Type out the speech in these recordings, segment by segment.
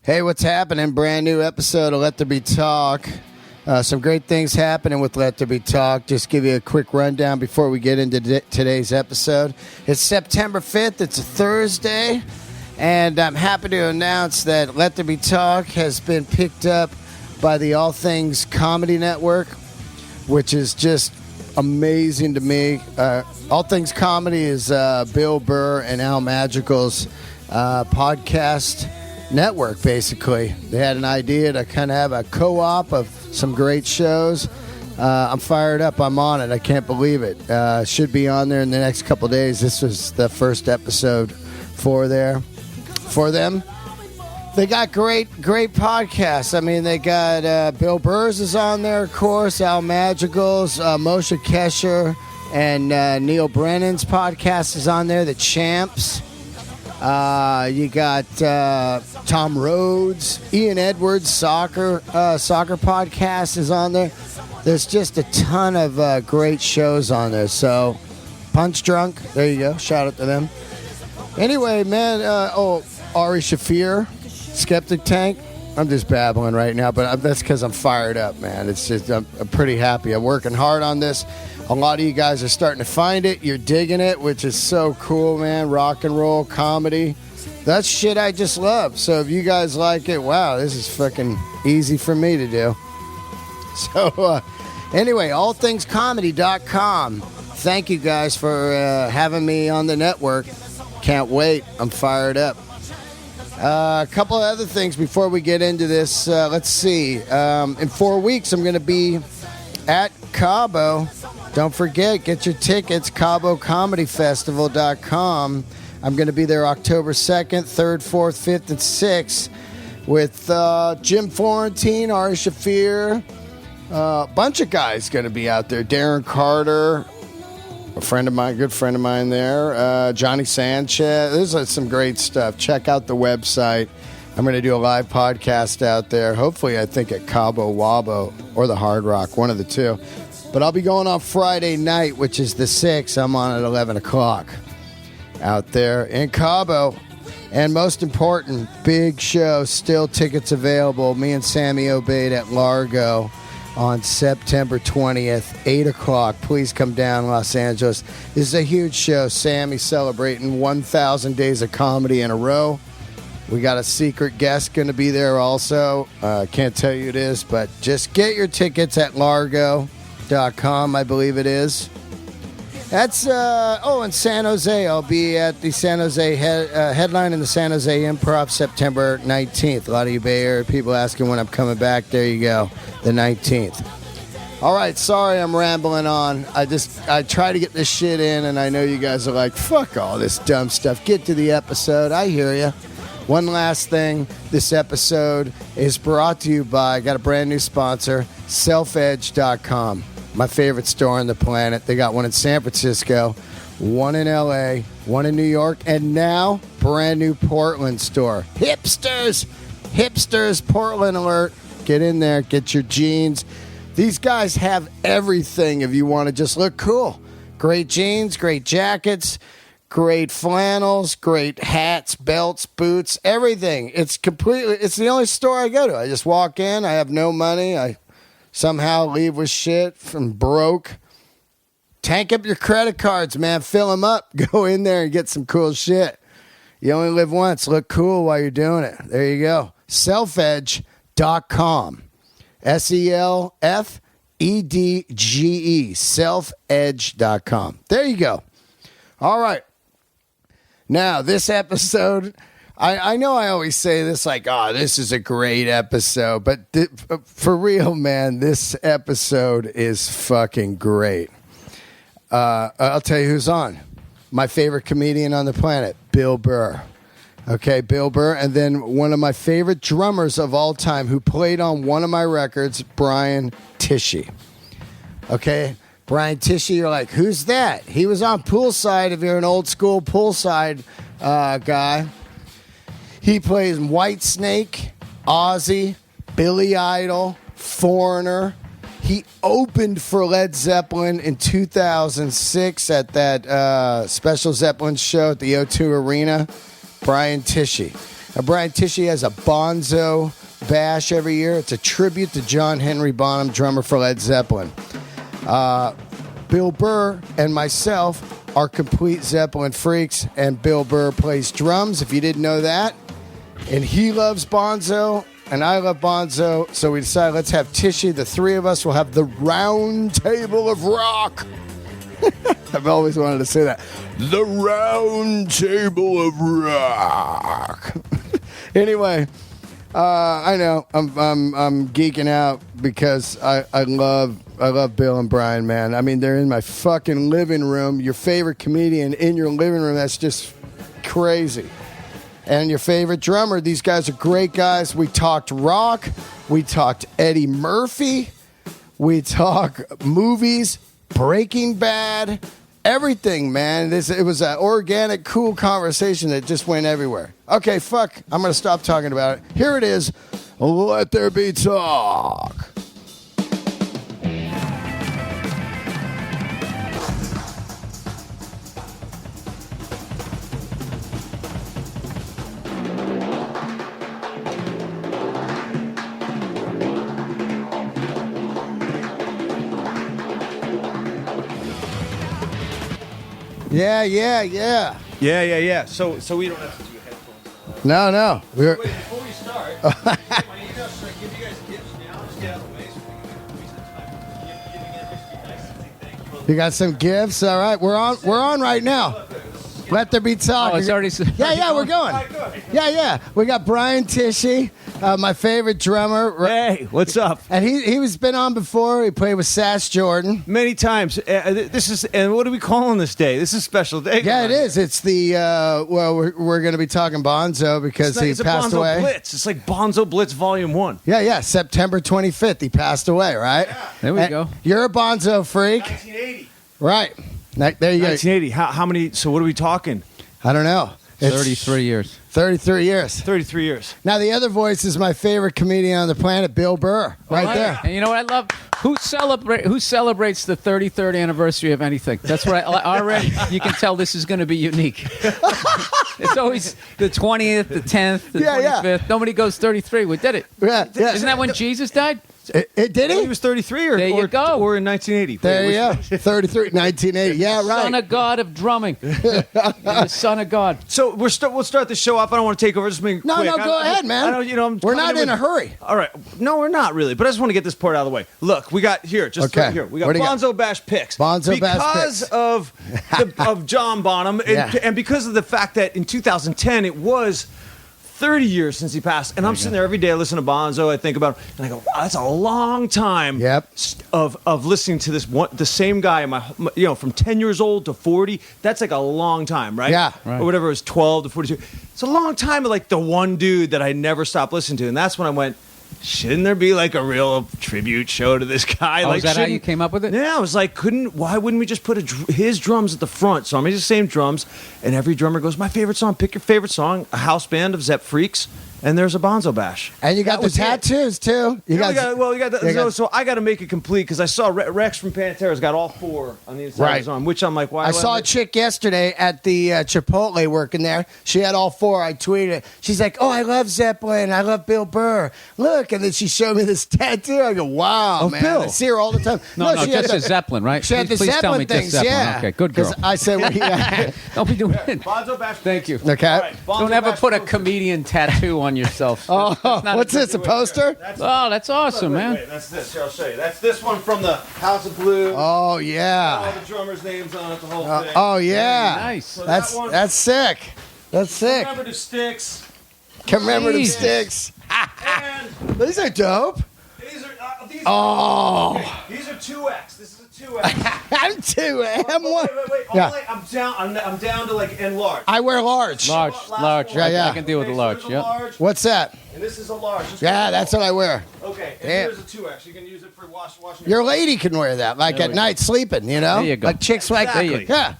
Hey, what's happening? Brand new episode of Let There Be Talk. Some great things happening with Let There Be Talk. Just give you a quick rundown before we get into today's episode. It's September 5th. It's a Thursday. And I'm happy to announce that Let There Be Talk has been picked up by the All Things Comedy Network, which is just amazing to me. All Things Comedy is Bill Burr and Al Magical's podcast network, basically. They had an idea to kind of have a co-op of some great shows. I'm fired up. I'm on it. I can't believe it. Should be on there in the next couple days. This was the first episode for them. They got great podcasts. I mean, they got Bill Burr's is on there, of course, Al Magical's, Moshe Kesher, and Neil Brennan's podcast is on there, The Champs. You got Tom Rhodes, Ian Edwards, soccer podcast is on there. There's just a ton of great shows on there. So, Punch Drunk, there you go. Shout out to them. Anyway, man, Ari Shaffir, Skeptic Tank. I'm just babbling right now, but that's because I'm fired up, man. It's just I'm pretty happy. I'm working hard on this. A lot of you guys are starting to find it. You're digging it, which is so cool, man. Rock and roll, comedy. That's shit I just love. So if you guys like it, wow, this is fucking easy for me to do. So anyway, allthingscomedy.com. Thank you guys for having me on the network. Can't wait. I'm fired up. A couple of other things before we get into this. Let's see. In 4 weeks, I'm going to be at Cabo. Don't forget, get your tickets, CaboComedyFestival.com. I'm going to be there October 2nd, 3rd, 4th, 5th, and 6th with Jim Florentine, Ari Shaffir. A bunch of guys going to be out there. Darren Carter, a friend of mine, good friend of mine there. Johnny Sanchez. There's some great stuff. Check out the website. I'm going to do a live podcast out there. Hopefully, I think at Cabo Wabo or the Hard Rock, one of the two. But I'll be going on Friday night, which is the 6th. I'm on at 11 o'clock out there in Cabo. And most important, big show, still tickets available. Me and Sammy Obeid at Largo on September 20th, 8 o'clock. Please come down, Los Angeles. This is a huge show. Sammy's celebrating 1,000 days of comedy in a row. We got a secret guest going to be there also. Can't tell you who it is, but just get your tickets at Largo.com, I believe it is. That's in San Jose. I'll be at the San Jose headline in the San Jose Improv September 19th. A lot of you Bay Area people asking when I'm coming back. There you go, the 19th. All right, sorry I'm rambling on. I try to get this shit in, and I know you guys are like, fuck all this dumb stuff. Get to the episode. I hear you. One last thing, this episode is brought to you by, I got a brand new sponsor, selfedge.com. My favorite store on the planet. They got one in San Francisco, one in LA, one in New York, and now brand new Portland store. Hipsters, Portland alert. Get in there, get your jeans. These guys have everything if you want to just look cool. Great jeans, great jackets, great flannels, great hats, belts, boots, everything. It's the only store I go to. I just walk in. I have no money. I somehow leave with shit from broke. Tank up your credit cards, man. Fill them up. Go in there and get some cool shit. You only live once. Look cool while you're doing it. There you go. Selfedge.com. SELFEDGE. Selfedge.com. There you go. All right. Now, this episode, I know I always say this like, this is a great episode. But for real, man, this episode is fucking great. I'll tell you who's on. My favorite comedian on the planet, Bill Burr. Okay, Bill Burr. And then one of my favorite drummers of all time who played on one of my records, Brian Tichy. Okay, Brian Tichy, you're like, who's that? He was on Poolside, if you're an old school Poolside guy. He plays Whitesnake, Ozzy, Billy Idol, Foreigner. He opened for Led Zeppelin in 2006 at that special Zeppelin show at the O2 Arena. Brian Tichy. Brian Tichy has a Bonzo bash every year. It's a tribute to John Henry Bonham, drummer for Led Zeppelin. Bill Burr and myself are complete Zeppelin freaks, and Bill Burr plays drums, if you didn't know that. And he loves Bonzo, and I love Bonzo, so we decided let's have Tichy. The three of us will have the round table of rock. I've always wanted to say that. The round table of rock. Anyway, I know I'm geeking out because I love Bill and Brian, man. I mean, they're in my fucking living room. Your favorite comedian in your living room. That's just crazy. And your favorite drummer. These guys are great guys. We talked rock. We talked Eddie Murphy. We talk movies, Breaking Bad, everything, man. It was an organic, cool conversation that just went everywhere. Okay, fuck. I'm going to stop talking about it. Here it is. Let there be talk. Yeah. Yeah. So we don't have to do headphones. No. Wait, before we start, should I give you guys gifts now? Just get out of the way so we can waste time. You got some gifts? All right. We're on right now. Let there be talk. Oh, it's already... Yeah, we're going. Yeah. We got Brian Tichy, my favorite drummer. Hey, what's up? And he was been on before. He played with Sass Jordan. Many times. This is, and what are we calling this day? This is a special day. Yeah, it is. It's the, we're going to be talking Bonzo because he passed away. It's Bonzo Blitz. It's like Bonzo Blitz Volume 1. Yeah. September 25th, he passed away, right? Yeah. There we go. You're a Bonzo freak. 1980. Right. There you go. 1980. How many, so what are we talking? I don't know. It's 33 years. 33 years. 33 years. Now, the other voice is my favorite comedian on the planet, Bill Burr, right there. And you know what I love? Who celebrates the 33rd anniversary of anything? That's what I already. You can tell this is going to be unique. It's always the 20th, the 10th, the 25th. Nobody goes 33. We did it. Yeah. Isn't that when Jesus died? Did he? He was 33 or, there you go. Or in 1980. There you go. 33, 1980. Yeah, right. Son of God of drumming. The Son of God. So we'll start the show off. I don't want to take over. Just quick. No, go ahead, man. We're not in a hurry. All right. No, we're not really. But I just want to get this part out of the way. Look, we got here. Right here. We got Bonzo Bash picks. Bonzo Bash picks. Of John Bonham and because of the fact that in 2010 it was 30 years since he passed, and I'm sitting there every day. I listen to Bonzo. I think about him, and I go, "Wow, that's a long time." Yep. Of listening to the same guy, from 10 years old to 40. That's like a long time, right? Yeah. Right. Or whatever it was, 12 to 42. It's a long time of like the one dude that I never stopped listening to, and that's when I went, shouldn't there be like a real tribute show to this guy? Oh, is that how you came up with it? Yeah, I was like, why wouldn't we just put his drums at the front? So I'm using the same drums, and every drummer goes, my favorite song, pick your favorite song, a house band of Zepp freaks, and there's a Bonzo Bash. And you got the tattoos, too. So I got to make it complete, because I saw Rex from Pantera's got all four on the inside of his arm, which I'm like, why? I saw a chick yesterday at the Chipotle working there. She had all four. I tweeted. She's like, oh, I love Zeppelin. I love Bill Burr. Look. And then she showed me this tattoo. I go, wow, man. Bill. I see her all the time. No, just the Zeppelin, right? She had the Please tell me Zeppelin things, just Zeppelin. yeah. Okay, good girl. I said, don't be doing it. Bonzo Bash. Thank you. Okay. All right, Don't ever put a comedian tattoo on yourself. Oh, what's this, a poster? That's awesome, man. Wait, that's this. Here, I'll show you. That's this one from the House of Blue. Oh, yeah. All the drummers' names on it, the whole thing. Oh, yeah. Nice. So That's sick. That's sick. Commemorative sticks. Commemorative sticks. And These are dope. these are These are 2X. This is a 2X. I'm 2. I'm 1. Wait. Yeah. I'm down to like N large. I wear large. Large. Yeah. I can deal with the large. So Yeah. large, What's that? and this is a large. Yeah, that's what I wear. Okay, and Yeah. here's a 2X. You can use it for washing Your lady can wear that, like at night sleeping, you know? There you go. Like chicks like Exactly. There you go.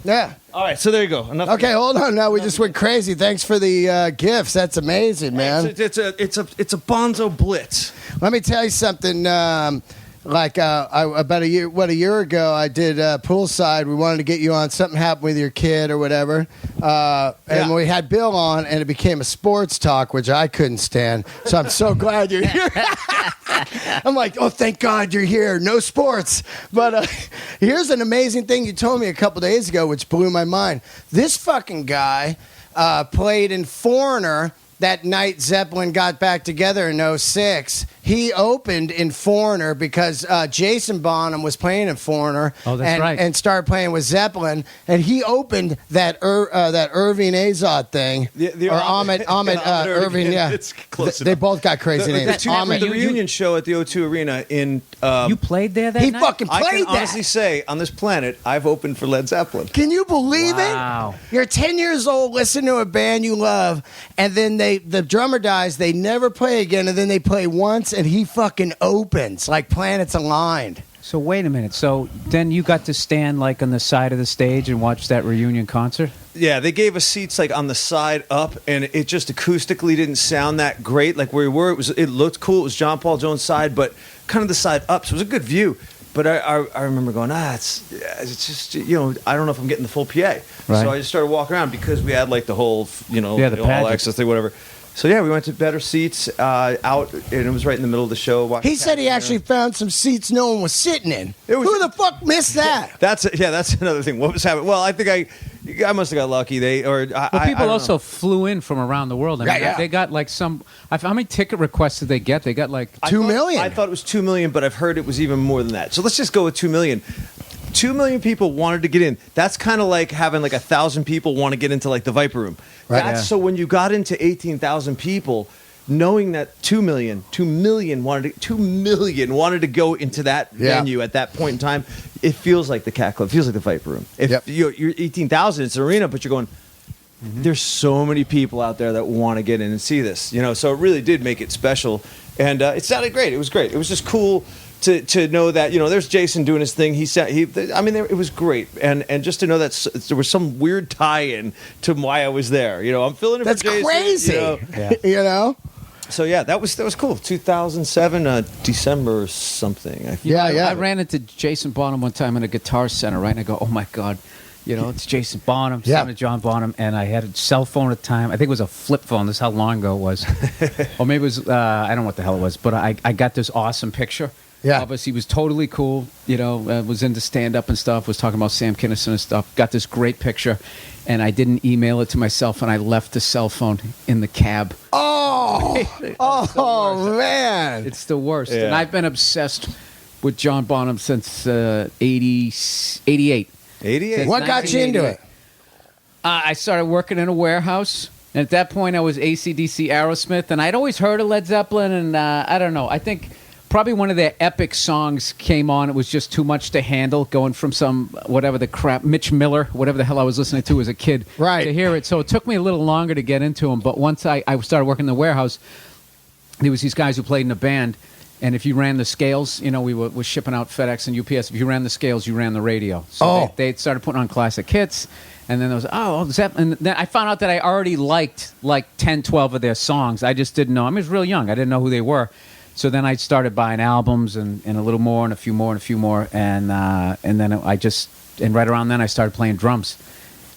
Yeah. All right, so there you go. Enough. Okay, hold on. Now we just went crazy. Thanks for the gifts. That's amazing, man. It's a Bonzo Blitz. Let me tell you something. like about a year ago, I did poolside. We wanted to get you on. Something happened with your kid or whatever, and we had Bill on, and it became a sports talk, which I couldn't stand. So I'm so glad you're here. I'm like, oh, thank God you're here. No sports. But here's an amazing thing you told me a couple days ago, which blew my mind. This fucking guy played in Foreigner that night Zeppelin got back together in '06. He opened in Foreigner because Jason Bonham was playing in Foreigner. Oh, that's right. And started playing with Zeppelin. And he opened that Irving Azad thing. Or Ahmed Irving, yeah. It's close They both got crazy names. The reunion show at the O2 Arena in... you played there that night? He fucking played I can that. honestly say, on this planet, I've opened for Led Zeppelin. Can you believe Wow. it? You're 10 years old, listen to a band you love, and then the drummer dies, they never play again, and then they play once, and he fucking opens like planets aligned. So wait a minute. So then you got to stand like on the side of the stage and watch that reunion concert? Yeah, they gave us seats like on the side up, and it just acoustically didn't sound that great. Like where we were, it looked cool. It was John Paul Jones' side, but kind of the side up, so it was a good view. But I remember going, it's just, I don't know if I'm getting the full PA. Right. So I just started walking around because we had like the whole, the all access thing, whatever. So yeah, we went to better seats out, and it was right in the middle of the show. He said he actually found some seats no one was sitting in. Who the fuck missed that? That's another thing. What was happening? Well, I think I must have got lucky. People also flew in from around the world. I mean, they got like how many ticket requests did they get? They got like 2 million. I thought it was 2 million, but I've heard it was even more than that. So let's just go with 2 million. 2 million people wanted to get in. That's kind of like having like 1,000 people want to get into like the Viper Room. Right. So when you got into 18,000 people, knowing that 2 million wanted to go into that venue at that point in time, it feels like the Cat Club. It feels like the Viper Room. If you're 18,000, it's an arena, but you're going, there's so many people out there that want to get in and see this. So it really did make it special. And it sounded great. It was great. It was just cool to know that, there's Jason doing his thing. It was great. And just to know that there was some weird tie-in to why I was there. I'm filling in for Jason. That's crazy. So yeah, that was cool. 2007, December or something. I ran into Jason Bonham one time in a Guitar Center, right? And I go, oh my God, it's Jason Bonham, son of John Bonham, and I had a cell phone at the time. I think it was a flip phone. This is how long ago it was, or maybe it was I don't know what the hell it was, but I got this awesome picture. Yeah, obviously he was totally cool. Was into stand up and stuff. Was talking about Sam Kinison and stuff. Got this great picture, and I didn't email it to myself, and I left the cell phone in the cab. Man, it's the worst. Yeah. And I've been obsessed with John Bonham since 88. 88. What got you into it? I started working in a warehouse. And at that point, I was AC/DC Aerosmith, and I'd always heard of Led Zeppelin, and I don't know. I think probably one of their epic songs came on. It was just too much to handle, going from whatever the crap, Mitch Miller, whatever the hell I was listening to as a kid, to hear it. So it took me a little longer to get into them. But once I started working in the warehouse, there was these guys who played in a band, and if you ran the scales, we were shipping out FedEx and UPS. If you ran the scales, you ran the radio. So they started putting on classic hits. And then there was, Zeppelin. And then I found out that I already liked like 10, 12 of their songs. I just didn't know. I was real young. I didn't know who they were. So then I started buying albums and a little more and a few more and a few more. And then right around then I started playing drums.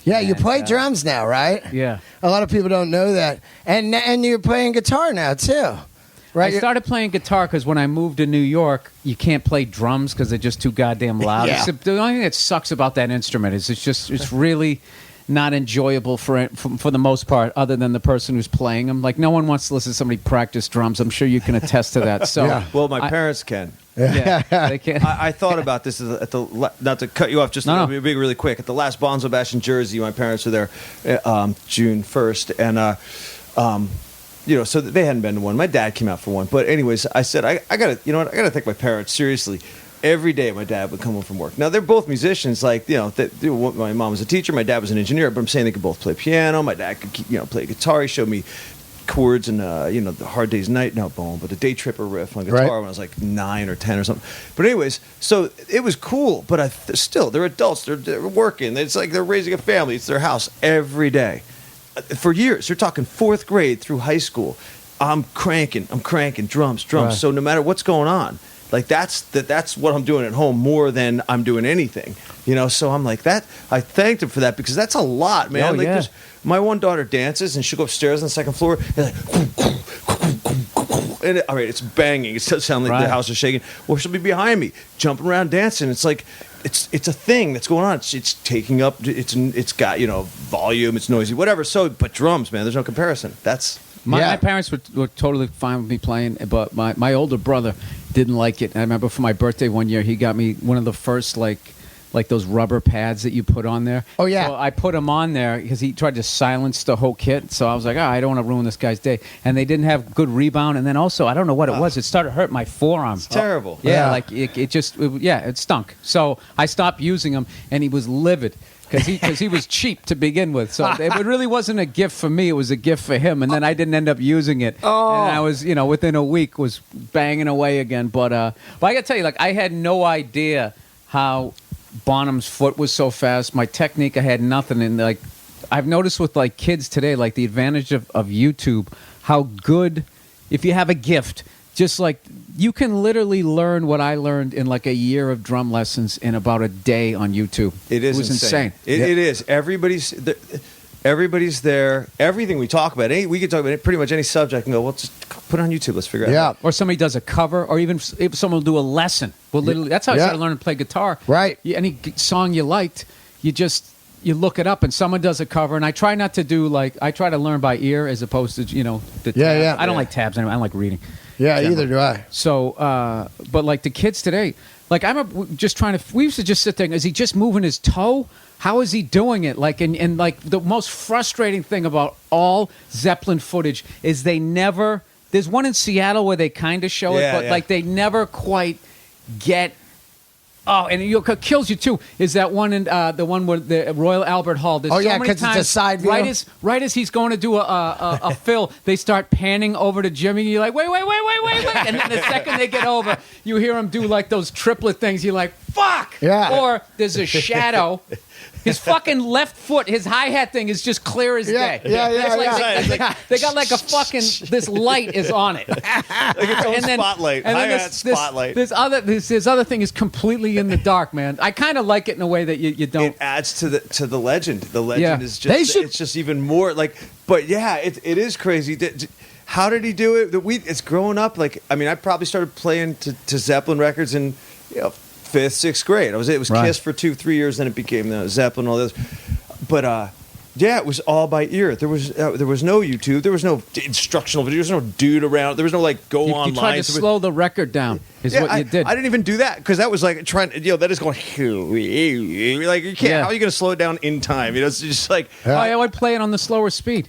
Yeah, you play drums now, right? Yeah. A lot of people don't know that. And you're playing guitar now, too. Right? I started playing guitar because when I moved to New York, you can't play drums because they're just too goddamn loud. Yeah. The only thing that sucks about that instrument is it's really not enjoyable for the most part, other than the person who's playing them. Like, no one wants to listen to somebody practice drums. I'm sure you can attest to that. So, Well, my parents can. Yeah, they can. I thought about this not to cut you off, just really quick. At the last Bonzo Bash in Jersey, my parents were there June 1st, and so they hadn't been to one. My dad came out for one, but anyways, I said I gotta take my parents seriously. Every day, my dad would come home from work. Now they're both musicians. Like my mom was a teacher, my dad was an engineer. But I'm saying they could both play piano. My dad could play guitar. He showed me chords and the Hard Day's Night, not Bone, but the Day Tripper riff on guitar when I was like 9 or 10 or something. But anyways, so it was cool. But still, they're adults. They're working. It's like they're raising a family. It's their house every day. For years, you're talking 4th grade through high school. I'm cranking drums. Right. So no matter what's going on, Like that's what I'm doing at home more than I'm doing anything, you know. So I'm like that. I thanked him for that because that's a lot, man. Oh, like yeah. my one daughter dances and she'll go upstairs on the second floor and like, and all right, it's banging. It does sound like the house is shaking. Or she'll be behind me jumping around dancing. It's like it's a thing that's going on. It's taking up. It's got volume. It's noisy, whatever. So, but drums, man, there's no comparison. That's. My parents were totally fine with me playing, but my older brother didn't like it. And I remember for my birthday one year, he got me one of the first like those rubber pads that you put on there. Oh, yeah. So I put them on there because he tried to silence the whole kit. So I was like, I don't want to ruin this guy's day. And they didn't have good rebound. And then also, I don't know what it was. It started to hurt my forearm. It's terrible. Yeah, like it stunk. So I stopped using them, and he was livid. Because he was cheap to begin with, so it really wasn't a gift for me. It was a gift for him, and then I didn't end up using it. Oh. And I was, within a week, was banging away again. But I got to tell you, like I had no idea how Bonham's foot was so fast. My technique, I had nothing. And like I've noticed with like kids today, like the advantage of YouTube, how good if you have a gift. Just like you can literally learn what I learned in like a year of drum lessons in about a day on YouTube. It was insane. It is. Everybody's there. Everything we talk about, we can talk about pretty much any subject and go, well, just put it on YouTube. Let's figure it out. Or somebody does a cover, or even if someone will do a lesson. Well, literally, that's how I started learning to play guitar. Right. Any song you liked, you look it up, and someone does a cover. And I try not to do I try to learn by ear as opposed to the tabs. I don't like tabs anyway. I don't like reading. Yeah, either do I. So, but like the kids today, like we used to just sit there. Is he just moving his toe? How is he doing it? Like, and like the most frustrating thing about all Zeppelin footage is there's one in Seattle where they kind of show it, but like they never quite get. Oh, and it kills you too. Is that one in the one where the Royal Albert Hall? There's because it's a side view. Right as he's going to do a fill, they start panning over to Jimmy. And you're like, wait, and then the second they get over, you hear him do like those triplet things. You're like, fuck. Yeah. Or there's a shadow. His fucking left foot, his hi-hat thing is just clear as day. They got like a fucking, this light is on it. Like its own spotlight. And then Spotlight. this other thing is completely in the dark, man. I kind of like it in a way that you don't. It adds to the legend. The legend is just, it's just even more like, but yeah, it is crazy. How did he do it? It's growing up. Like, I mean, I probably started playing to Zeppelin records in, 5th, 6th grade. It was Kiss for 2-3 years, then it became Zeppelin, all this. But it was all by ear. There was no YouTube. There was no instructional video. There was no dude around. There was no online. You tried to slow the record down. What you did. I didn't even do that because that was like trying. That is going like you can't. Yeah. How are you going to slow it down in time? It's just like I would play it on the slower speed.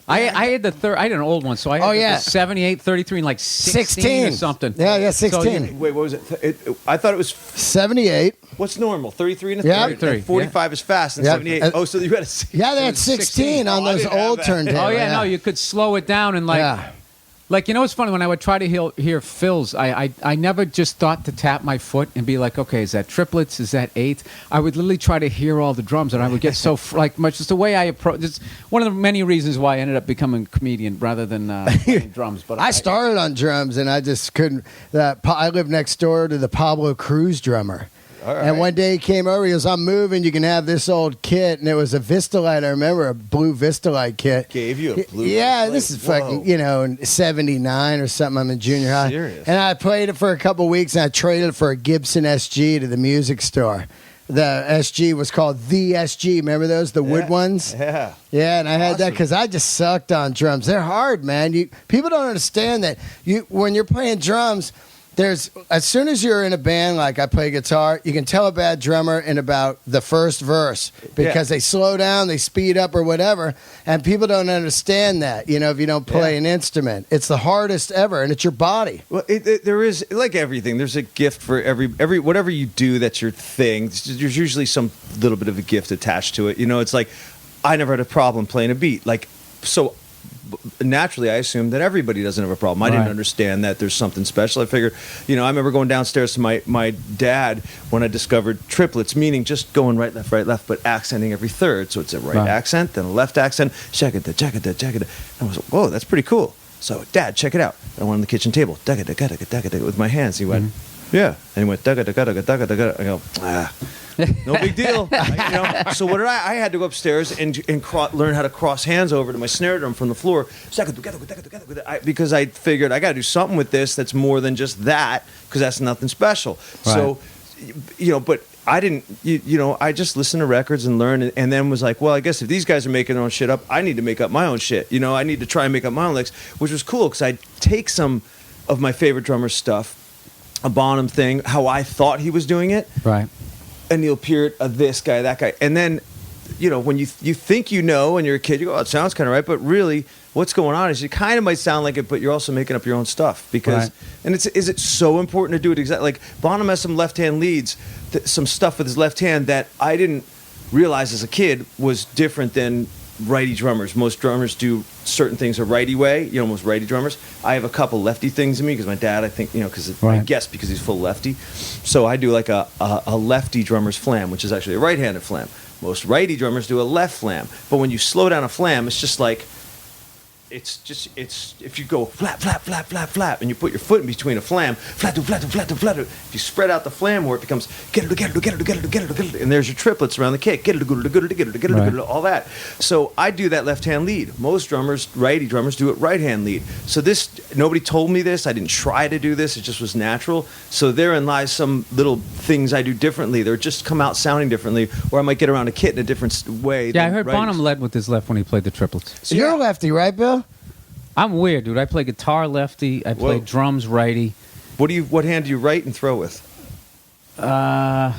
I had the third. I had an old one, so I had the 78, 33, and like 16 or something. Yeah, 16. So wait, what was it? I thought it was 78. What's normal? 33 and a 33. And 45 is fast, and 78. Oh, so you had a. Yeah, they had 16 on those old turntables. Oh yeah, no, you could slow it down and like it's funny when I would try to hear fills. I never just thought to tap my foot and be like, okay, is that triplets? Is that eighth? I would literally try to hear all the drums, and I would get so much. Just the way I approach. It's one of the many reasons why I ended up becoming a comedian rather than playing drums. But I started on drums, and I just couldn't. I lived next door to the Pablo Cruz drummer. Right. And one day he came over, he goes, I'm moving, you can have this old kit. And it was a Vistalite, I remember, a blue Vistalite kit. Gave you a blue Yeah, This is fucking, in 79 or something, I'm in junior high. Serious? And I played it for a couple weeks, and I traded it for a Gibson SG to the music store. The SG was called the SG. Remember those, the wood ones? Yeah. Yeah, and I had that because I just sucked on drums. They're hard, man. People don't understand that when you're playing drums, as soon as you're in a band, like I play guitar, you can tell a bad drummer in about the first verse because they slow down, they speed up or whatever, and people don't understand that, if you don't play an instrument. It's the hardest ever, and it's your body. Well, there is, like everything, there's a gift for every whatever you do that's your thing. There's usually some little bit of a gift attached to it. It's like, I never had a problem playing a beat. Like, so naturally, I assumed that everybody doesn't have a problem. I didn't understand that there's something special. I figured, I remember going downstairs to my dad when I discovered triplets, meaning just going right, left, but accenting every third. So it's a right accent, then a left accent, check it. And I was like, whoa, that's pretty cool. So, Dad, check it out. And I went on the kitchen table, with my hands. He went, Yeah. And he went, daga, daga, daga, daga, daga. I go, no big deal. So what did I had to go upstairs and learn how to cross hands over to my snare drum from the floor. Because I figured I got to do something with this that's more than just that, because that's nothing special. Right. So, but I didn't, I just listened to records and learned, and then was like, well, I guess if these guys are making their own shit up, I need to make up my own shit. I need to try and make up my own licks, which was cool, because I'd take some of my favorite drummer's stuff, a Bonham thing, how I thought he was doing it. Right. And Neil Peart, this guy, that guy. And then, when you think and you're a kid, you go, oh, it sounds kind of right. But really, what's going on is you kind of might sound like it, but you're also making up your own stuff. Because, and is it so important to do it exactly? Like, Bonham has some left-hand leads, some stuff with his left hand that I didn't realize as a kid was different than righty drummers. Most drummers do certain things a righty way, most righty drummers. I have a couple lefty things in me because my dad, I think, I guess because he's full lefty. So I do like a lefty drummer's flam, which is actually a right-handed flam. Most righty drummers do a left flam. But when you slow down a flam, it's just like, it's if you go flap, flap, flap, flap, flap, and you put your foot in between a flam, flatu, flatu, flatu, flatu. If you spread out the flam more, it becomes get it, and there's your triplets around the kick, get it, all that. So I do that left-hand lead. Most drummers, righty drummers, do it right-hand lead. So nobody told me this. I didn't try to do this. It just was natural. So therein lies some little things I do differently. They're just come out sounding differently, or I might get around a kit in a different way. Yeah, I heard Bonham led with his left when he played the triplets. So you're a lefty, right, Bill? I'm weird, dude. I play guitar lefty. I play drums righty. What hand do you write and throw with? I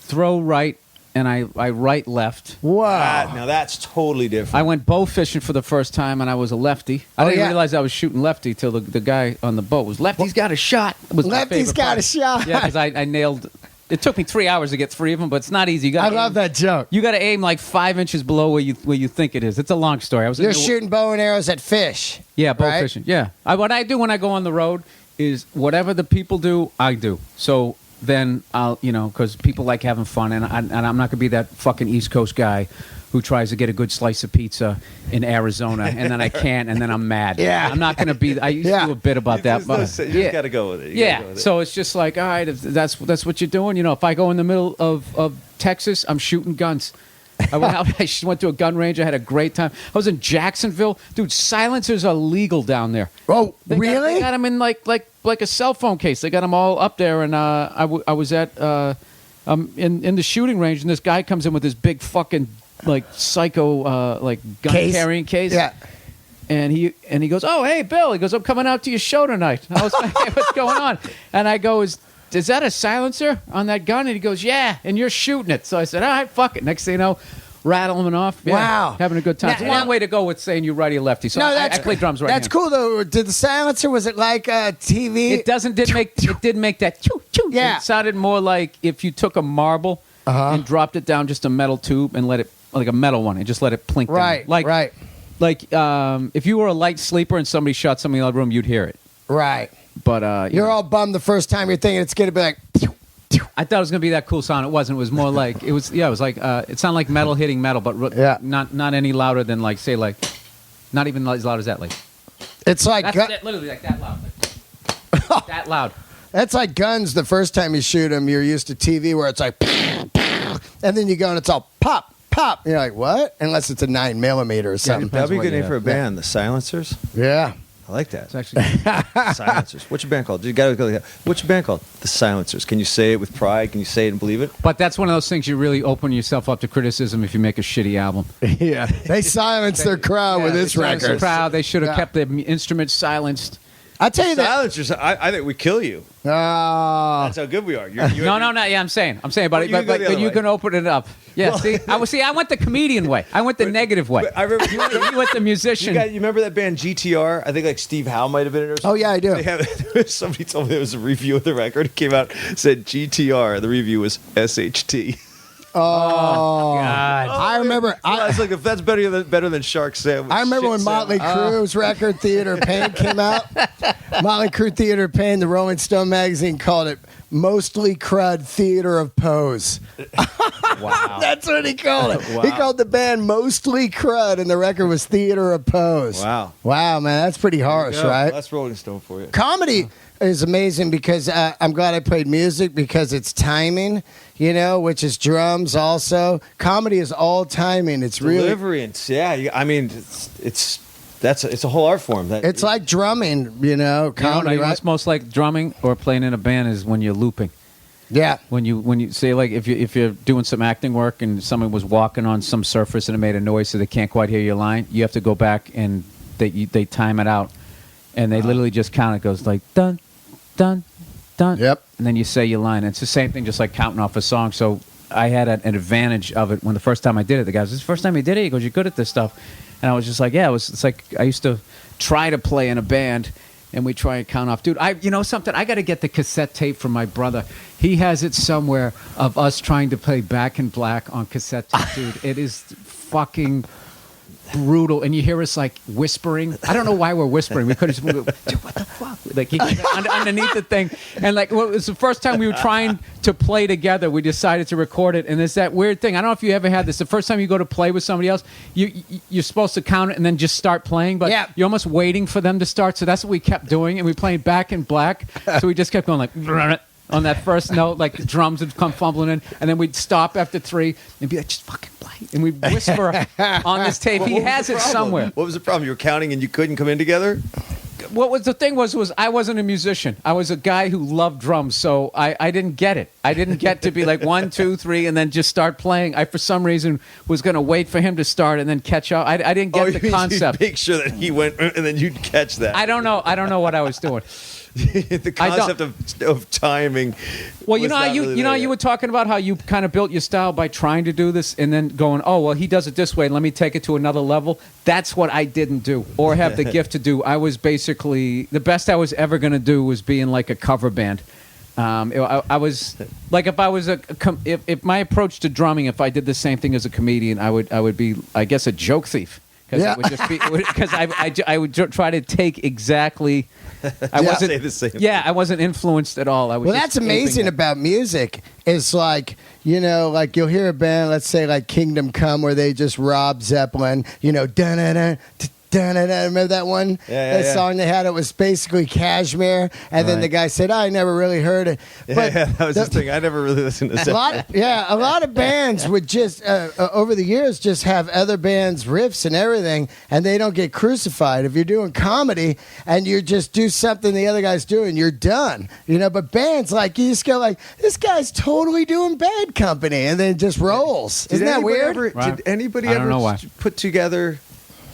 throw right and I write left. Wow. Now that's totally different. I went bow fishing for the first time and I was a lefty. I didn't realize I was shooting lefty till the guy on the boat was lefty's got a shot. Lefty's got a shot. Yeah, because I nailed. It took me 3 hours to get 3 of them, but it's not easy. I love that joke. You got to aim like 5 inches below where you think it is. It's a long story. You're shooting bow and arrows at fish. Yeah, bow fishing. Yeah. What I do when I go on the road is whatever the people do, I do. So then I'll, because people like having fun, and I'm not going to be that fucking East Coast guy who tries to get a good slice of pizza in Arizona, and then I can't, and then I'm mad. Yeah. I'm not going to be. I used to do a bit about that. You just got to go with it. So it's just like, all right, if that's what you're doing. If I go in the middle of Texas, I'm shooting guns. I went out. I went to a gun range. I had a great time. I was in Jacksonville, dude. Silencers are legal down there. Oh, really? They got them in like a cell phone case. They got them all up there, and I was at in the shooting range, and this guy comes in with this big fucking psycho gun carrying case. Yeah. And he goes, oh, hey, Bill. He goes, I'm coming out to your show tonight. I was like, hey, what's going on? And I go, is that a silencer on that gun? And he goes, yeah, and you're shooting it. So I said, all right, fuck it. Next thing you know, rattling them off. Yeah, wow. Having a good time. It's a long way to go with saying you righty or lefty. So I play drums right That's cool, though. Did the silencer, was it like TV? It didn't make that choo, choo. Yeah. It sounded more like if you took a marble and dropped it down just a metal tube and let it, like a metal one, and just let it plink down. Right, right. Like if you were a light sleeper and somebody shot something in the other room, you'd hear it. Right. But you're all bummed the first time you're thinking it's going to be like... I thought it was going to be that cool sound. It wasn't. It was more like... It was like... it sounded like metal hitting metal, but not any louder than not even as loud as that. It's like... That's literally like that loud. That loud. That's like guns. The first time you shoot them, you're used to TV where it's like... And then you go and it's all pop, pop. You're like, what? Unless it's a 9mm or something. That'd be a good name for a band, the Silencers. Yeah. I like that. It's actually Silencers. What's your band called? You gotta go. What's your band called? The Silencers. Can you say it with pride? Can you say it and believe it? But that's one of those things you really open yourself up to criticism if you make a shitty album. Yeah. They silenced their crowd with this record. They should have kept the instruments silenced. I'll tell you that. Silencers, I think we kill you. That's how good we are. No. Yeah, I'm saying, but you can open it up. Yeah, well, I went the comedian way. I went the negative way. I remember you went the musician. You remember that band GTR? I think like Steve Howe might have been in it or something. Oh, yeah, I do. Somebody told me there was a review of the record. It came out, said GTR. The review was SHT. Oh, God. I remember. I was like, if that's better than Shark Sandwich. I remember when Motley Crue's record Theater of Pain came out. Motley Crue Theater of Pain, the Rolling Stone magazine called it Mostly Crud Theater of Pose. Wow. That's what he called it. Wow. He called the band Mostly Crud, and the record was Theater of Pose. Wow. Wow, man, that's pretty harsh, Yeah, right? that's Rolling Stone for you. Comedy is amazing because I'm glad I played music because it's timing, which is drums also. Comedy is all timing. It's really... Delivery and it's a whole art form. It's like drumming, comedy, You know right? what's most like drumming or playing in a band is when you're looping. Yeah. When you say, like, if you're doing some acting work and someone was walking on some surface and it made a noise so they can't quite hear your line, you have to go back and they time it out, and they literally just count. It goes like dun, dun, dun. Yep. And then you say your line. It's the same thing, just like counting off a song. So I had an advantage of it when the first time I did it. The guy goes, "This is the first time you did it?" He goes, "You're good at this stuff." And I was just like, "Yeah." It's like I used to try to play in a band. And we try and count off. Dude, something? I got to get the cassette tape from my brother. He has it somewhere of us trying to play Back in Black on cassette tape. Dude, it is fucking brutal. And you hear us, like, whispering. I don't know why we're whispering. We could have just moved. Dude, what the fuck? Like, underneath the thing. And, like, it was the first time we were trying to play together. We decided to record it. And it's that weird thing. I don't know if you ever had this. The first time you go to play with somebody else, you're supposed to count it and then just start playing. But you're almost waiting for them to start. So that's what we kept doing. And we played Back in Black. So we just kept going, like, on that first note, like the drums would come fumbling in, and then we'd stop after 3 and be like, "Just fucking play," and we'd whisper on this tape. He has it somewhere. What was the problem? You were counting and you couldn't come in together? What was the thing was I wasn't a musician. I was a guy who loved drums, so I didn't get it. I didn't get to be like 1, 2, 3, and then just start playing. I, for some reason, was going to wait for him to start and then catch up. I didn't get the concept. Make sure that he went, and then you'd catch that. I don't know what I was doing. The concept of timing. Well, you know, you were talking about how you kind of built your style by trying to do this and then going, "Oh, well, he does it this way. Let me take it to another level." That's what I didn't do or have the gift to do. I was basically the best I was ever going to do was be in like a cover band. I was like, if I was if my approach to drumming, if I did the same thing as a comedian, I would be, I guess, a joke thief. Because I would try to take exactly. I wasn't say the same thing. Yeah, I wasn't influenced at all. Well, that's amazing about music. It's like, like you'll hear a band, let's say like Kingdom Come, where they just rob Zeppelin, da-da-da, remember that one? That song they had, it was basically Cashmere, and then the guy said, "I never really heard it." But that was the thing. I never really listened to Zeppelin. A lot of bands would just over the years just have other bands' riffs and everything, and they don't get crucified. If you're doing comedy and you just do something the other guy's doing, you're done. But bands, like, you just go like, "This guy's totally doing Bad Company," and then it just rolls. Isn't that weird? Did anybody ever put together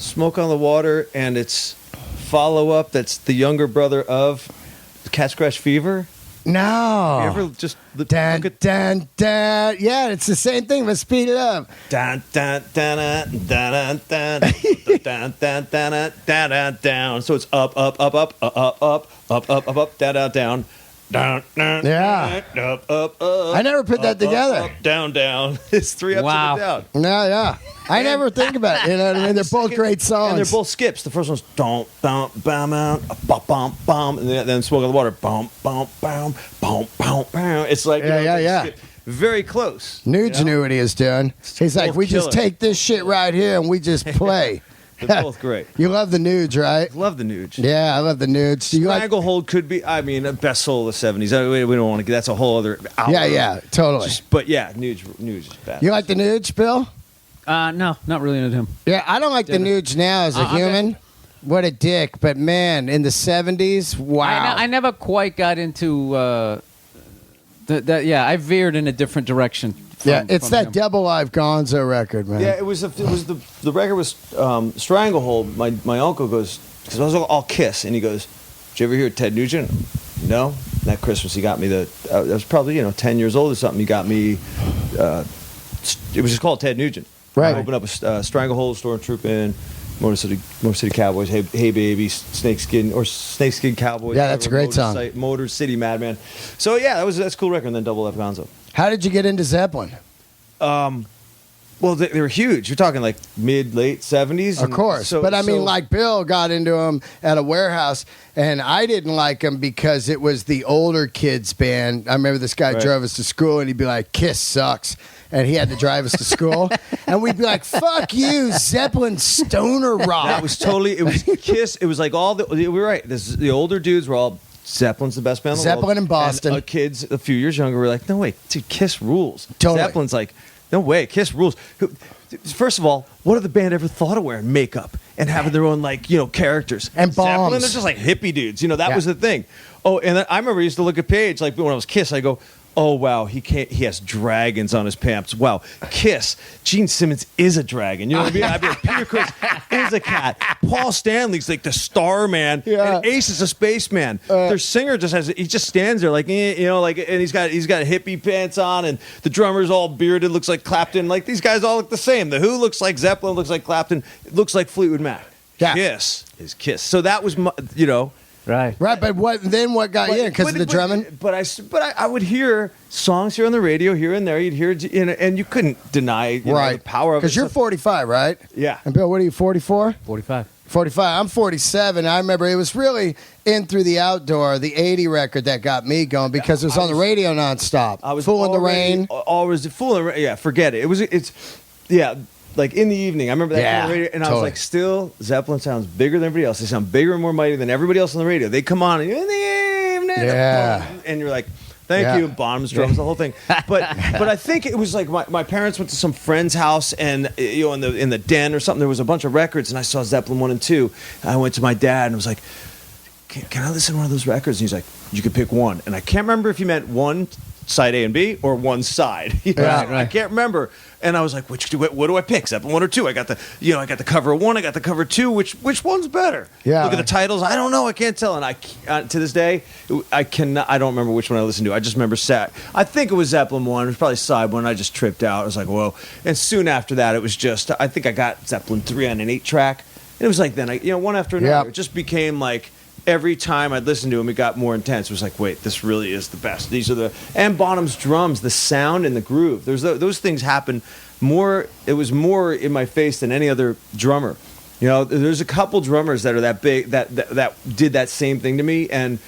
Smoke on the Water and its follow-up that's the younger brother of Cat Scratch Fever? No. You ever just look dun, at... dun, dun. Yeah, it's the same thing, but speed it up. Dun, dun, dun, dun, dun, dun, dun, dun, dun, dun, dun, dun, down. So it's up, up, up, up, up, up, up, up, up, up, down, down, down. Down, down, yeah. Up, up, up. I never put that together. Up, down, down. It's 3 ups and a down. Yeah. I never think about it. You know what I mean? They're both great songs. And they're both skips. The first one's don't, don't, bam, bam, bum, bum, and then Smoke on the Water, bum, bum, bam, bum, bum, bam. It's like, yeah. Very close. Nuge knew what he was doing. He's like, we just take this shit right here and we just play. They're both great. You love the Nuge, right? Love the Nuge. Yeah, I love the Nuge. Stranglehold could be, best soul of the 70s. We don't want to get, that's a whole other hour. Yeah, totally. But yeah, Nuge is bad. You like the Nuge, Bill? No, not really into him. Yeah, I don't like the Nuge now as a human. What a dick. But man, in the 70s, wow. I never quite got into I veered in a different direction. It's that Double Live Gonzo record, man. Yeah, it was the record was Stranglehold. My uncle goes, because I was all Kiss, and he goes, "Did you ever hear Ted Nugent?" No. That Christmas he got me I was probably 10 years old or something. He got me. It was just called Ted Nugent. Right. I opened up a Stranglehold, Stormtrooping, Motor City Cowboys, Hey Baby, Snakeskin Cowboys. Yeah, that's a great song. Motor City Madman. So yeah, that's a cool record. And then Double Live Gonzo. How did you get into Zeppelin? Well, they were huge. You're talking like late 70s. Of course. But I mean, like Bill got into them at a warehouse, and I didn't like them because it was the older kids' band. I remember this guy drove us to school, and he'd be like, Kiss sucks. And he had to drive us to school. And we'd be like, fuck you, Zeppelin stoner rock. That was totally, it was Kiss. It was like we were right. The older dudes were all, Zeppelin's the best band in the world. Zeppelin in Boston. And kids a few years younger were like, no, wait, dude, Kiss rules. Totally. Zeppelin's like, no way, Kiss rules. First of all, what if the band ever thought of wearing makeup and having their own, like, characters? And bombs. Zeppelin, they're just like hippie dudes. That was the thing. Oh, and then I remember I used to look at Paige, like when I was Kiss, I go, oh, wow, he has dragons on his pants. Wow, Kiss, Gene Simmons is a dragon. You know what I mean? I'd be like, Peter Criss is a cat. Paul Stanley's like the star man. Yeah. And Ace is a spaceman. Their singer he just stands there like, and he's got hippie pants on, and the drummer's all bearded, looks like Clapton. Like, these guys all look the same. The Who looks like Zeppelin, looks like Clapton, looks like Fleetwood Mac. Yeah. Kiss is Kiss. So that was, Right. But what got you in? Because of the drumming? But I would hear songs here on the radio, here and there. You'd hear, and you couldn't deny the power of it. Because you're 45, right? Yeah. And Bill, what are you, 44? 45. 45. I'm 47. I remember it was really In Through the Outdoor, the 80 record that got me going because it was on the radio nonstop. I was Fool in the Rain. Always Fool in the Rain. Yeah, forget it. Like in the evening. I remember that on the radio, and I was like, still, Zeppelin sounds bigger than everybody else. They sound bigger and more mighty than everybody else on the radio. They come on, and in the evening, and you're like, thank you, Bonham's drums, the whole thing. But I think it was like my parents went to some friend's house, and in the den or something, there was a bunch of records, and I saw Zeppelin 1 and 2. And I went to my dad and was like, can I listen to one of those records? And he's like, you can pick one. And I can't remember if he meant one side A and B or one side. Right. I can't remember. And I was like, what do I pick? Zeppelin 1 or 2? I got the cover of 1, I got the cover 2. Which one's better? Yeah. Look at the titles. I don't know. I can't tell. And to this day, I don't remember which one I listened to. I just remember I think it was Zeppelin 1. It was probably side 1. I just tripped out. I was like, whoa. And soon after that, it was just, I think I got Zeppelin 3 on an 8-track. And it was like then, one after another. Yep. It just became like, every time I'd listen to him, it got more intense. It was like, wait, this really is the best. And Bonham's drums, the sound and the groove. Those things happen more. It was more in my face than any other drummer. There's a couple drummers that are that big that did that same thing to me. And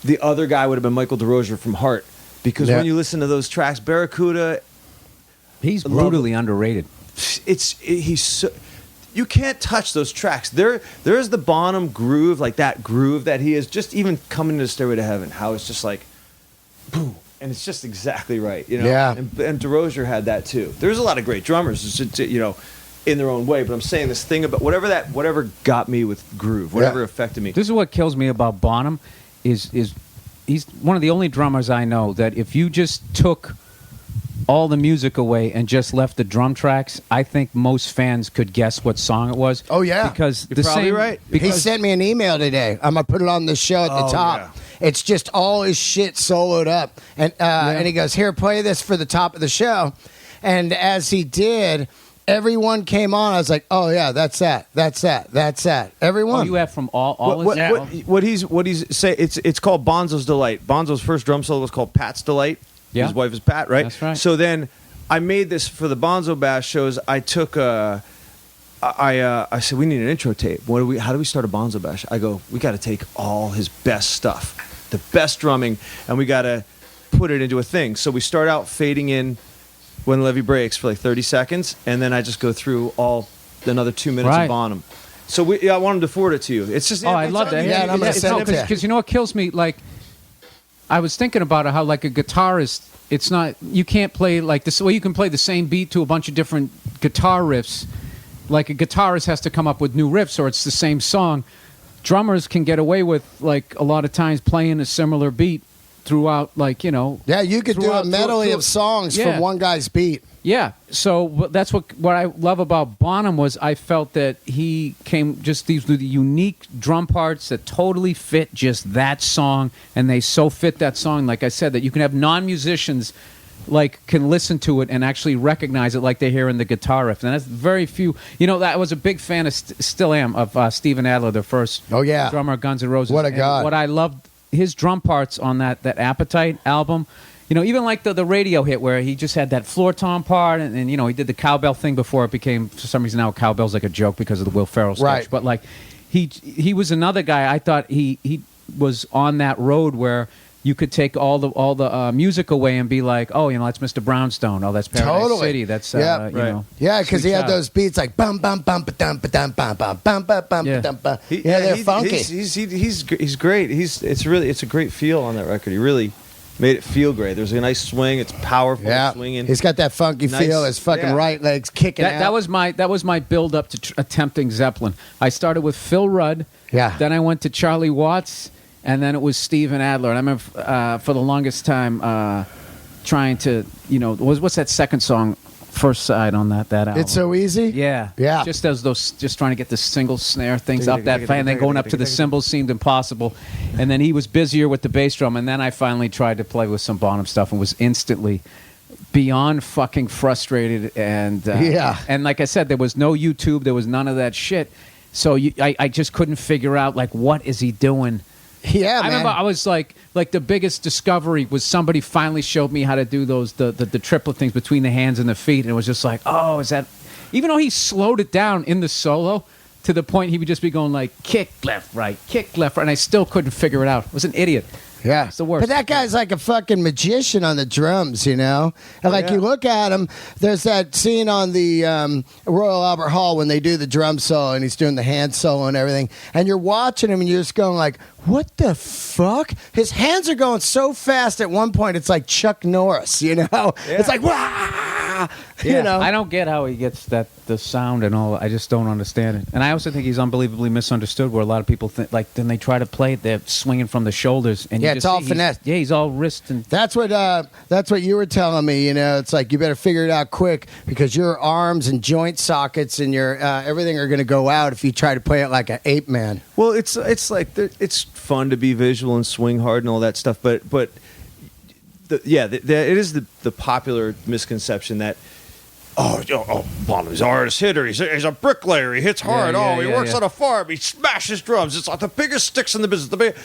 the other guy would have been Michael DeRozier from Heart, because when you listen to those tracks, Barracuda, he's brutally underrated. He's so. You can't touch those tracks. There's the Bonham groove, like that groove that he is just even coming to Stairway to Heaven. How it's just like, boom, and it's just exactly right, Yeah. And DeRozier had that too. There's a lot of great drummers, in their own way. But I'm saying this thing about whatever got me with groove, whatever affected me. This is what kills me about Bonham, is he's one of the only drummers I know that if you just took all the music away and just left the drum tracks, I think most fans could guess what song it was. Oh, yeah. Because You're probably right. He sent me an email today. I'm going to put it on the show at the top. Yeah. It's just all his shit soloed up. And he goes, here, play this for the top of the show. And as he did, everyone came on. I was like, oh, yeah, that's that. Everyone. Oh, you have from all What he's say? It's called Bonzo's Delight. Bonzo's first drum solo was called Pat's Delight. Yeah. His wife is Pat, right? That's right. So then I made this for the Bonzo Bash shows. I took I said, we need an intro tape. How do we start a Bonzo Bash? I go, we got to take all his best stuff, the best drumming, and we got to put it into a thing. So we start out fading in When the Levee Breaks for like 30 seconds, and then I just go through another 2 minutes of Bonham. So I wanted to forward it to you. It's just I love that. Yeah, and I'm going to send it to you. Because you know what kills me? Like, I was thinking about it, how like a guitarist, it's not, you can't play like this way. You can play the same beat to a bunch of different guitar riffs. Like a guitarist has to come up with new riffs, or it's the same song. Drummers can get away with, like, a lot of times playing a similar beat throughout, like, Yeah, you could do a medley of songs from one guy's beat. Yeah, so that's what I love about Bonham was I felt that he came just these were the unique drum parts that totally fit just that song, and they so fit that song, like I said, that you can have non-musicians like can listen to it and actually recognize it like they hear in the guitar riff. And that's very few. I was a big fan of, still am, of Steven Adler, the first drummer of Guns N' Roses. What a god. What I loved, his drum parts on that Appetite album, even like the radio hit where he just had that floor tom part, and he did the cowbell thing before it became, for some reason now cowbell's like a joke because of the Will Ferrell sketch. Right. But like he was another guy. I thought he was on that road where you could take all the music away and be like, oh, that's Mr. Brownstone. Oh, that's Paradise City. That's yeah, because he had those beats like bum bum bum ba dum ba dum bum bum bum bum bum bum bum. Yeah, they're funky. He's great. It's a great feel on that record. He really made it feel great. There's a nice swing. It's powerful swinging. He's got that funky feel. His fucking right leg's kicking out. That was my build up to attempting Zeppelin. I started with Phil Rudd. Yeah. Then I went to Charlie Watts. And then it was Steven Adler. And I remember for the longest time trying to, what's that second song, first side on that album? It's So Easy? Yeah. Yeah. Just trying to get the single snare things up that fast, and then going up to the cymbals seemed impossible. And then he was busier with the bass drum. And then I finally tried to play with some Bonham stuff and was instantly beyond fucking frustrated. And and like I said, there was no YouTube. There was none of that shit. So I just couldn't figure out, like, what is he doing? Yeah, I remember I was like the biggest discovery was somebody finally showed me how to do those the triplet things between the hands and the feet, and it was just like, oh, is that? Even though he slowed it down in the solo to the point he would just be going like kick left right, and I still couldn't figure it out. I was an idiot. Yeah, it's the worst. But that guy's like a fucking magician on the drums, And you look at him. There's that scene on the Royal Albert Hall when they do the drum solo and he's doing the hand solo and everything. And you're watching him and you're just going like, what the fuck? His hands are going so fast. At one point, it's like Chuck Norris. Yeah. It's like wah. Yeah. I don't get how he gets the sound and all. I just don't understand it. And I also think he's unbelievably misunderstood. Where a lot of people think, like, then they try to play it, they're swinging from the shoulders, and it's all finesse. He's all wrist and. That's what you were telling me. It's like you better figure it out quick because your arms and joint sockets and your everything are going to go out if you try to play it like an ape man. Well, it's like it's fun to be visual and swing hard and all that stuff, but it is the popular misconception that. Bonham's an artist hitter. He's a bricklayer. He hits hard. He works on a farm. He smashes drums. It's like the biggest sticks in the business.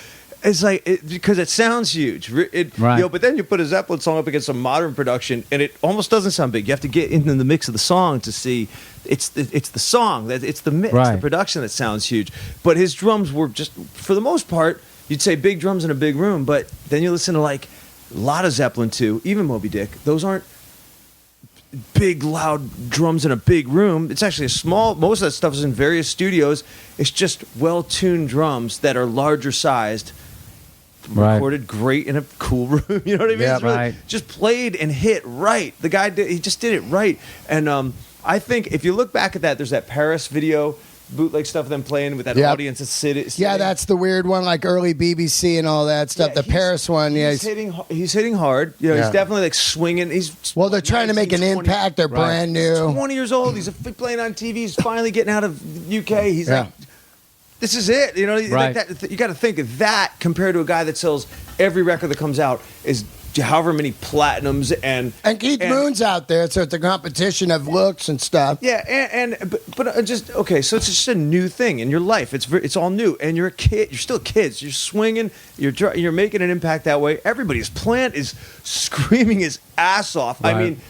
It's like because it sounds huge, right? But then you put a Zeppelin song up against some modern production, and it almost doesn't sound big. You have to get into the mix of the song to see it's the song that it's the mix, the production that sounds huge. But his drums were just, for the most part, you'd say big drums in a big room. But then you listen to like a lot of Zeppelin 2, even Moby Dick. Those aren't big loud drums in a big room. It's actually most of that stuff is in various studios. It's just well-tuned drums that are larger sized, recorded great in a cool room. You know what I mean? Yeah, really just played and hit right. The guy he just did it right. And I think if you look back at that, there's that Paris video bootleg stuff of them playing with that audience that's sitting. Yeah, that's the weird one, like early BBC and all that stuff. The Paris one, he's hitting hard. He's definitely like swinging. They're trying to make an impact. They're brand new. He's 20 years old. He's playing on TV. He's finally getting out of UK. He's like, this is it. Like that, you got to think of that compared to a guy that sells every record that comes out is however many platinums and Keith Moon's out there, so it's a competition of looks and stuff. Yeah, but just okay. So it's just a new thing in your life. It's all new, and you're a kid. You're still kids. You're swinging. You're making an impact that way. Everybody's plant is screaming his ass off. Right. I mean,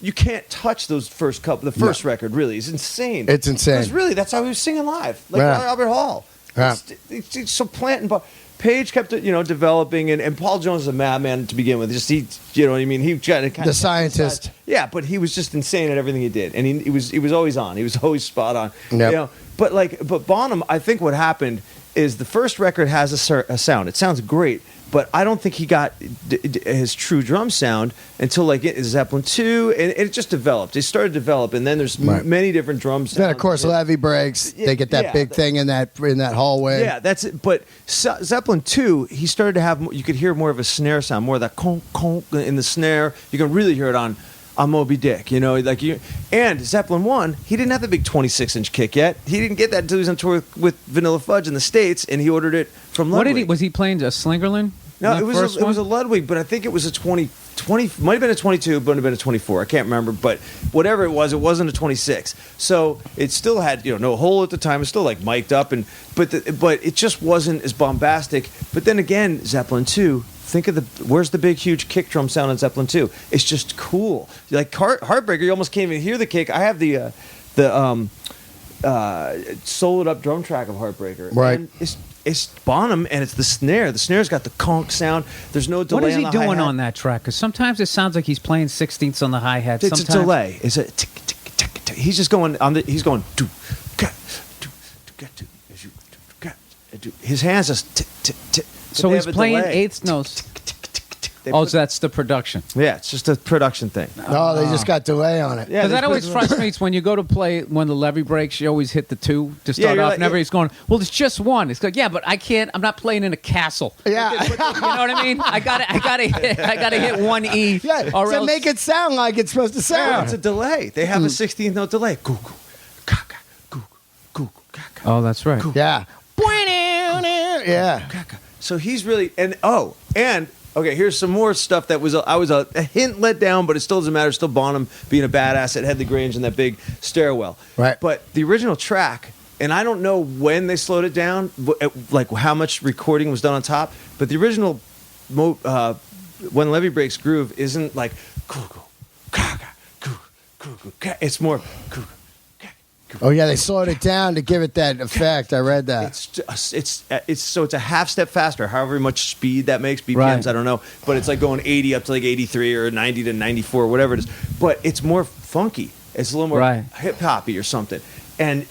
you can't touch those first couple. The first record really is insane. It's insane. Because really, that's how he was singing live, like Albert Hall. Yeah. It's so plant and. Page kept developing, and Paul Jones is a madman to begin with. He got kind the scientist. Yeah, but he was just insane at everything he did, and he was always on. He was always spot on. Yep. But Bonham, I think what happened is the first record has a sound. It sounds great, but I don't think he got his true drum sound until like Zeppelin 2, and it just developed. It started to develop, and then there's many different drum sounds. Then of course Levy breaks. They get that big thing in that hallway. Yeah, that's it. But Zeppelin 2, he started to have. You could hear more of a snare sound, more of that conk conk in the snare. You can really hear it on Moby Dick, and Zeppelin 1, he didn't have the big 26-inch kick yet. He didn't get that until he was on tour with Vanilla Fudge in the States, and he ordered it from Ludwig. Was he playing a Slingerland? No, it was a Ludwig, but I think it was a 24 20, might have been a 22, but might have been a 24. I can't remember, but whatever it wasn't a 26. So it still had no hole at the time. It's still like mic'd up, but it just wasn't as bombastic. But then again, Zeppelin 2. Think of where's the big huge kick drum sound on Zeppelin 2? It's just cool. Like Heartbreaker, you almost can't even hear the kick. I have the soloed up drum track of Heartbreaker. Right. And it's Bonham, and it's the snare. The snare's got the conk sound. There's no delay. What is he on the doing hi-hat. on that track? Because sometimes it sounds like he's playing 16ths on the hi-hat. It's sometimes a delay. It's a tick, tick, tick, tick. He's just going on the. He's going do, ga, do, ga, do, as you, do, ga, do. His hands just tick, tick, tick. So They he's have a playing delay. eighth notes. Tick, tick, tick, tick, tick. They Oh, put- so that's the production. yeah, it's just a production thing. No, they just got delay on it. Yeah, Because they that put always it- frustrates when you go to play when the levee breaks. You always hit the 2 to start you're off, like- and everybody's going, "Well, it's just one." It's like, yeah, but I can't. I'm not playing in a castle. Yeah. You know what I mean? I gotta hit one E. Yeah, or to else, make it sound like it's supposed to Yeah, it's sound. a delay. They have a 16th note delay. Goo goo, ga ga, goo goo, ga ga. Oh, that's right. Yeah. Yeah. So he's really and okay. Here's some more stuff that was I was a hint let down, but it still doesn't matter. Still Bonham being a badass at Headley Grange and that big stairwell. Right. But the original track, and I don't know when they slowed it down, like how much recording was done on top. But the original, When Levee Breaks groove isn't like goo goo, ga ga, goo goo goo, ga. It's more goo goo. Oh yeah, they slowed it down to give it that effect. I read that. It's a half step faster, however much speed that makes, BPMs, Right. I don't know. But it's like going 80 up to like 83 or 90 to 94, whatever it is. But it's more funky. It's a little more Right. hip hoppy or something. And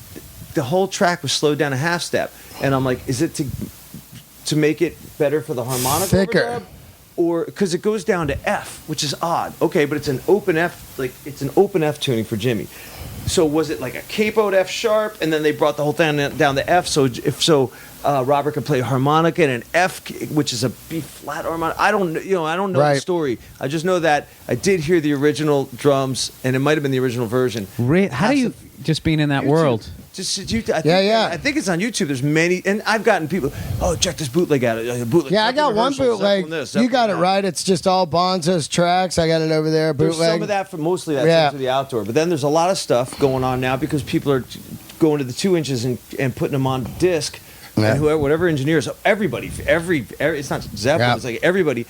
the whole track was slowed down a half step. And I'm like, is it to make it better for the harmonic Thicker. overdub? Or because it goes down to F, which is odd. Okay, but it's an open F, like it's an open F tuning for Jimmy. So was it like a capoed F sharp, and then they brought the whole thing down to F? So Robert could play harmonica and an F, which is a B flat harmonica. I don't know Right. the story. I just know that I did hear the original drums, and it might have been the original version. How do you just being in that YouTube. world? Just YouTube. Yeah. I think it's on YouTube. There's many, and I've gotten people. Oh, check this bootleg out. Bootleg. Yeah, I got Zeppelin one rehearsal, bootleg. Zeppelin this, You got Zeppelin it that. right. It's just all Bonzo's tracks. I got it over there. There's Bootleg. some of that, mostly that's Yeah. into the outdoor. But then there's a lot of stuff going on now because people are going to the 2 inches and putting them on disc. Yeah. And whatever engineers, everybody, every it's not Zeppelin, Yeah. it's like everybody,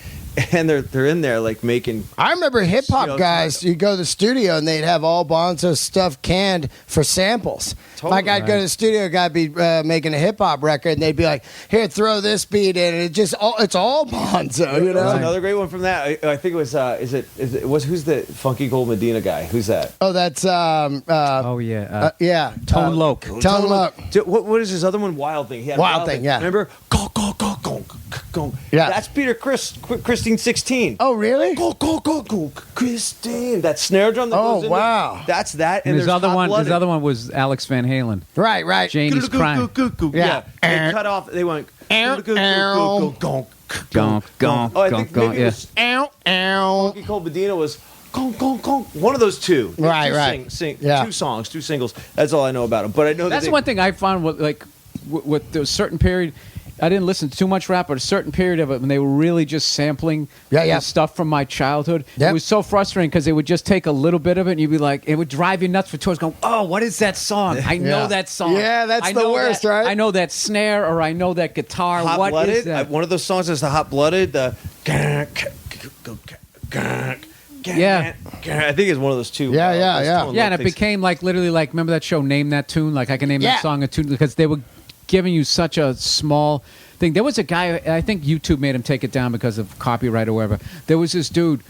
and they're in there like making. I remember hip hop You know, guys. You go to the studio and they'd have all Bonzo stuff canned for samples. Totally. Like I'd go to the studio, guy'd be making a hip hop record, and they'd be like, "Here, throw this beat in," and it's all Bonzo. You There's know? another great one from that. I think it was. Who's the Funky Gold Medina guy? Who's that? Oh, that's Oh yeah. yeah, Tone Loc. Tone Loc. What is his other one? Wild Thing. He had Wild Thing, yeah. Remember? Go go go go go. Yeah. That's Peter Christine 16. Oh, really? Go go go go Christine. That snare drum that Oh, goes in wow. there, that's that. And his there's other one, Hot-Blooded. his other one was Alex Van Halen. Right, right. Janie's crying. Yeah. Yeah. They cut off. They went. Gonk, gonk, gonk, Oh, I think gonk, maybe yeah. it was Ow, ow. Funky Cold Medina was gonk gonk gonk. One of those two. Right, Two right. Sing, Yeah. 2 songs, 2 singles. That's all I know about them. But I know That's that one thing I found with the certain period. I didn't listen to too much rap, but a certain period of it when they were really just sampling Yeah. the stuff from my childhood. Yep. It was so frustrating because they would just take a little bit of it and you'd be like, it would drive you nuts for tours going, oh, what is that song? I know Yeah. that song. Yeah, that's I the know worst, that- right? I know that snare or I know that guitar. Hot What Blooded. is that? One of those songs is the Hot Blooded. The Yeah. I think it's one of those two. Yeah, yeah, those yeah. tone Yeah, and it things. became like literally like, remember that show, Name That Tune? Like I can name Yeah. that song a tune because they were giving you such a small thing. There was a guy, I think YouTube made him take it down because of copyright or whatever. There was this dude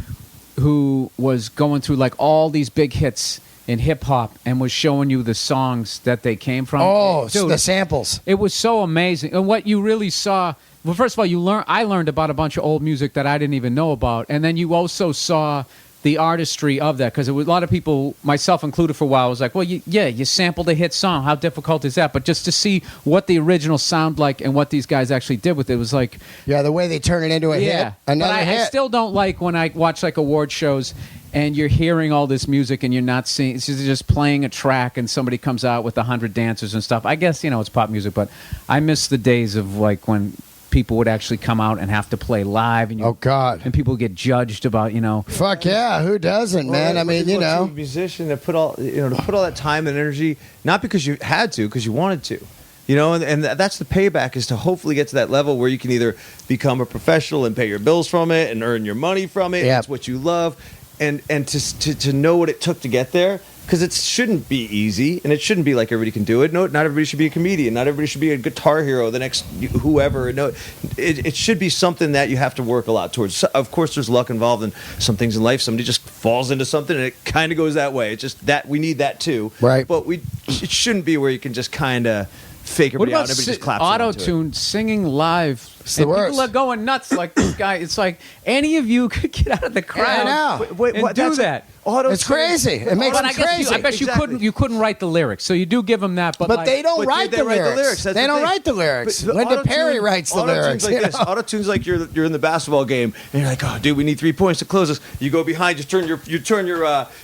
who was going through like all these big hits in hip hop and was showing you the songs that they came from. Oh, Dude, the samples. it was so amazing. And what you really saw, well, first of all, I learned about a bunch of old music that I didn't even know about. And then you also saw the artistry of that because a lot of people, myself included for a while, was like, well, you sampled a hit song. How difficult is that? But just to see what the original sound like and what these guys actually did with it was like, Yeah, the way they turn it into a yeah. hit. Another but I hit. still don't like when I watch like award shows and you're hearing all this music and you're not seeing, it's just playing a track and somebody comes out with 100 dancers and stuff. I guess, it's pop music, but I miss the days of like when people would actually come out and have to play live, and Oh God. and people get judged about Fuck yeah, who doesn't, man? I mean, a musician that put all that time and energy, not because you had to, because you wanted to. And that's the payback, is to hopefully get to that level where you can either become a professional and pay your bills from it and earn your money from it. Yep. It's what you love, and to know what it took to get there, because it shouldn't be easy, and it shouldn't be like everybody can do it. No, not everybody should be a comedian. Not everybody should be a guitar hero, the next whoever. No, it should be something that you have to work a lot towards. So, of course, there's luck involved in some things in life. Somebody just falls into something, and it kind of goes that way. It's just that we need that too. Right. But it shouldn't be where you can just kind of fake everybody out and everybody just claps along to it. auto-tune singing live? It's the and worst. people are going nuts like this guy. It's like any of you could get out of the crowd I know. and do that. It's crazy. It makes But it I guess crazy. I bet you couldn't write the lyrics, so you do give them that. But But they don't But write they the write the lyrics. lyrics. That's They the don't thing. write the lyrics. But Linda Perry writes the lyrics. Like this. Auto-tune's like you're in the basketball game, and you're like, oh, dude, we need 3 points to close this. You go behind, you turn your what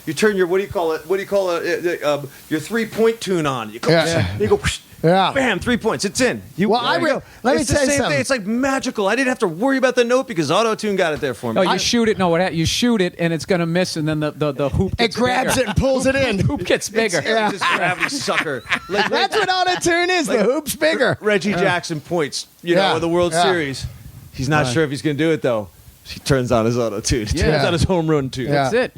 do you call it? Your 3-point tune on. You go, you go. Whoosh, Yeah. Bam, 3 points. It's in. Well, let me it's the tell you same something. thing. It's like magical. I didn't have to worry about the note because auto-tune got it there for me. No, you shoot it. No, you shoot it, and it's gonna miss, and then the hoop. It Gets grabs bigger. it and pulls it in. Hoop gets bigger. It's just gravity sucker. That's what auto-tune is. The hoop's bigger. Reggie Jackson points, in the World Series. He's not sure if he's going to do it, though. He turns on his auto-tune. He turns on his home run tune. Yeah. That's it.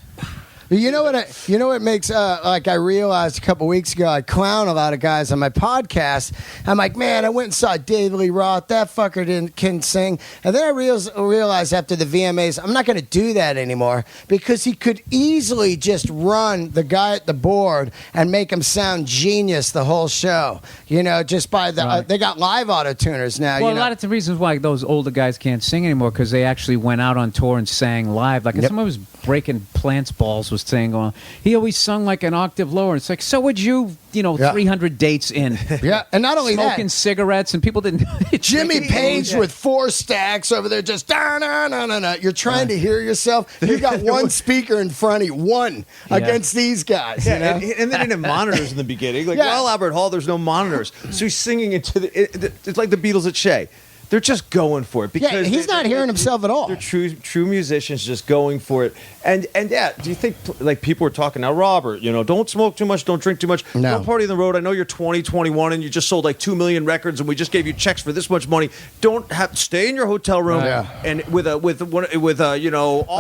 You know what makes like I realized a couple weeks ago, I clown a lot of guys on my podcast. I'm like, man, I went and saw David Lee Roth. That fucker can sing. And then I realized after the VMAs, I'm not going to do that anymore because he could easily just run the guy at the board and make him sound genius the whole show. Just by they got live auto-tuners now. Well, a lot of the reasons why those older guys can't sing anymore because they actually went out on tour and sang live. Like someone was breaking plants balls was saying, he always sung like an octave lower. It's like, so would you, 300 dates in. Yeah, and not only smoking cigarettes, and people didn't. Jimmy Page with 4 stacks over there, just no. You're trying to hear yourself. You got one speaker in front of you, against these guys. Yeah, and they didn't have monitors in the beginning. Like, Albert Hall, there's no monitors, so he's singing into it's like the Beatles at Shea. They're just going for it because he's not hearing himself at all. They're true musicians, just going for it. And do you think like people were talking now, Robert? Don't smoke too much, don't drink too much, don't party on the road. I know you're 20, 21, and you just sold like 2 million records, and we just gave you checks for this much money. Don't stay in your hotel room and with a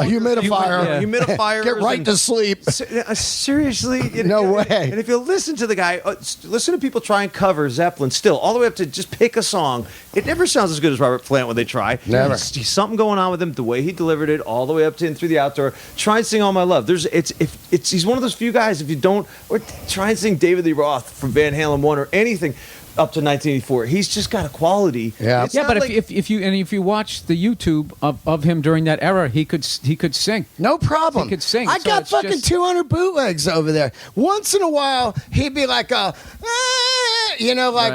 humidifier. Get right to sleep. Seriously, no way. And if you listen to the guy, listen to people try and cover Zeppelin, still all the way up to just pick a song. It never sounds as good as Robert Plant when they try. Never. He's something going on with him. The way he delivered it, all the way up to and through the outdoor. Try and sing "All My Love." He's one of those few guys. If you don't, or try and sing David Lee Roth from Van Halen 1 or anything up to 1984. He's just got a quality. Yeah, but like, if you watch the YouTube of him during that era, he could sing. No problem. He could sing. I got fucking 200 bootlegs over there. Once in a while, he'd be like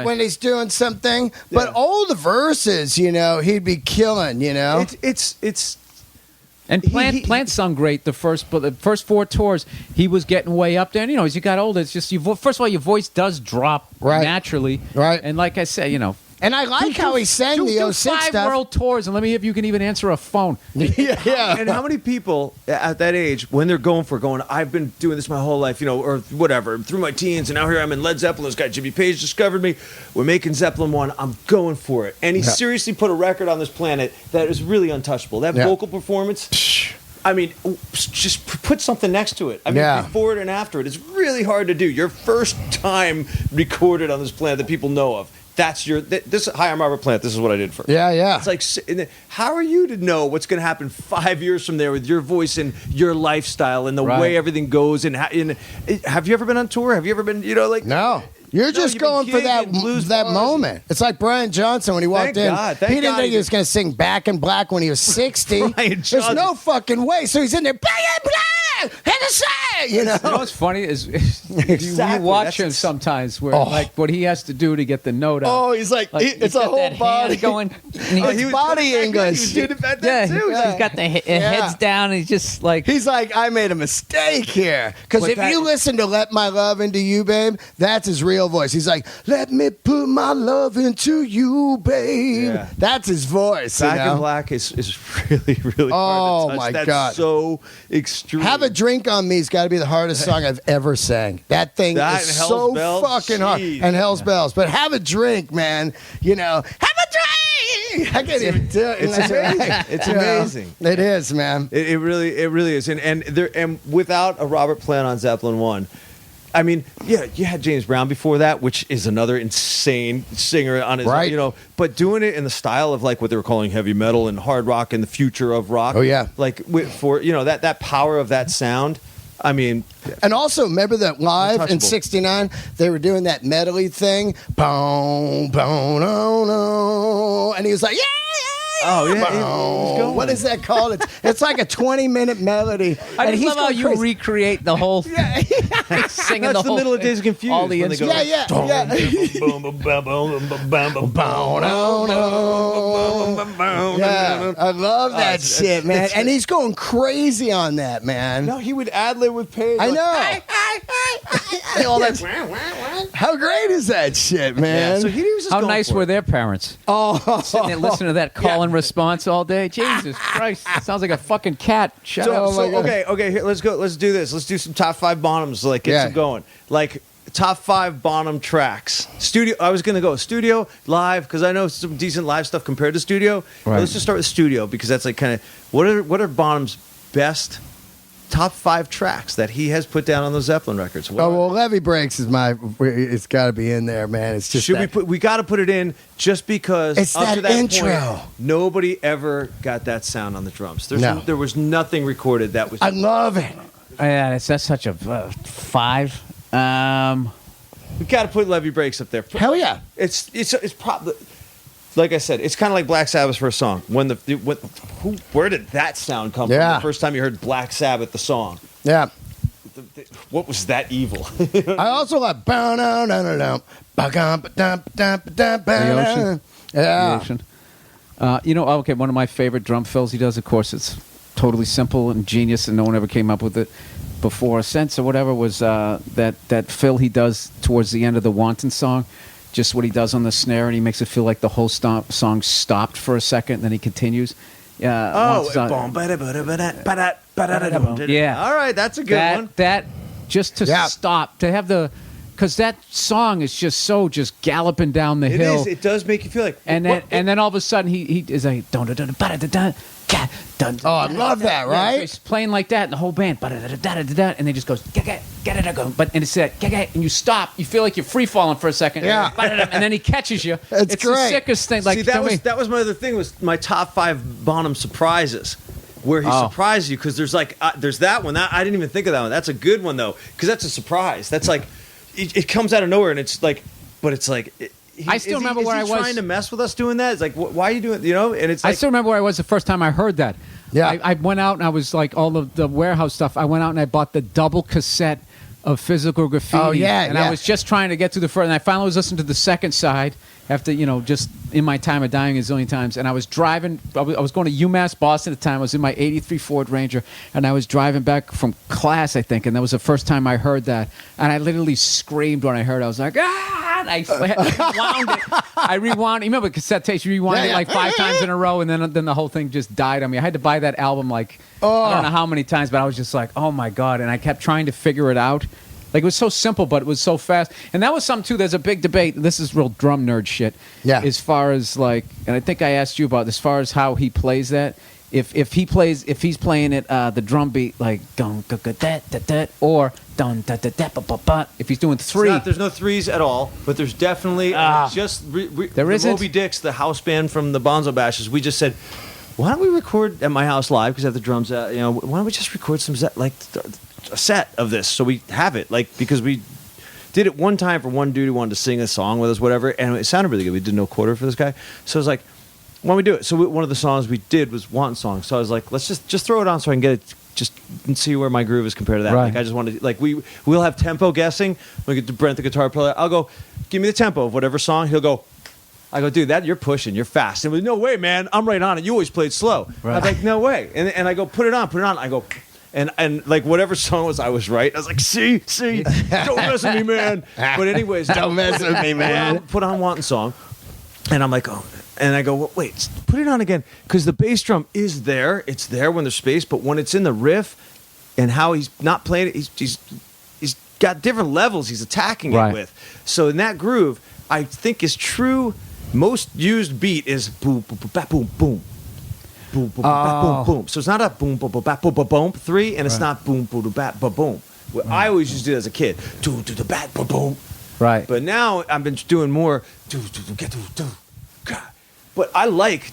when he's doing something. But all the verses, he'd be killing. It's. And Plant sung great the first 4 tours. He was getting way up there. And, as you got older, it's just first of all, your voice does drop naturally. Right. And like I said, And I like how he sang the 06 5 stuff. world tours, and let me see if you can even answer a phone. Yeah. And how many people at that age, when they're going, I've been doing this my whole life, or whatever, through my teens, and now here I'm in Led Zeppelin. This guy Jimmy Page discovered me. We're making Zeppelin 1. I'm going for it. And he seriously put a record on this planet that is really untouchable. That vocal performance. I mean, just put something next to it. I mean, before it and after it. It's really hard to do. Your first time recorded on this planet that people know of. Hi, I'm Robert Plant. This is what I did first. Yeah. It's like, how are you to know what's going to happen 5 years from there with your voice and your lifestyle and the way everything goes? And have you ever been on tour? Have you ever been, No. You're just going for that moment. It's like Brian Johnson when he walked in. He didn't think he was going to sing Back in Black when he was 60. There's no fucking way. So he's in there, Back in Black! You know? You know what's funny is Exactly. you watch That's him sometimes where Oh. like what he has to do to get the note out. Oh, he's like, Like, it's he's a got whole that body hand going. And Oh, he was body English. He was doing it back yeah, then too. he's got the heads down. And he's just like He's like, I made a mistake here. Because But if that- you listen to Let My Love Into You, babe, that's his real voice. He's like, let me put my love into you, babe. Yeah. That's his voice. Back you know? in Black is really, really Oh, hard to touch. my That's God. so extreme. Have a Drink on Me's got to be the hardest song I've ever sang. That thing That is and Hell's so Bells, fucking hard. jeez. And Hell's Bells. But Have a Drink, man. You know, have a drink. I can't even do it. It's amazing. It's You know? amazing. It is, man. It really is. And without a Robert Plant on Zeppelin 1, I mean, yeah, you had James Brown before that, which is another insane singer on his Right. you know, but doing it in the style of like what they were calling heavy metal and hard rock and the future of rock. Oh, yeah. Like for you know that power of that sound. I mean, And also, remember that live in Untouchable. '69, they were doing that medley thing? Boom, boom, no, no. And he was like, yeah, Oh, yeah, boom. he's going. What is that called? It's like a 20-minute melody. I and just he's love how going you crazy. recreate the whole Yeah, singing that's the the whole middle of thing. Days of Confused. All the when they go, instruments. yeah. boom, boom, boom, boom, boom, boom, boom, Boom, no, no. Yeah, I love that it's- shit, man. it's- And he's going crazy on that, man. No, he would ad-lib with Page. I like, know. All that. How great is that shit, man? Yeah, so he was just How going nice for were it. their parents? Oh, Sitting there listening to that call and response all day. Jesus Christ, it sounds like a fucking cat. Shut up. my God. Okay, here, let's go. Let's do this. Let's do some top 5 Bonhams. Like, get Yeah. some going. Like, top 5 Bonham tracks. Studio. I was gonna go studio, live, because I know some decent live stuff compared to studio. But Right. let's just start with studio because that's like kind of what are Bonham's best top 5 tracks that he has put down on those Zeppelin records. What Oh are- well, Levy Breaks is my. It's got to be in there, man. It's just Should that- we put? We got to put it in just because It's up that to that intro. point, nobody ever got that sound on the drums. No. There was nothing recorded that was. I love it. Yeah, that's such a 5. We got to put Levy Breaks up there. Hell yeah. It's probably like I said. It's kind of like Black Sabbath's first song. Where did that sound come from? Yeah. The first time you heard Black Sabbath, the song. Yeah. What was that evil? I also like. The Ocean. Yeah. The Ocean. You know, okay, one of my favorite drum fills he does, of course, it's totally simple and genius, and no one ever came up with it before. Sense or whatever was that fill he does towards the end of the Wanton song. Just what he does on the snare, and he makes it feel like the whole song stopped for a second, and then he continues. Yeah. Yeah. All right, that's a good one. That just to Yeah. stop, to have the, because that song is just so just galloping down the It hill. is. It does make you feel like. And then all of a sudden he is like dun dun dun dun dun dun. Oh, I love that, Yeah, right? so he's playing like that, and the whole band, and then just goes, get it, but and it's that, and you stop. You feel like you're free falling for a second, Yeah. and then he catches you. It's the great. sickest thing. Like See, to me- that was my other thing was my top 5 Bonham surprises, where he Oh. surprised you because there's like there's that one that I didn't even think of that one. That's a good one though because that's a surprise. That's like it comes out of nowhere and it's like, but it's like. I still remember where I was- trying to mess with us doing that. It's like, why are you doing? You know, and it's I like, still remember where I was the first time I heard that. Yeah. I went out and I was like all of the warehouse stuff. I went out and I bought the double cassette of Physical Graffiti. Oh, yeah, and yeah. I was just trying to get to the first. And I finally was listening to the second side after just in my time of dying a zillion times. And I was driving. I was going to UMass Boston at the time. I was in my '83 Ford Ranger, and I was driving back from class, I think. And that was the first time I heard that. And I literally screamed when I heard it. I was like, ah! And I rewound it. I rewound. You remember cassette tapes? You rewind Yeah, it like 5 times in a row, and then the whole thing just died on me. I had to buy that album like I don't know how many times, but I was just like, oh my God. And I kept trying to figure it out. Like, it was so simple, but it was so fast. And that was something, too. There's a big debate. This is real drum nerd shit. Yeah. As far as, like, and I think I asked you about, as far as how he plays that. If he's playing it, the drum beat, like, dun, da, da, da, da, da, or dun, da, da, da, ba, ba, ba. If he's doing 3. there's no 3s at all, but there's definitely There the isn't? Moby Dix, the house band from the Bonzo Bashes. We just said, why don't we record at my house live because I have the drums out. Why don't we just record some a set of this so we have it because we did it one time for one dude who wanted to sing a song with us, whatever, and it sounded really good. We did no quarter for this guy, so I was like, why don't we do it? So one of the songs we did was Wanton Song. So I was like, let's just throw it on so I can get it just see where my groove is compared to that. Right. Like I just want to like we'll have tempo guessing. We get to Brent, the guitar player. I'll go, give me the tempo of whatever song. He'll go. I go, dude, you're pushing, you're fast. And no way, man, I'm right on it. You always played slow. Right. I'm like, no way. And I go, put it on. I go, and like whatever song was, I was right. I was like, see, don't mess with me, man. But anyways, don't mess with me, man. Put on Wanton Song, and I'm like, oh, and I go, well, wait, put it on again, because the bass drum is there. It's there when there's space, but when it's in the riff, and how he's not playing it, he's got different levels he's attacking it with. So in that groove, I think is true. Most used beat is boom, boom, boom, boom, boom, boom, boom, boom, boom. So it's not a boom, boom, boom, boom, boom, boom, 3, and it's not boom, boom, boom, boom, boom. I always used to do it as a kid. Do the bat, boom, boom. Right. But now I've been doing more. But I like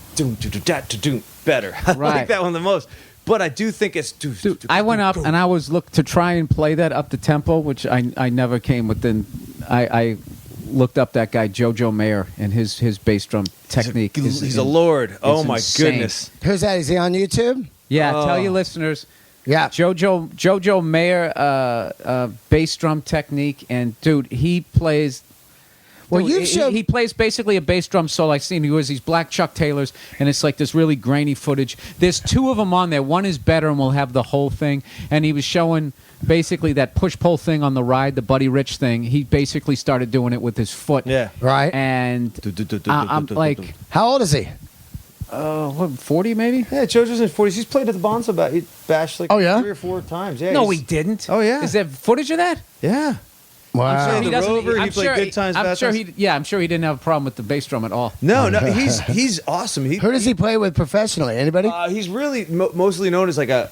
better. I like that one the most. But I do think it's. Dude, I went up and I was to try and play that up the tempo, which I never came within. I looked up that guy JoJo Mayer and his bass drum technique. He's a lord. Oh my goodness. Who's that? Is he on YouTube? Yeah, tell your listeners. Yeah, JoJo Mayer bass drum technique, and dude, he plays. Well, he plays basically a bass drum solo. I've seen he wears these black Chuck Taylors, and it's like this really grainy footage. There's 2 of them on there. One is better, and we'll have the whole thing. And he was showing basically that push-pull thing on the ride, the Buddy Rich thing. He basically started doing it with his foot. Yeah. Right. And I'm like... How old is he? 40 maybe? Yeah, JoJo's in his 40s. He's played at the Bonzo. He bashed like 3 or 4 times. Yeah. No, he didn't. Oh, yeah. Is there footage of that? Yeah. Wow. I'm sure he doesn't. Rover, he played Good Times, Bad Times. I'm sure he didn't have a problem with the bass drum at all. No, he's awesome. Who does he play with professionally? Anybody? He's really mostly known as like an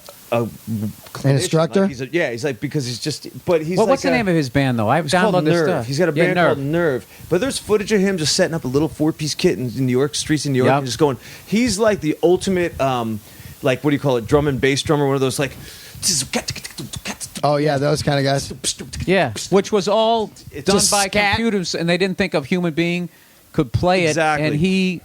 instructor. Like he's like because he's just. But he's. Well, what's the name of his band though? I've downloaded this stuff. He's got a band called Nerve. But there's footage of him just setting up a little 4-piece kit in New York streets in New York and just going. He's like the ultimate, like what do you call it? Drum and bass drummer. One of those like. Oh yeah, those kind of guys. Yeah, which was all done by scat. computers, and they didn't think a human being could play it. And he,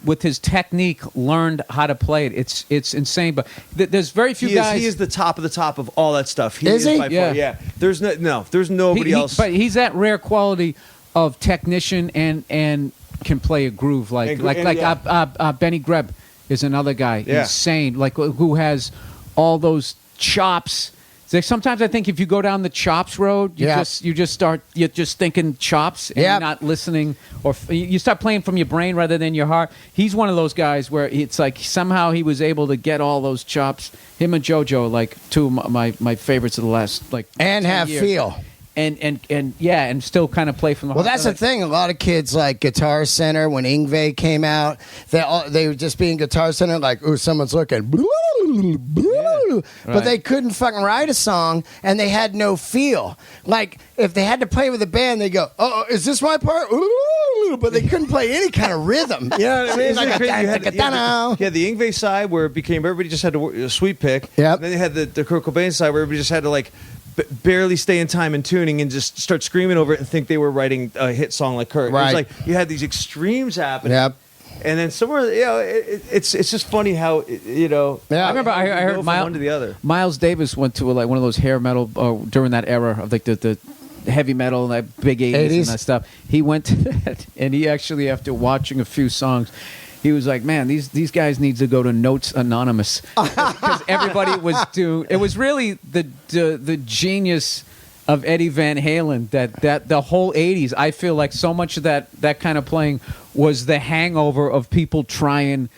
with his technique, learned how to play it. It's insane. But there's very few guys. He is the top of all that stuff. Is he? By far, yeah. There's there's nobody else. But he's that rare quality of technician and can play a groove like Benny Greb is another guy. Yeah. Insane, like who has all those chops. Sometimes I think if you go down the chops road, you're just thinking chops and you're not listening, or you start playing from your brain rather than your heart. He's one of those guys where it's like somehow he was able to get all those chops. Him and JoJo, like 2 of my favorites of the last like and 10 have years. feel. And still kind of play from the heart. Well, that's the thing. A lot of kids like Guitar Center when Yngwie came out. They were just being Guitar Center like, ooh, someone's looking. But they couldn't fucking write a song, and they had no feel. Like if they had to play with a band, they go, "Oh, is this my part?" But they couldn't play any kind of rhythm. You know what I mean? Like you had the Yngwie side where it became everybody just had to sweep pick. Yep. And then they had the Kurt Cobain side where everybody just had to like barely stay in time and tuning and just start screaming over it and think they were writing a hit song like Kurt. Right. It was like you had these extremes happening. Yep. And then somewhere, it's just funny how Yeah. I remember I heard from one to the other. Miles Davis went to like one of those hair metal during that era of like the heavy metal and that big 80s and that stuff. He went to that, and he actually, after watching a few songs, he was like, "Man, these guys need to go to Notes Anonymous," because everybody was doing. It was really the genius of Eddie Van Halen that the whole 80s. I feel like so much of that kind of playing was the hangover of people trying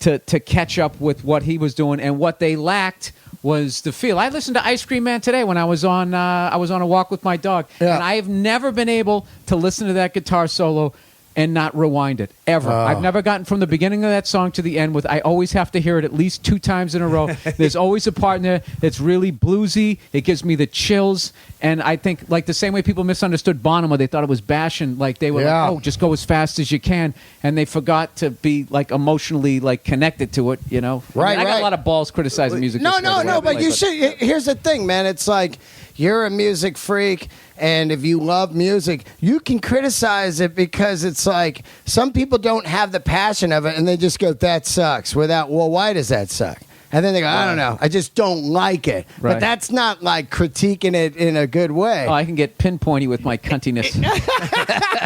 to catch up with what he was doing, and what they lacked was the feel. I listened to Ice Cream Man today when I was on a walk with my dog, and I have never been able to listen to that guitar solo and not rewind it, ever. I've never gotten from the beginning of that song to the end. I always have to hear it at least 2 times in a row. There's always a part in there that's really bluesy. It gives me the chills. And I think, like the same way people misunderstood Bonham, where they thought it was bashing, like they were like, oh, just go as fast as you can. And they forgot to be like emotionally like connected to it, you know? Right, I got a lot of balls criticizing music. No, but you should. Here's the thing, man. It's like you're a music freak, and if you love music, you can criticize it because it's like some people don't have the passion of it, and they just go, "That sucks." Without, well, why does that suck? And then they go, I don't know, I just don't like it. Right. But that's not like critiquing it in a good way. Oh, I can get pinpointy with my cuntiness.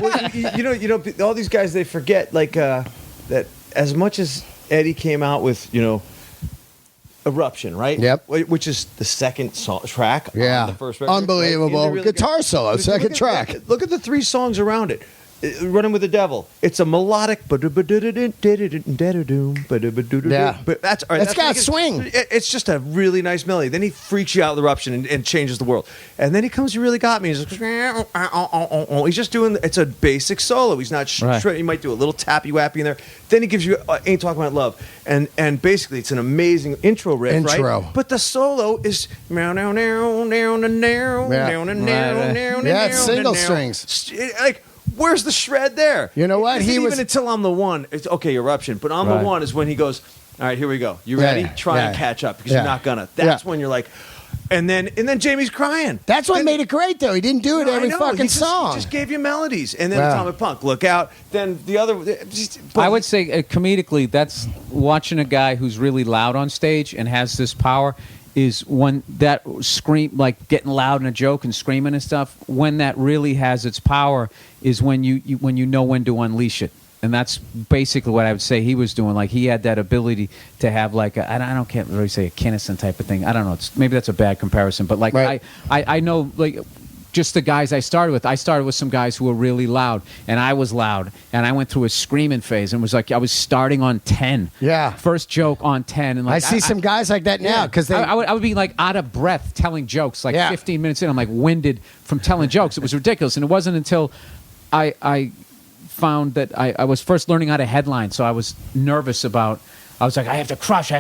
Well, you know, all these guys, they forget like that as much as Eddie came out with, Eruption, right? Yep. Which is the second track Yeah. on the first record. Unbelievable. Right? Really Guitar good. solo, Look second at- track. Look at the 3 songs around it. Running with the Devil. It's a melodic. Yeah. But that's all right. It's got swing. It's just a really nice melody. Then he freaks you out with Eruption and changes the world. And then he comes, You Really Got Me. He's like, he's just doing. It's a basic solo. He's not. He might do a little tappy wappy in there. Then he gives you Ain't Talking About Love, and basically it's an amazing intro riff, right? But the solo is Yeah, it's single strings. Like. Where's the shred there? You know what? Even until I'm the one. It's okay, Eruption. But I'm the one is when he goes, all right, here we go. You ready? Try and catch up because you're not gonna. That's when you're like, and then Jamie's crying. That's what made it great, though. He didn't do it every fucking song. He just gave you melodies. And then Atomic Punk, Look Out. Then the other. I would say comedically, that's watching a guy who's really loud on stage and has this power. Is when that scream, like getting loud in a joke and screaming and stuff, when that really has its power is when you know when to unleash it. And that's basically what I would say he was doing. Like he had that ability to have like can't really say a Kinnison type of thing. I don't know. Maybe that's a bad comparison, but like I know like just the guys I started with some guys who were really loud, and I was loud, and I went through a screaming phase, and was like I was starting on 10. Yeah. First joke on 10, and like I see some guys like that now because I would be like out of breath telling jokes. Like 15 minutes in, I'm like winded from telling jokes. It was ridiculous, and it wasn't until I found that I was first learning how to headline, so I was nervous about. I was like, I have to crush.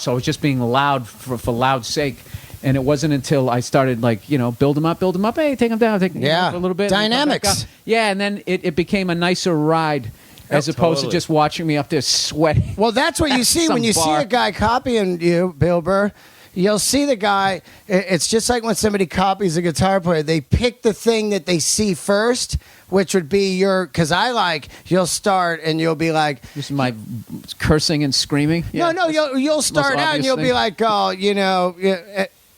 So I was just being loud for loud's sake. And it wasn't until I started, like, build them up. Hey, take them down. Take them up a little bit. Dynamics. Yeah, and then it became a nicer ride as opposed to just watching me up there sweating. Well, that's what you see when you see a guy copying you, Bill Burr. You'll see the guy. It's just like when somebody copies a guitar player. They pick the thing that they see first, which would be because you'll start and you'll be like. This is my cursing and screaming? Yeah, no, you'll start out and you'll be like,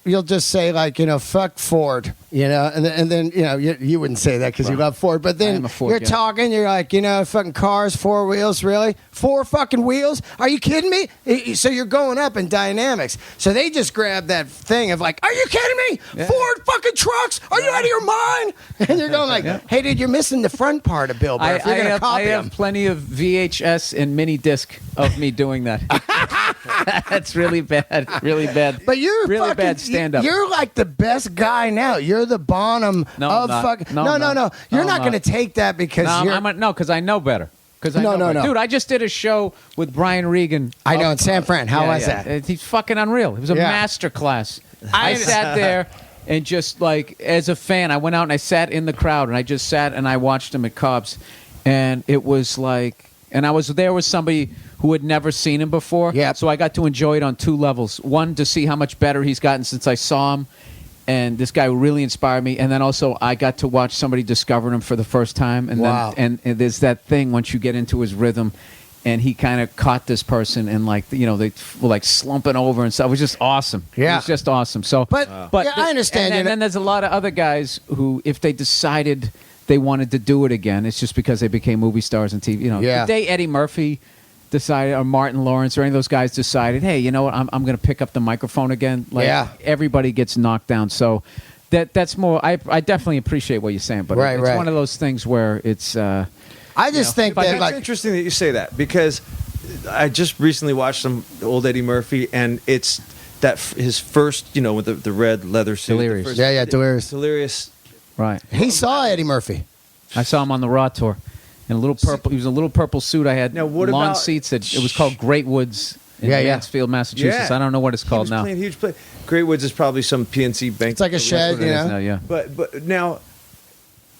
you'll just say like, fuck Ford, and then you wouldn't say that because you love Ford, but then you're talking, you're like, fucking cars, 4 wheels, really? 4 fucking wheels? Are you kidding me? So you're going up in dynamics. So they just grab that thing of like, are you kidding me? Yeah. Ford fucking trucks? Are you out of your mind? And you're going like, hey, dude, you're missing the front part of Bill Burr. I have plenty of VHS and mini disc of me doing that. That's really bad, really bad. But you're really fucking, bad stand-up. You're like the best guy now. You're the Bonham of fucking. No. You're not going to take that because because I know better. No. Dude, I just did a show with Brian Regan. I know in San Fran. How was that? He's fucking unreal. It was a master class. I sat there and just like as a fan, I went out and I sat in the crowd and I just sat and I watched him at Cobb's, and it was like, and I was there with somebody who had never seen him before. Yeah. So I got to enjoy it on 2 levels. One, to see how much better he's gotten since I saw him. And this guy really inspired me. And then also I got to watch somebody discover him for the first time. And then and there's that thing once you get into his rhythm, and he kind of caught this person and like they were like slumping over and stuff. It was just awesome. Yeah. It was just awesome. So but I understand. And then there's a lot of other guys who, if they decided they wanted to do it again, it's just because they became movie stars on TV. The day Eddie Murphy decided, or Martin Lawrence, or any of those guys decided, hey, you know what, I'm going to pick up the microphone again. Everybody gets knocked down. So that's more. I definitely appreciate what you're saying, but it's one of those things where it's. I just think that it's interesting that you say that because I just recently watched some old Eddie Murphy, and it's that his first, with the red leather suit. Delirious. Delirious. Delirious. Right. He saw Eddie Murphy. I saw him on the Raw tour. In a little purple, he was in a little purple suit. I had lawn seats. It was called Great Woods in Mansfield, Massachusetts. I don't know what it's called now. Huge play. Great Woods is probably some PNC bank. It's like a shed, But now,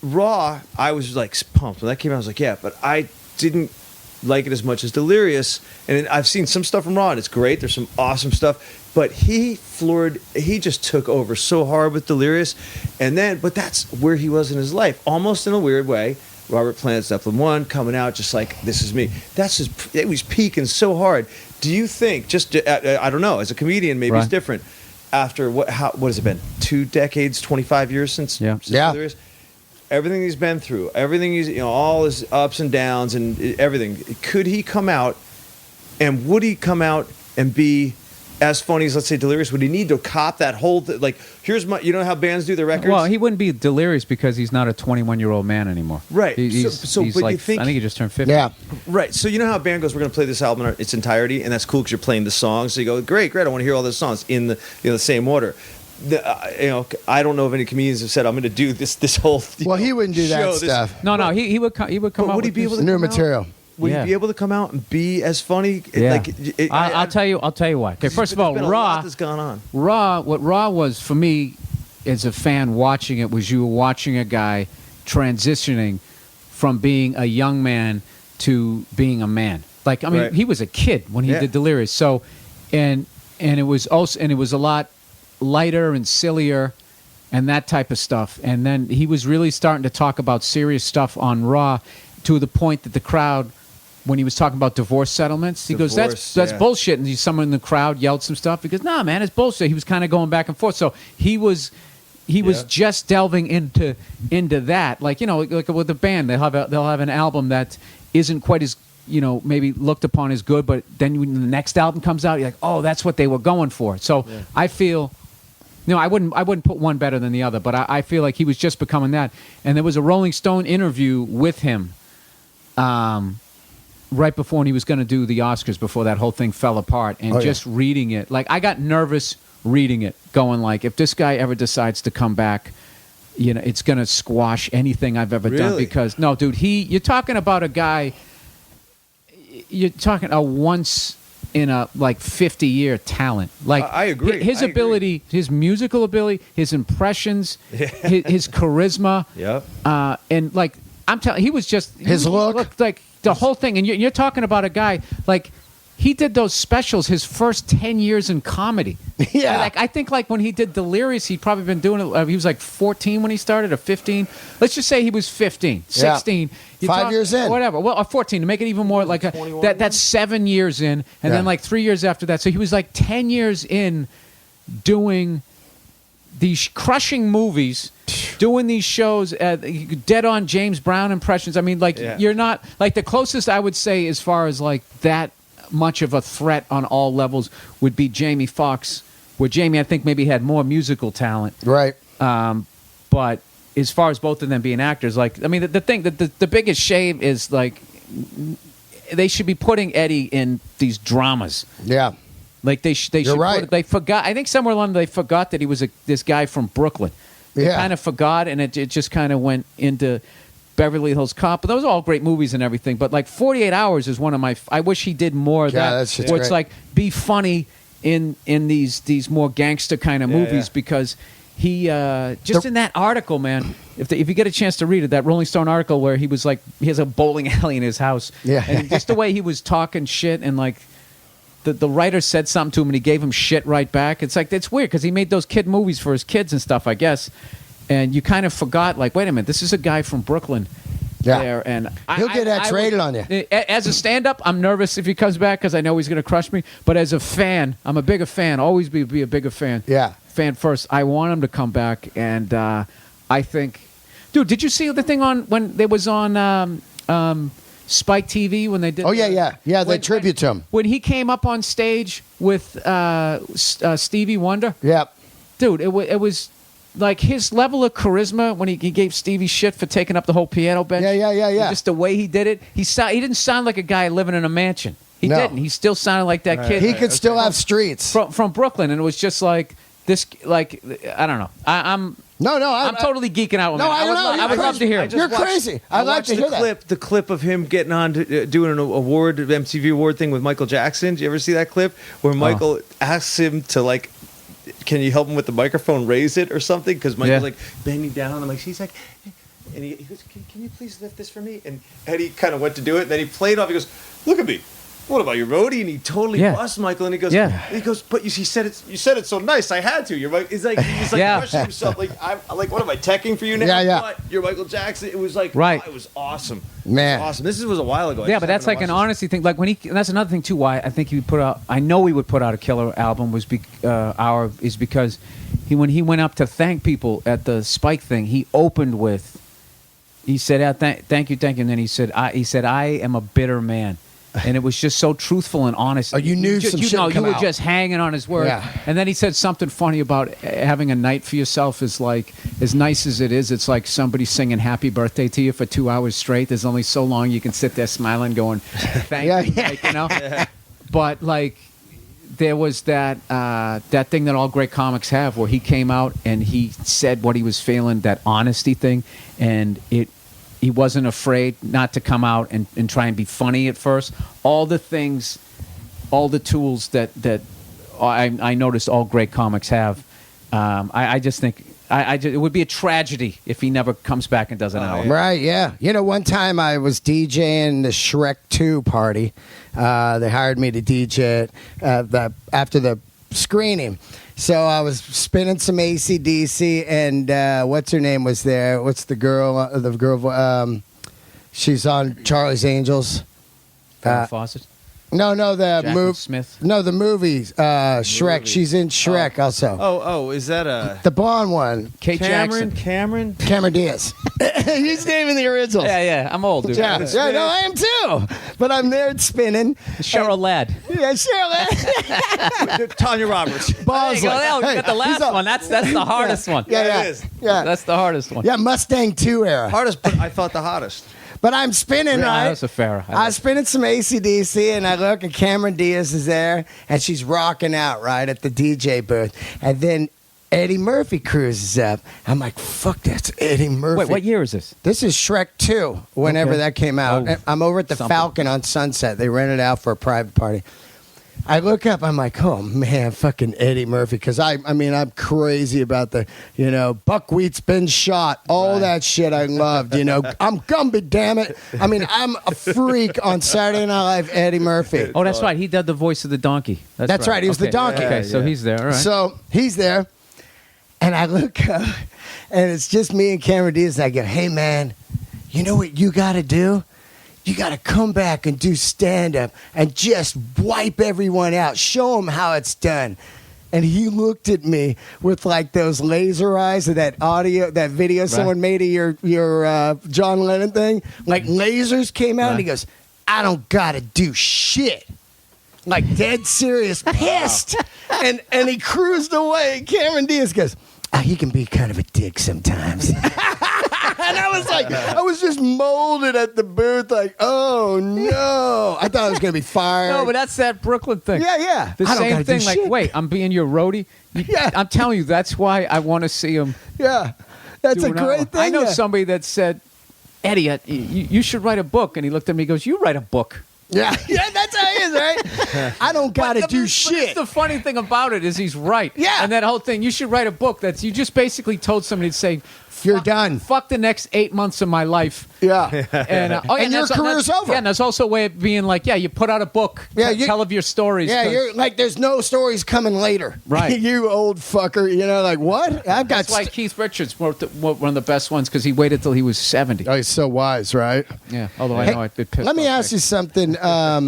Raw, I was like pumped when that came out. I was like, but I didn't like it as much as Delirious. And I've seen some stuff from Raw, and it's great. There's some awesome stuff. But he just took over so hard with Delirious, but that's where he was in his life, almost in a weird way. Robert Plant's Zeppelin 1 coming out just like, this is me. It was peaking so hard. Do you think, just I don't know, as a comedian, maybe it's different. After what has it been? 2 decades, 25 years since Delirious? Everything he's been through, everything he's, all his ups and downs and everything. Could he come out, and would he come out and be as funny as, let's say, Delirious? Would he need to cop that whole like, here's my, how bands do their records? Well, he wouldn't be Delirious because he's not a 21-year-old man anymore. Right. He's but like, you think, I think he just turned 50. Yeah. Right. So you know how a band goes, we're going to play this album in its entirety, and that's cool because you're playing the songs. So you go, great, I want to hear all the songs in the same order. I don't know if any comedians have said, I'm going to do this whole. Well, he wouldn't do that stuff. No, he would come. He would come out. Would he with be able to new come material? Out? Would he be able to come out and be as funny? Yeah. I'll tell you why. Okay, first of all, Raw has gone on. What Raw was for me as a fan watching it was you were watching a guy transitioning from being a young man to being a man. Like, I mean, he was a kid when he did Delirious. So, and it was a lot lighter and sillier and that type of stuff. And then he was really starting to talk about serious stuff on Raw to the point that the crowd, when he was talking about divorce settlements, he goes, that's bullshit. And someone in the crowd yelled some stuff. He goes, nah, man, it's bullshit. He was kind of going back and forth. So he was just delving into that. Like, like with the band, they'll have an album that isn't quite as, maybe looked upon as good, but then when the next album comes out, you're like, oh, that's what they were going for. So I feel, I wouldn't put one better than the other, but I feel like he was just becoming that. And there was a Rolling Stone interview with him right before when he was going to do the Oscars, before that whole thing fell apart, and just reading it, like, I got nervous reading it, going like, if this guy ever decides to come back, it's going to squash anything I've ever done. Because no, dude, you're talking about a guy, you're talking a once in a 50-year talent. Like, I agree. His ability, his musical ability, his impressions, his charisma, and like, I'm telling, he was just his look, looked like the whole thing. And you're talking about a guy like, he did those specials his first 10 years in comedy. Yeah. Like, I think like when he did Delirious, he'd probably been doing it. He was like 14 when he started, or 15. Let's just say he was 15, 16. Yeah. 5 years in. Whatever. Well, or 14 to make it even more like that's 7 years in. And then like 3 years after that. So he was like 10 years in doing these crushing movies, doing these shows, dead on James Brown impressions. I mean, like, you're not, like, the closest I would say as far as like that much of a threat on all levels would be Jamie Foxx, where Jamie, I think, maybe had more musical talent. Right. But as far as both of them being actors, like, I mean, the thing that the biggest shame is, like, they should be putting Eddie in these dramas. Yeah. Like, they should. Right. They forgot. I think somewhere along they forgot that he was this guy from Brooklyn. They kind of forgot, and it just kind of went into Beverly Hills Cop. But those are all great movies and everything. But like 48 Hours is one of my. I wish he did more of that. That's where it's like, be funny in these more gangster kind of movies, because he just in that article, man. If you get a chance to read it, that Rolling Stone article where he was like, he has a bowling alley in his house, and just the way he was talking shit, and like the writer said something to him and he gave him shit right back. It's like, it's weird because he made those kid movies for his kids and stuff, I guess. And you kind of forgot, like, wait a minute, this is a guy from Brooklyn. There, and he'll get X-rated on you. As a stand-up, I'm nervous if he comes back because I know he's going to crush me. But as a fan, I'm a bigger fan. Always be a bigger fan. Yeah. Fan first. I want him to come back, and I think, dude, did you see the thing on when they was on Spike TV when they did? Oh yeah. They tribute to him when he came up on stage with Stevie Wonder. Yeah. Dude, it was. Like, his level of charisma when he gave Stevie shit for taking up the whole piano bench. Yeah. Just the way he did it. He didn't sound like a guy living in a mansion. He didn't. He still sounded like that kid. He could still have streets. From Brooklyn. And it was just like, this, like, I don't know. I'm totally geeking out. I would love to hear it. You're crazy. I'd like to hear that. The clip of him getting on to doing an award, MTV award thing with Michael Jackson. Did you ever see that clip where Michael asks him to, like, can you help him with the microphone, raise it or something? Because Michael's like bending down. I'm like, she's like, and he goes, can you please lift this for me? And Eddie kind of went to do it. Then he played off. He goes, look at me. what about your roadie? And he totally Yeah. busts Michael, and he goes, Yeah. but you said it so nice. I had to. You're like, he's like Yeah. questioning himself. Like, I'm like, what am I teching for you now? Yeah. What? You're Michael Jackson. It was like, Right. oh, it was awesome. Man. It was awesome. This was a while ago. I Yeah, just but that's happened like to an watch honesty thing. Like when and that's another thing too. Why I think he put out. I know he would put out a killer album is because when he went up to thank people at the Spike thing, he opened with, he said, "Thank you," and then he said, "I am a bitter man." And it was just so truthful and honest. Oh, you knew some shit would come you were out. just hanging on his word. Yeah. And then he said something funny about having a night for yourself is like, as nice as it is, it's like somebody singing happy birthday to you for 2 hours straight. There's only so long you can sit there smiling going, thank you, like, you know? But like, there was that thing that all great comics have where he came out and he said what he was feeling, that honesty thing, and he wasn't afraid not to come out and try and be funny at first. All the things, all the tools that I noticed all great comics have. I just think it would be a tragedy if he never comes back and does an album. Right, yeah. You know, one time I was DJing the Shrek 2 party. They hired me to DJ it after the screening. So I was spinning some AC/DC, and what's her name was there? What's the girl? She's on Charlie's Angels. Farrah Fawcett, No, the Jacqueline movie. Smith. No, the movie. Shrek. Movie. She's in Shrek also. Oh, is that The blonde one. Kate Jackson. Cameron? Cameron Diaz. He's naming the originals. Yeah, I'm old, dude. Yeah, no, I am too. But I'm there spinning. Cheryl Ladd. Yeah, sure. Tanya Roberts. Bosley. You Hey, got the last he's up. one. That's the hardest one. Yeah, it is. Yeah. That's the hardest one. Yeah, Mustang 2 era. Hardest, but I thought the hottest. But I'm spinning, Yeah, right? that's a fair. I was spinning some AC/DC, and I look, and Cameron Diaz is there, and she's rocking out, right, at the DJ booth. And then Eddie Murphy cruises up. I'm like, fuck, that's Eddie Murphy. Wait, what year is this? This is Shrek 2, whenever Okay. that came out. Oh, I'm over at the something. Falcon on Sunset. They rented it out for a private party. I look up, I'm like, oh man, fucking Eddie Murphy, because I'm crazy about the, buckwheat's been shot, all that shit I loved, I'm Gumby, damn it. I'm a freak on Saturday Night Live, Eddie Murphy. Oh, that's right. He did the voice of the donkey. That's right. He was the donkey. Okay, so he's there. All right. So he's there, and I look up, and it's just me and Cameron Diaz, and I go, hey man, you know what you got to do? You got to come back and do stand-up and just wipe everyone out. Show them how it's done. And he looked at me with like those laser eyes of that video someone made of your John Lennon thing. Like lasers came out, and he goes, I don't got to do shit. Like dead serious, pissed. And he cruised away. Cameron Diaz goes, he can be kind of a dick sometimes. And I was like, I was just molded at the booth, like, oh no. I thought I was going to be fired. No, but that's that Brooklyn thing. Yeah. The I don't same gotta do thing. Like, shit. wait, I'm being your roadie. Yeah. I'm telling you, that's why I want to see him. Yeah. That's do a an hour. great thing. I know yeah. somebody that said, Eddie, you should write a book. And he looked at me and goes, you write a book. Yeah, that's how he is, right? I don't got to do shit. The funny thing about it is he's right. Yeah. And that whole thing, you should write a book you just basically told somebody to say, You're done. Fuck the next 8 months of my life. Yeah. And, And your career's over. Yeah, and that's also a way of being like, you put out a book. Yeah, tell of your stories. Yeah, 'cause you're like, there's no stories coming later. Right. You old fucker. Like, what? I've got. That's why Keith Richards wrote one of the best ones, because he waited till he was 70. Oh, he's so wise, right? Yeah, although I Hey, know it pissed let me off ask you something. How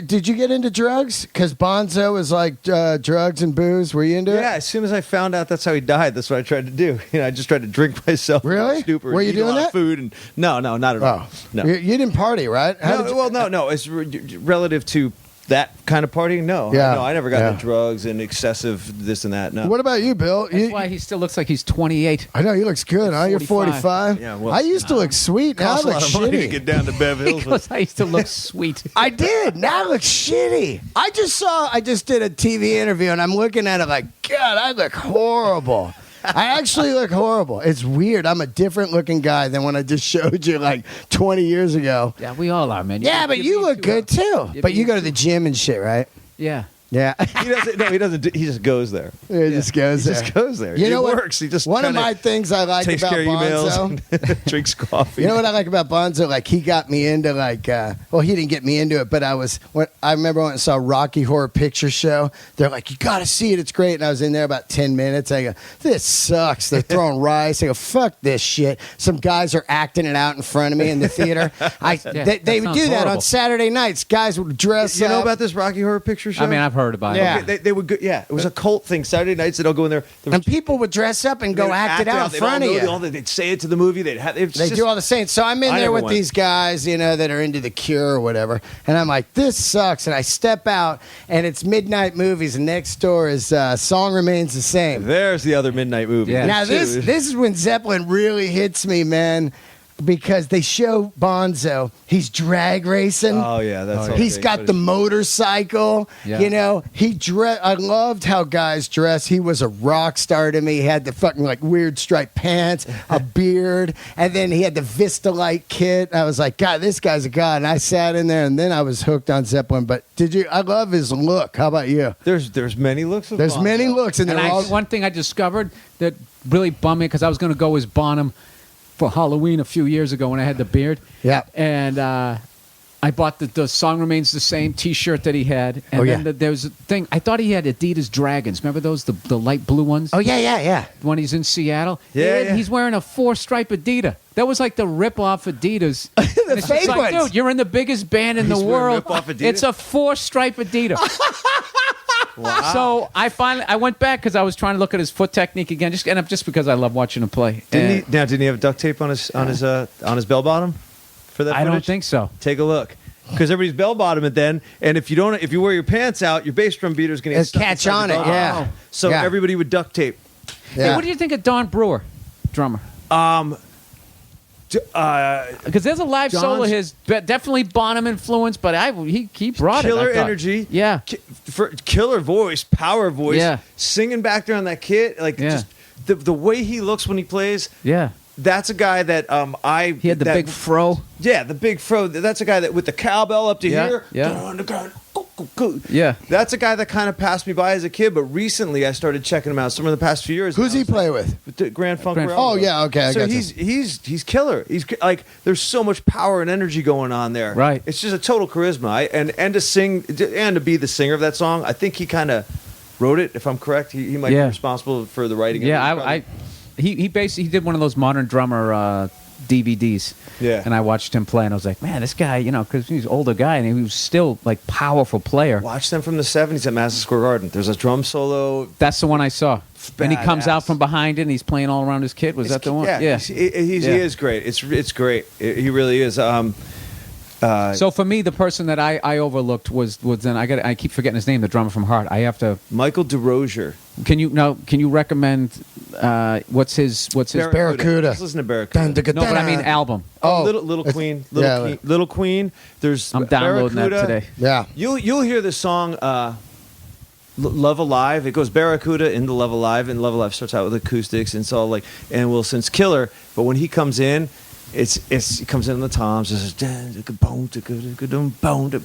did you get into drugs? Because Bonzo is like drugs and booze. Were you into it? Yeah, as soon as I found out that's how he died, that's what I tried to do. I just tried to drink myself. Really? Stupid. Were you eat a doing lot of that? Food and no, not at all. Oh, No. You didn't party, right? No. It's relative to that kind of partying. No, Yeah. no, I never got Yeah. into drugs and excessive this and that. No. What about you, Bill? That's why he still looks like he's 28. I know he looks good. Huh? You're 45. 45. Yeah, well, I used to look sweet. Now I Costs a look lot of money to shitty. get down to Bev Hills. Because I used to look sweet. I did. Now I look shitty. I just did a TV interview, and I'm looking at it like, God, I look horrible. I actually look horrible. It's weird. I'm a different looking guy than when I just showed you like 20 years ago. Yeah, we all are, man. Yeah, but you look good too. But you go to the gym and shit, right? Yeah. Yeah. He doesn't. No, he doesn't. He just goes there. He just goes there. He just goes there. You know it what? works. He just one of kinda my things I like takes about care of Bonzo. emails and drinks coffee. You know what I like about Bonzo? Like he got me into well, he didn't get me into it, but I remember when I saw Rocky Horror Picture Show. They're like, you got to see it. It's great. And I was in there about 10 minutes. I go, this sucks. They're throwing rice. I go, fuck this shit. Some guys are acting it out in front of me in the theater. They would do that on Saturday nights. Guys would dress You up. know about this Rocky Horror Picture Show? I mean, I've heard about Yeah. it. Okay, they would go, yeah, it was a cult thing. Saturday nights, they'd all go in there. And people would dress up and go act it out in front of you. They'd say it to the movie. They do all the same. So I'm in I there never with went. these guys, that are into The Cure or whatever. And I'm like, this sucks. And I step out, and it's midnight movies. And next door is Song Remains the Same. There's the other midnight movie. Yeah. Now, this is when Zeppelin really hits me, man. Because they show Bonzo, he's drag racing. Oh yeah, that's. all He's great, got but the motorcycle. Yeah. I loved how guys dress. He was a rock star to me. He had the fucking weird striped pants, a beard, and then he had the Vista Light kit. I was like, God, this guy's a god. And I sat in there, and then I was hooked on Zeppelin. But I love his look. How about you? There's many looks. Of There's Bonzo. many looks, and And they're all. one thing I discovered that really bummed me because I was going to go as Bonham for Halloween a few years ago when I had the beard. Yeah. And I bought the Song Remains the Same T-shirt that he had. And then there was a thing. I thought he had Adidas Dragons. Remember those, the light blue ones? Oh, yeah. When he's in Seattle. Yeah, And he's wearing a 4-stripe Adidas. That was like the rip-off Adidas. The It's fake just like, ones. dude, you're in the biggest band in the He's wearing world. rip-off Adidas? It's a 4-stripe Adidas. Wow. So I went back because I was trying to look at his foot technique again, just because I love watching him play. Didn't he have duct tape on his bell bottom for that? I don't footage? think so. Take a look. Because everybody's bell bottom it then, and if you wear your pants out, your bass drum beater's going to Catch on it, yeah. So Yeah. everybody would duct tape. Yeah. Hey, what do you think of Don Brewer, drummer? Because there's a live solo of his, definitely Bonham influence, but he brought Killer it. I thought. energy. Yeah. Killer voice, power voice. Yeah. Singing back there on that kit, just the way he looks when he plays. Yeah. That's a guy that He had the big fro. Yeah, the big fro. That's a guy that with the cowbell up to here. Yeah. Yeah. That's a guy that kind of passed me by as a kid, but recently I started checking him out. Some of the past few years. Who's he play with? The Grand Funk Railroad. Oh, yeah, okay, I So gotcha. he's killer. He's like there's so much power and energy going on there. Right. It's just a total charisma. And to sing and to be the singer of that song, I think he kind of wrote it. If I'm correct, he might be responsible for the writing. Yeah, he basically did one of those modern drummer DVDs. Yeah. And I watched him play, and I was like, man, this guy, because he's an older guy, and he was still like powerful player. Watch them from the 70s at Madison Square Garden. There's a drum solo. That's the one I saw. And he comes Badass. out from behind it, and he's playing all around his kid. Was that the one? Yeah. He is great. It's great. He really is. So for me, the person that I overlooked was then I keep forgetting his name, the drummer from Heart. I have to. Michael DeRozier. Can you recommend what's his Barracuda. Let's listen to Barracuda. No, but I mean album. Oh, Little Queen. Little Queen. There's I'm downloading that Barracuda. today. Yeah. You'll hear this song Love Alive. It goes Barracuda into Love Alive, and Love Alive starts out with acoustics, and it's all like Ann Wilson's Killer. But when he comes in, he comes in on the toms.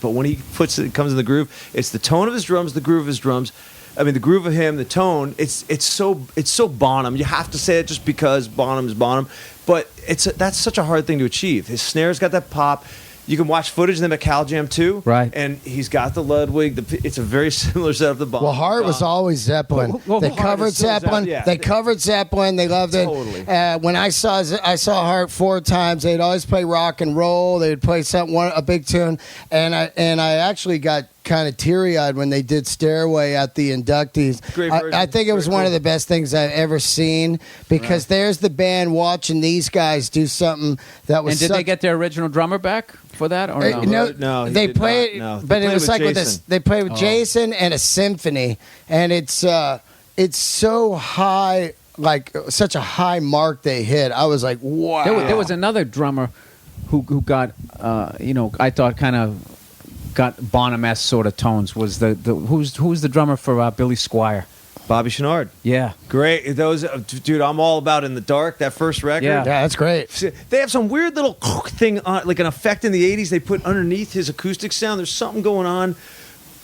But when he comes in the groove, it's the tone of his drums, the groove of his drums. I mean, the groove of him, the tone. It's so Bonham. You have to say it just because Bonham's Bonham, but that's such a hard thing to achieve. His snare's got that pop. You can watch footage of them at Cal Jam too, right? And he's got the Ludwig. It's a very similar setup to Bonham. Well, Heart was always Zeppelin. They covered Zeppelin. They covered Zeppelin. They loved it. Totally. When I saw Heart 4 times, they'd always play rock and roll. They'd play a big tune, and I actually got kind of teary-eyed when they did Stairway at the inductees. Great version. I think it was one of the best things I've ever seen because there's the band watching these guys do something that was. And did they get their original drummer back for that or no? No, he they did played, not. No. but They it was played like with with Jason. this. They played with Jason and a symphony, and it's so high, like such a high mark they hit. I was like, wow. There was another drummer who got I thought kind of got Bonham-esque sort of tones. Was who's the drummer for Billy Squier? Bobby Chenard. Yeah. Great. Those, dude, I'm all about In the Dark, that first record. Yeah. Yeah, that's great. They have some weird little thing, like an effect in the 80s they put underneath his acoustic sound. There's something going on.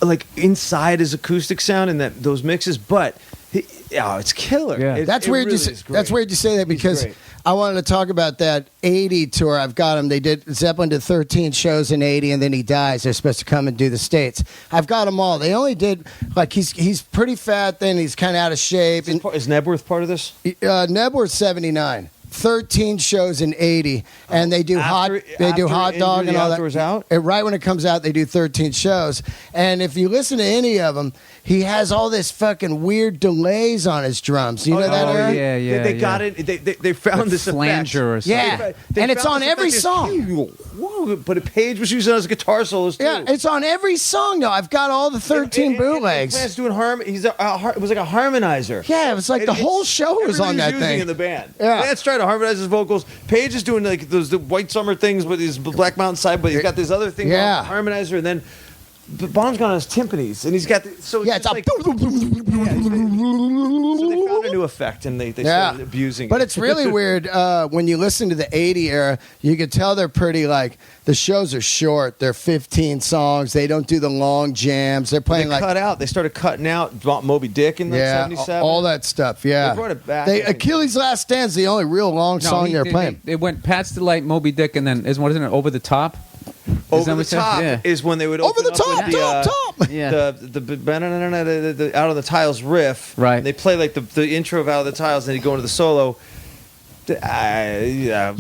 like inside his acoustic sound and those mixes, but it's killer. Yeah. That's weird. Really That's weird you say that because I wanted to talk about that 80 tour. I've got him. Zeppelin did 13 shows in 80, and then he dies. They're supposed to come and do the States. I've got them all. They only did like he's pretty fat. Then he's kind of out of shape. Is Nebworth part of this? Nebworth 79. 13 shows in 80, and they do hot dog and all that. Out? And right when it comes out, they do 13 shows. And if you listen to any of them, he has all this fucking weird delays on his drums. You know that? Yeah. They got it. They found this flanger effect. or something. Yeah, and it's on every song. But Page was using it as guitar solos too. Yeah, it's on every song though. I've got all the 13 bootlegs. Plant's doing it was like a harmonizer. Yeah, it was like the whole show was on that using thing. in the band. Yeah. Plant's trying to harmonize his vocals. Page is doing like the White Summer things with his Black Mountain Side, but he's got this other thing called harmonizer, and then Bonham's got on his timpanis, and he's got it's it's like, so they found a new effect, and they started abusing it. But it's really weird when you listen to the 80 era, you can tell they're pretty like, the shows are short. They're 15 songs. They don't do the long jams. They're playing They started cutting out Moby Dick in 77. all that stuff, yeah. They brought it back. Achilles' Last Stand's the only real long song they're playing. It went Past the Light, Moby Dick, and then, isn't it, Over the Top? Over the Top is when they would Over open the top, up with top. Yeah. the Out of the Tiles riff. Right. They play like the intro of Out of the Tiles, and then you go into the solo. You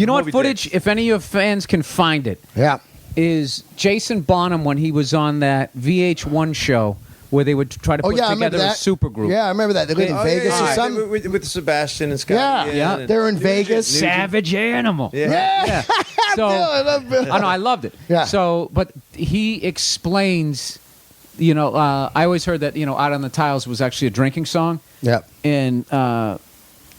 know what footage, if any of your fans can find it, is Jason Bonham when he was on that VH1 show where they would try to put together a supergroup. Yeah, I remember that. They lived in Vegas or something. With Sebastian and Scott. Yeah. They're in Vegas. Savage Animal. Yeah. So, I love Bill. I loved it. Yeah. So, but he explains, I always heard that, Out on the Tiles was actually a drinking song. Yeah. And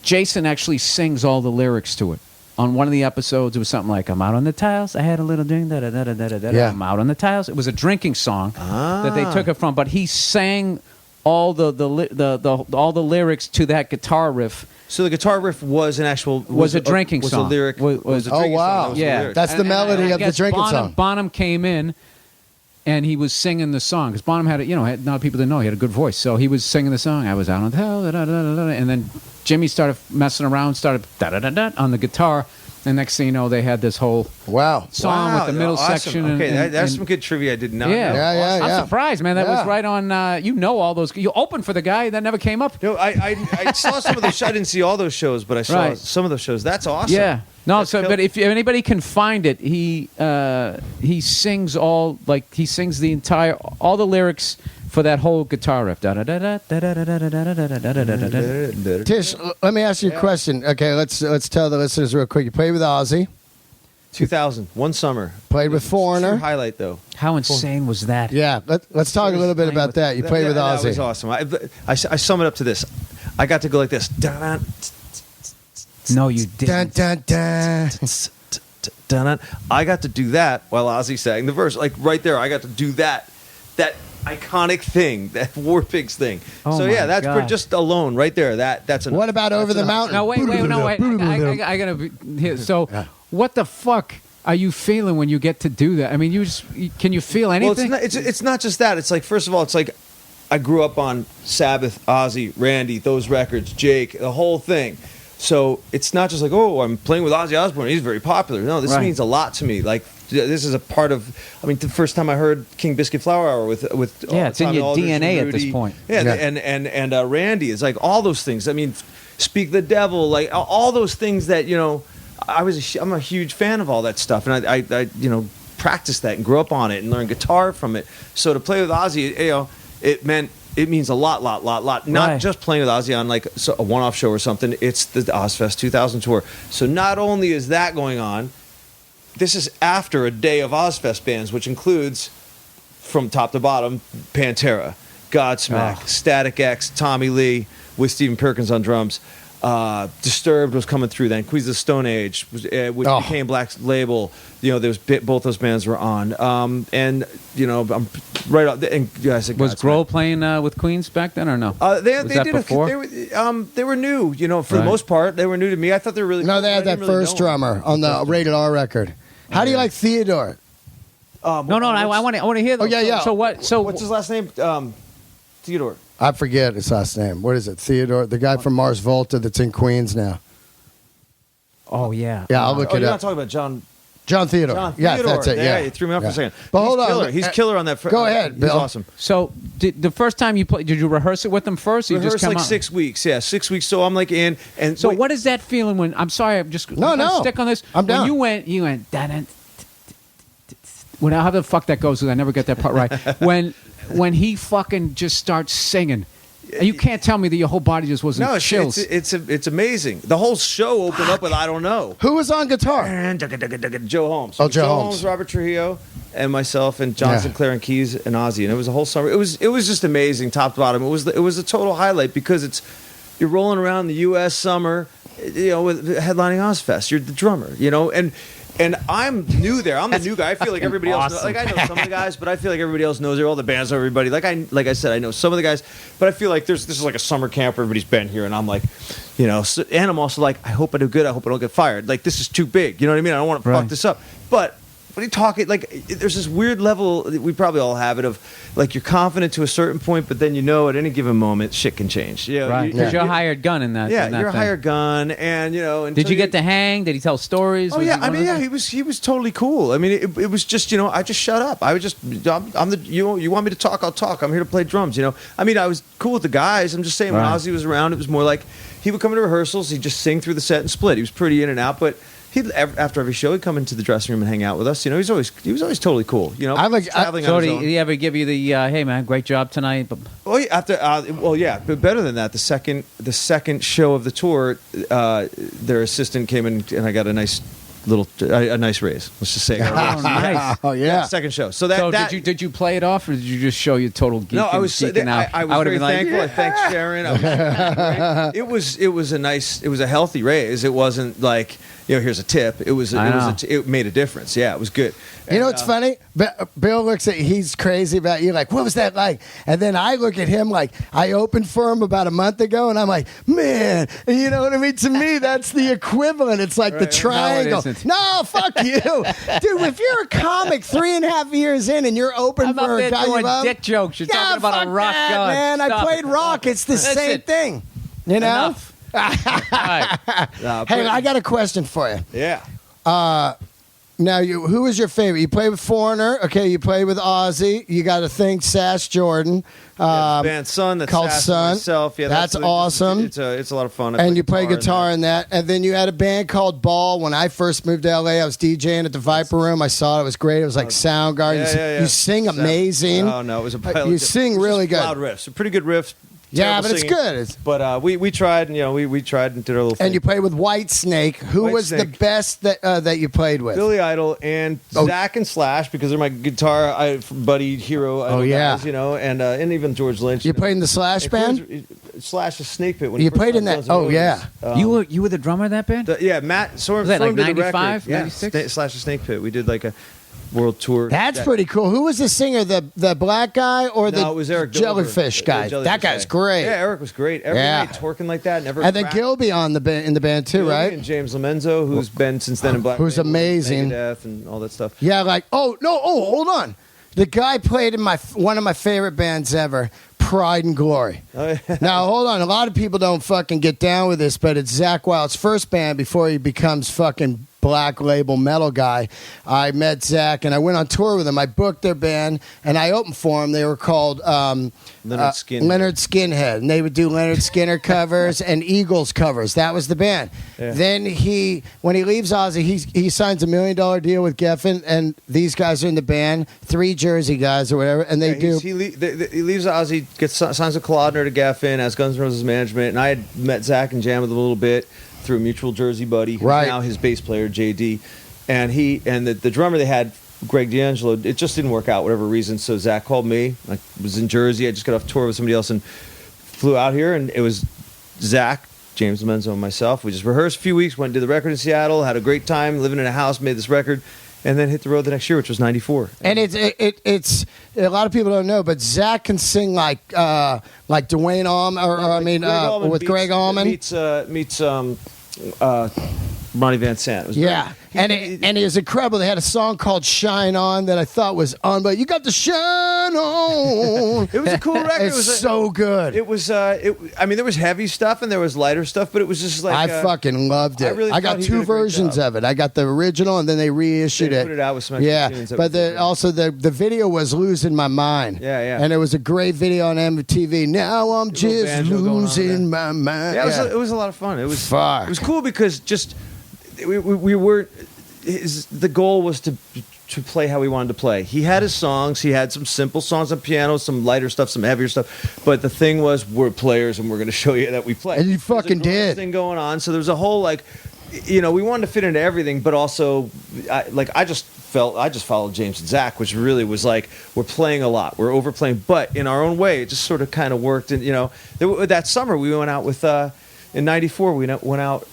Jason actually sings all the lyrics to it. On one of the episodes, it was something like, I'm out on the tiles, I had a little drink, Yeah. I'm out on the tiles. It was a drinking song that they took it from, but he sang all the lyrics to that guitar riff. So the guitar riff was an actual was a drinking song. Was a lyric. Was a Oh, drinking wow. song. Yeah. That's the melody of the drinking song. Bonham came in, and he was singing the song because Bonham had a lot of people didn't know he had a good voice, so he was singing the song. I was out on the hell, and then Jimmy started messing around, started on the guitar. And next thing you know, they had this whole song with the middle section. Okay, that's some good trivia I did not know. Yeah. I'm surprised, man. That was right on. All those. You opened for the guy that never came up. No, I saw some of those. I didn't see all those shows, but I saw some of those shows. That's awesome. Yeah. No. But if anybody can find it, he sings all he sings the entire all the lyrics for that whole guitar riff. Tish, let me ask you a question. Okay, let's tell the listeners real quick. You played with Ozzy. 2000, one summer. Played with Foreigner. True highlight though. How insane was that? Yeah, let's talk a little bit about that. You played with Ozzy. That was awesome. I sum it up to this. I got to go like this. No, you didn't. Dun, dun, dun. I got to do that while Ozzy sang the verse. Like right there, I got to do that iconic thing, that War Pigs thing. Oh so yeah, that's God. just alone right there. That's enough. What about Over the Mountain? No, wait. I gotta be here. So, what the fuck are you feeling when you get to do that? I mean, can you feel anything? Well, it's not just that. It's like, first of all, it's like I grew up on Sabbath, Ozzy, Randy, those records, Jake, the whole thing. So it's not just like, oh, I'm playing with Ozzy Osbourne. He's very popular. No, this means a lot to me. Like, this is a part of. I mean, the first time I heard King Biscuit Flower Hour with it's in your DNA at this point. Yeah. And Randy is like all those things. I mean, Speak the Devil, like all those things that I'm a huge fan of all that stuff, and I practiced that and grew up on it and learned guitar from it. So to play with Ozzy, it means a lot. Not just playing with Ozzy on like a one-off show or something. It's the Ozfest 2000 tour. So not only is that going on, this is after a day of Ozfest bands, which includes, from top to bottom, Pantera, Godsmack, Static X, Tommy Lee with Stephen Perkins on drums. Disturbed was coming through then. Queens of the Stone Age, which became Black Label. Both those bands were on. I'm right on. And I said, was Grohl playing with Queens back then or no? They did before? They were new. For the most part, they were new to me. I thought they were really. No, they had that first drummer on the Rated R record. How do you like Theodore? No, I want to hear those. Oh, yeah. So what? So what's his last name? Theodore. I forget his last name. What is it? Theodore, the guy from Mars Volta that's in Queens now. Oh yeah. Yeah, I'll look it You're up. not talking about John Theodore. John Yeah, Theodore. that's it. Yeah, Yeah, you threw me off for a second. But He's hold on. killer. He's killer on that. Go ahead, Bill. He's awesome. So the first time you played, did you rehearse it with them first? Or you Rehearsed just come like out? 6 weeks. Yeah, 6 weeks. So I'm like in, and So wait, what is that feeling when? I'm sorry, I'm just No. stick on this. I'm down. When you went. When how the fuck that goes? 'Cause I never get that part right. when he fucking just starts singing, and you can't tell me that your whole body just wasn't no, chills. it's amazing. The whole show opened up with I don't know. Who was on guitar? Joe Holmes. Oh, Joe Holmes. Robert Trujillo, and myself, and John Yeah. Sinclair and Keys and Ozzy, and it was a whole summer. It was just amazing, top to bottom. It was a total highlight because you're rolling around the U.S. summer, with headlining Ozfest. You're the drummer, and I'm new there. I'm the new guy. I feel like everybody else. awesome. I know some of the guys, but I feel like everybody else knows all the bands know everybody. Like I said, I know some of the guys, but I feel like this is like a summer camp. Everybody's been here, and I'm like, and I'm also like, I hope I do good. I hope I don't get fired. Like this is too big. You know what I mean? I don't want to fuck this up. But when you talk it, like there's this weird level that we probably all have it of like you're confident to a certain point, but then at any given moment shit can change. Right, because you're a hired gun in that. Yeah, in that you're a thing. hired gun, and Did you get to hang? Did he tell stories? Oh Was yeah, he one of those guys? he was totally cool. I mean, it was just I just shut up. I was just I'm the you want me to talk, I'll talk. I'm here to play drums. I mean, I was cool with the guys. I'm just saying when Right. Ozzy was around, it was more like he would come into rehearsals, he'd just sing through the set and split. He was pretty in and out, but after every show, he'd come into the dressing room and hang out with us. He was always totally cool. Traveling So on did his own. he ever give you the hey man, great job tonight? But Oh, yeah, but better than that. The second show of the tour, their assistant came in and I got a nice raise. Let's just say. oh, nice. Oh yeah. Second show. So did you play it off, or did you just show your total geek? No, I was geeking out? I was would've very been like, thankful. I thanked Sharon. It was a healthy raise. It wasn't like here's a tip. It made a difference. Yeah, it was good. It's funny? Bill looks at he's crazy about you, like, what was that like? And then I look at him like, I opened for him about a month ago, and I'm like, man, and you know what I mean? To me, that's the equivalent. It's like the triangle. No, fuck you. Dude, if you're a comic 3.5 years in and you're open I'm for up a there guy you doing love, dick jokes. You're talking about fuck a rock that, god. man. I Stop played it. rock. It's the Listen. same thing. You know? Enough. All right. Hey, I got a question for you. Yeah. Now, who is your favorite? You play with Foreigner. Okay, you play with Ozzy. You got to think Sass Jordan. Band Sun. That's called Sass Sun. Myself. Yeah, That's awesome. It's a lot of fun. And you play guitar in that. And then you had a band called Ball. When I first moved to L.A., I was DJing at the Viper Room. I saw it was great. It was like Soundgarden. Yeah. You sing amazing. Oh, no, it was a You sing really good. Loud riffs. Pretty good riffs. Yeah, Terrible but it's singing. good. But we tried, and we tried and did our little thing. And you played with White Snake. Who was the best that you played with? Billy Idol and Zach and Slash, because they're my guitar buddy, hero. Guys, and even George Lynch. You played in the Slash band? Slash is Snake Pit. When You played in that? Oh, yeah. You were the drummer of that band? Matt. So was that like 95, 95, 96? Slash is Snake Pit. We did like a world tour. That's pretty cool. Who was the singer? The black guy or No, it was Eric jellyfish Dilber. guy? Jellyfish That guy's guy. great. Yeah, Eric was great. Every night twerking like that. Never. And then cracked. Gilby in the band too, Gilby right? And James Lomenzo, who's been since then in Black. Who's Label, amazing. Megadeth and all that stuff. Yeah, hold on. The guy played in one of my favorite bands ever, Pride and Glory. Oh, yeah. Now, hold on. A lot of people don't fucking get down with this, but it's Zach Wild's first band before he becomes fucking Black Label metal guy. I met Zach, and I went on tour with him. I booked their band, and I opened for them. They were called Leonard Skinhead, and they would do Leonard Skinner covers and Eagles covers. That was the band. Yeah. Then when he leaves Ozzy, he signs $1 million deal with Geffen, and these guys are in the band, 3 Jersey guys or whatever, and they do. He leaves Ozzy, signs a Kolodner to Geffen as Guns N' Roses management, and I had met Zach and jammed with him a little bit through a mutual Jersey buddy, who's now his bass player, JD, and the drummer they had, Greg D'Angelo. It just didn't work out, whatever reason. So Zach called me. I was in Jersey. I just got off tour with somebody else and flew out here, and it was Zach, James Lomenzo, and myself. We just rehearsed a few weeks, went to the record in Seattle, had a great time living in a house, made this record, and then hit the road the next year, which was '94. And it's a lot of people don't know, but Zach can sing like Dwayne Allman, with Greg Allman meets Ronnie Van Sant. Yeah, And it was incredible. They had a song called "Shine On" that I thought was but you got to shine on. It was a cool record. It's so good. It was. I mean, there was heavy stuff and there was lighter stuff, but it was just like I fucking loved it. Really I got two versions of it. I got the original, and then they reissued it. Put it out with some yeah, but also the video was "Losing My Mind." Yeah. And it was a great video on MTV. Now I'm just losing my mind. Yeah, it was a lot of fun. It was Fuck. It was cool because just we were. The goal was to play how we wanted to play. He had his songs. He had some simple songs on piano, some lighter stuff, some heavier stuff. But the thing was, we're players, and we're going to show you that we play. And you fucking did. Thing going on. So there was a whole we wanted to fit into everything, but also, I just followed James and Zach, which really was like, we're playing a lot, we're overplaying, but in our own way, it just sort of kind of worked. And that summer we went out with. In '94, we went out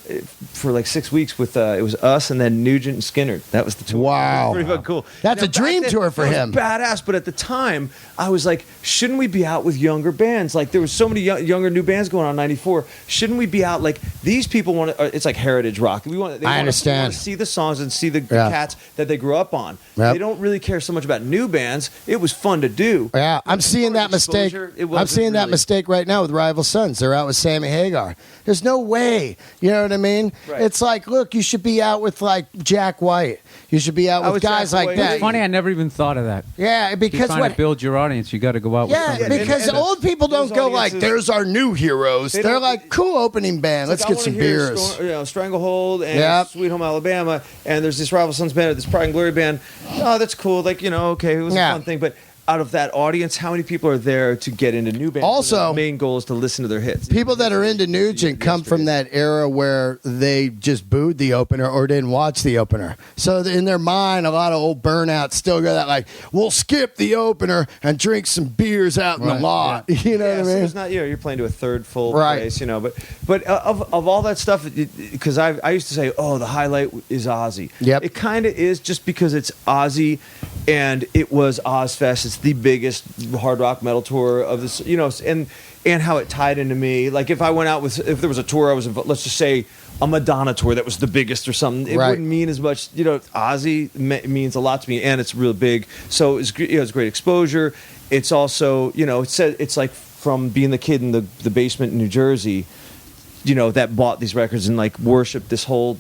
for like 6 weeks with it was us and then Nugent and Skinner. That was the tour. Wow, pretty fucking cool. That's a dream tour for him. Badass. But at the time, I was like, shouldn't we be out with younger bands? Like there was so many younger new bands going on in '94. Shouldn't we be out like these people want to? It's like heritage rock. They understand. Want to see the songs and see the cats that they grew up on. Yep. They don't really care so much about new bands. It was fun to do. Yeah, I'm seeing that mistake. I'm seeing that mistake right now with Rival Sons. They're out with Sammy Hagar. There's no way. You know what I mean? Right. It's like, look, you should be out with like Jack White. You should be out with guys like that. It's funny, I never even thought of that. Yeah, because you're trying to build your audience, you got to go out with somebody. Because old people don't go like, there's our new heroes. They're like, cool opening band. Let's get some beers. Stranglehold and Sweet Home Alabama, and there's this Rival Sons band, this Pride and Glory band. Oh, that's cool. Like, okay, it was a fun thing, but out of that audience, how many people are there to get into new bands? Also, the main goal is to listen to their hits. People that are into Nugent come from that era where they just booed the opener or didn't watch the opener. So in their mind, a lot of old burnouts still go that like, we'll skip the opener and drink some beers out in the lot. Yeah. You know what I mean? So it's not you're playing to a third full place, But of all that stuff, because I used to say, the highlight is Ozzy. Yep. It kind of is just because it's Ozzy. And it was Ozfest. It's the biggest hard rock metal tour of this, and how it tied into me. Like if there was a tour I was involved, let's just say a Madonna tour that was the biggest or something, it wouldn't mean as much. Ozzy means a lot to me, and it's real big. So it's great exposure. It's also, it's like from being the kid in the basement in New Jersey. That bought these records and like worshiped this whole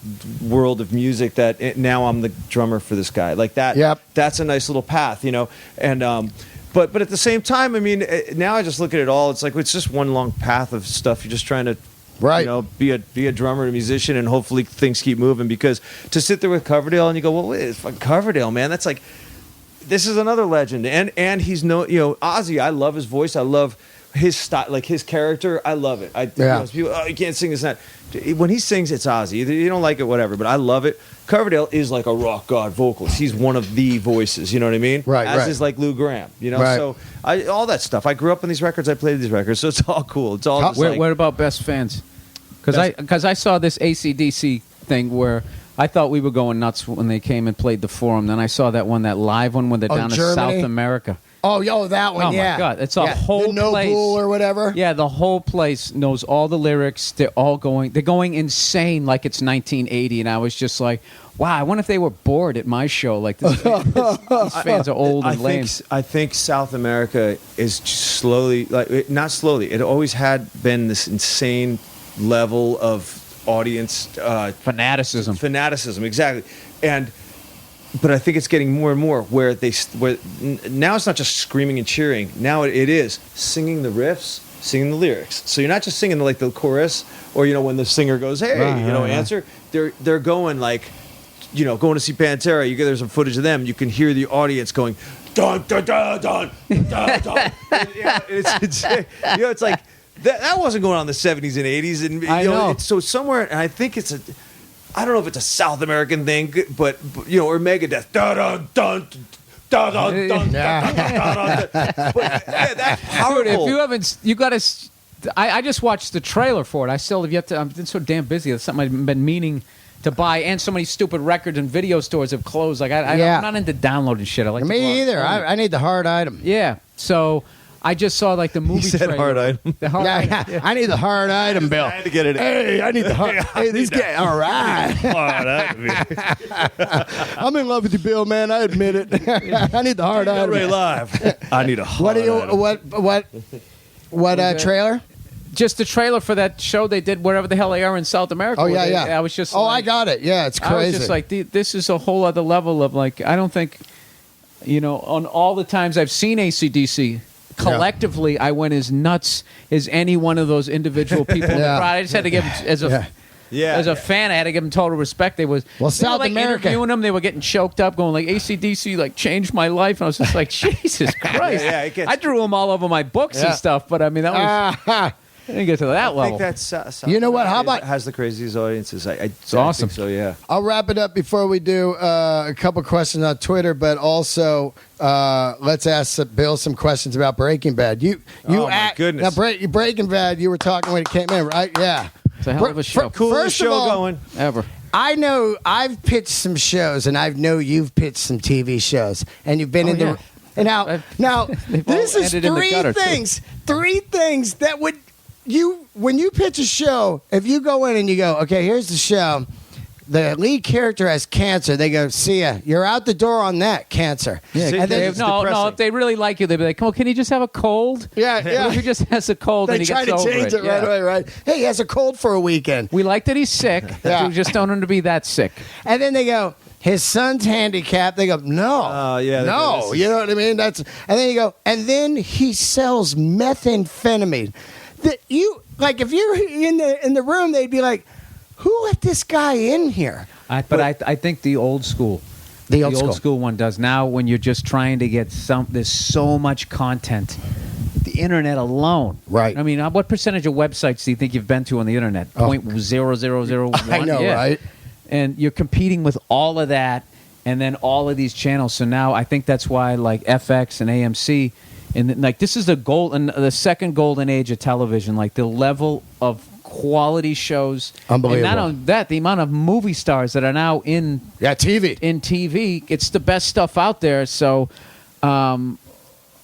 world of music that now I'm the drummer for this guy. Like that. Yep. That's a nice little path, and but at the same time, I mean, now I just look at it all. It's like it's just one long path of stuff. You're just trying to, be a drummer, a musician, and hopefully things keep moving. Because to sit there with Coverdale and you go, well, wait, it's fucking Coverdale, man. That's like, this is another legend, and he's Ozzy. I love his voice. I love his style, like his character. I love it. People, you can't sing this and that. When he sings, it's Ozzy. You don't like it, whatever, but I love it. Coverdale is like a rock god vocalist. He's one of the voices, you know what I mean? Right, As is like Lou Gramm, Right. So all that stuff. I grew up on these records. I played these records, so it's all cool. It's all just what about best fans? Because I saw this AC/DC thing where I thought we were going nuts when they came and played the Forum. Then I saw that live one when they're down in South America. Oh, that one, oh my God. It's a whole the place. Noble or whatever. Yeah, the whole place knows all the lyrics. They're going insane like it's 1980. And I was just like, wow, I wonder if they were bored at my show. Like, these fans are old and lame. I think South America is slowly, not slowly, it always had been this insane level of audience. Fanaticism. Fanaticism, exactly. But I think it's getting more and more where now it's not just screaming and cheering. Now it is singing the riffs, singing the lyrics. So you're not just singing like the chorus or when the singer goes, hey, answer. They're going like, going to see Pantera. There's some footage of them. You can hear the audience going, dun dun dun dun dun dun. It's like that wasn't going on in the 70s and 80s, and I know. So somewhere, and I think it's I don't know if it's a South American thing, but or Megadeth. Dun dun dun dun dun dun dun dun. But that's powerful. Dude, if you haven't, you got to. I just watched the trailer for it. I still have yet to. I've been so damn busy. It's something I've been meaning to buy, and so many stupid records and video stores have closed. Like I'm not into downloading shit. I like me either. I need the hard item. Yeah. So I just saw like the movie. He said trailer. hard item. The hard item. I need the hard item, Bill. I had to get it. Hey, I need the hard. Hey, this guy. All right. Hard item. I'm in love with you, Bill. Man, I admit it. I need the hard item. Delray live. I need a hard What do you? item. What trailer? Just the trailer for that show they did wherever the hell they are in South America. Oh yeah. I was just. Oh, like, I got it. Yeah, it's crazy. I was just like, this is a whole other level of like. I don't think, on all the times I've seen AC/DC. Collectively, I went as nuts as any one of those individual people in the crowd. I just had to give them, as a fan, I had to give them total respect. They South like America interviewing them. They were getting choked up, going like AC/DC like changed my life, and I was just like, Jesus Christ! I drew them all over my books and stuff, but I mean that was. I didn't get to that level. I think that's you know what? How about has the craziest audiences? It's awesome. I think so yeah. I'll wrap it up before we do a couple questions on Twitter, but also let's ask Bill some questions about Breaking Bad. My goodness. Now, Breaking Bad, you were talking when it came in, right? Yeah. It's a hell of a show. Coolest show going ever. I know I've pitched some shows, and I know you've pitched some TV shows, and you've been in the. And now this is three things that would. When you pitch a show, if you go in and you go, okay, here's the show, the lead character has cancer. They go, see ya. You're out the door on that cancer. Yeah, and then, no. If they really like you, they'd be like, "Oh, can he just have a cold?" Yeah. What if he just has a cold they and he try gets to over change it right away, right? Hey, he has a cold for a weekend. We like that he's sick. Yeah. We just don't want him to be that sick. And then they go, his son's handicapped. They go, no. No. You know what I mean? And then you go, and then he sells methamphetamine. If you're in the room, they'd be like, who let this guy in here? I think the old school. The old school one does. Now when you're just trying to get there's so much content. The internet alone. Right. I mean, what percentage of websites do you think you've been to on the internet? 0.0001? I know, right? And you're competing with all of that and then all of these channels. So now I think that's why like FX and AMC and like this is the second golden age of television, like the level of quality shows. Unbelievable. And not only that, the amount of movie stars that are now in TV. It's the best stuff out there. So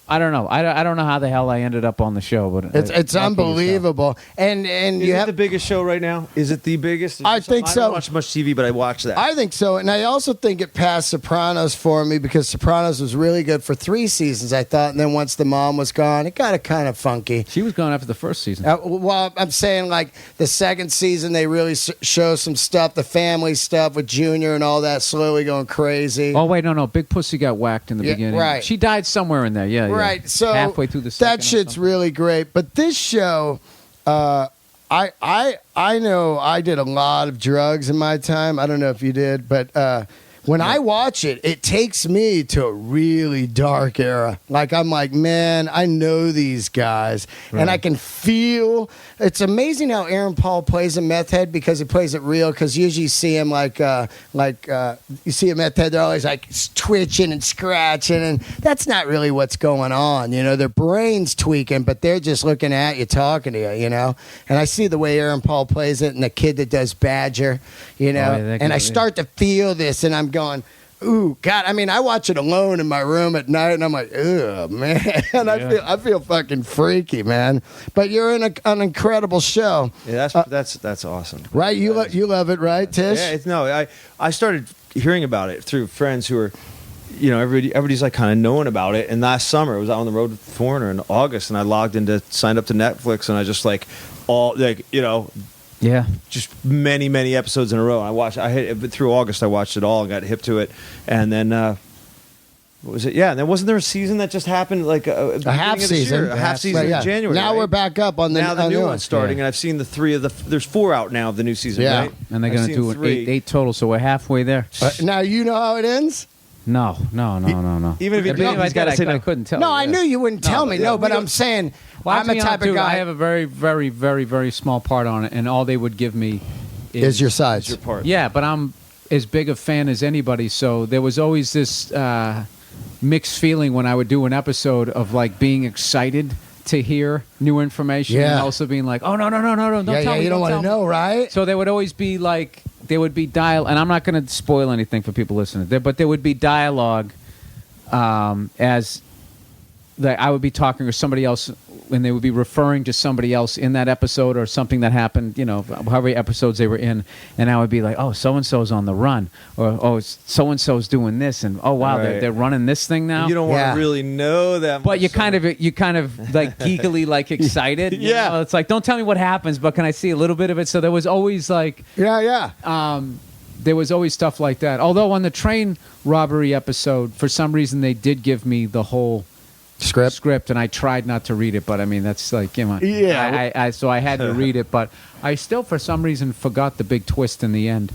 I don't know. I don't know how the hell I ended up on the show, but it's unbelievable. And is it the biggest show right now? Is it the biggest? I think so. I don't watch much TV, but I watch that. I think so, and I also think it passed Sopranos for me because Sopranos was really good for 3 seasons, I thought, and then once the mom was gone, it got kind of funky. She was gone after the first season. Well, I'm saying like the second season, they really show some stuff, the family stuff with Junior and all that, slowly going crazy. Oh wait, no, Big Pussy got whacked in the beginning. Right. She died somewhere in there. Yeah. Right, so halfway through the second that shit's really great. But this show, I know I did a lot of drugs in my time. I don't know if you did, but when I watch it, it takes me to a really dark era. Like I'm like, man, I know these guys, and I can feel. It's amazing how Aaron Paul plays a meth head because he plays it real. Because usually you see him you see a meth head, they're always like twitching and scratching, and that's not really what's going on. You know, their brain's tweaking, but they're just looking at you, talking to you. You know, and I see the way Aaron Paul plays it, and the kid that does Badger. You know, and I start to feel this, and I'm going, ooh, God! I mean, I watch it alone in my room at night, and I'm like, ugh, man. I feel fucking freaky, man. But you're in an incredible show. Yeah, that's awesome. Right? You love it, right, Tish? Yeah. I started hearing about it through friends who were, everybody's like kind of knowing about it. And last summer, I was out on the road with Foreigner in August, and I signed up to Netflix, and I just just many episodes in a row. Through August, I watched it all and got hip to it. And then, what was it? Yeah, and then wasn't there a season that just happened, like a half season? A half season in January. Now we're back up on the new one's starting, and I've seen there's 4 out now of the new season, right? And they're going to do eight total, so we're halfway there. Now you know how it ends? No. Even if you did, I couldn't tell. No, I knew you wouldn't tell me. No, but I'm saying I'm a type of guy. I have a very, very, very, very small part on it, and all they would give me is your size. Your part. Yeah, but I'm as big a fan as anybody, so there was always this mixed feeling when I would do an episode of like being excited to hear new information and also being like, oh, no, don't tell me. You don't want to know, right? So there would always be like, there would be and I'm not going to spoil anything for people listening, but there would be dialogue as that I would be talking to somebody else, and they would be referring to somebody else in that episode or something that happened, however many episodes they were in, and I would be like, oh, so-and-so's on the run, or oh, so-and-so's doing this, and oh, wow, they're running this thing now. You don't want to really know that much. But you kind of like geekily like excited. Yeah. It's like, don't tell me what happens, but can I see a little bit of it? So there was always like... there was always stuff like that. Although on the train robbery episode, for some reason, they did give me the whole script, and I tried not to read it. But I mean, that's like, so I had to read it, but I still, for some reason, forgot the big twist in the end.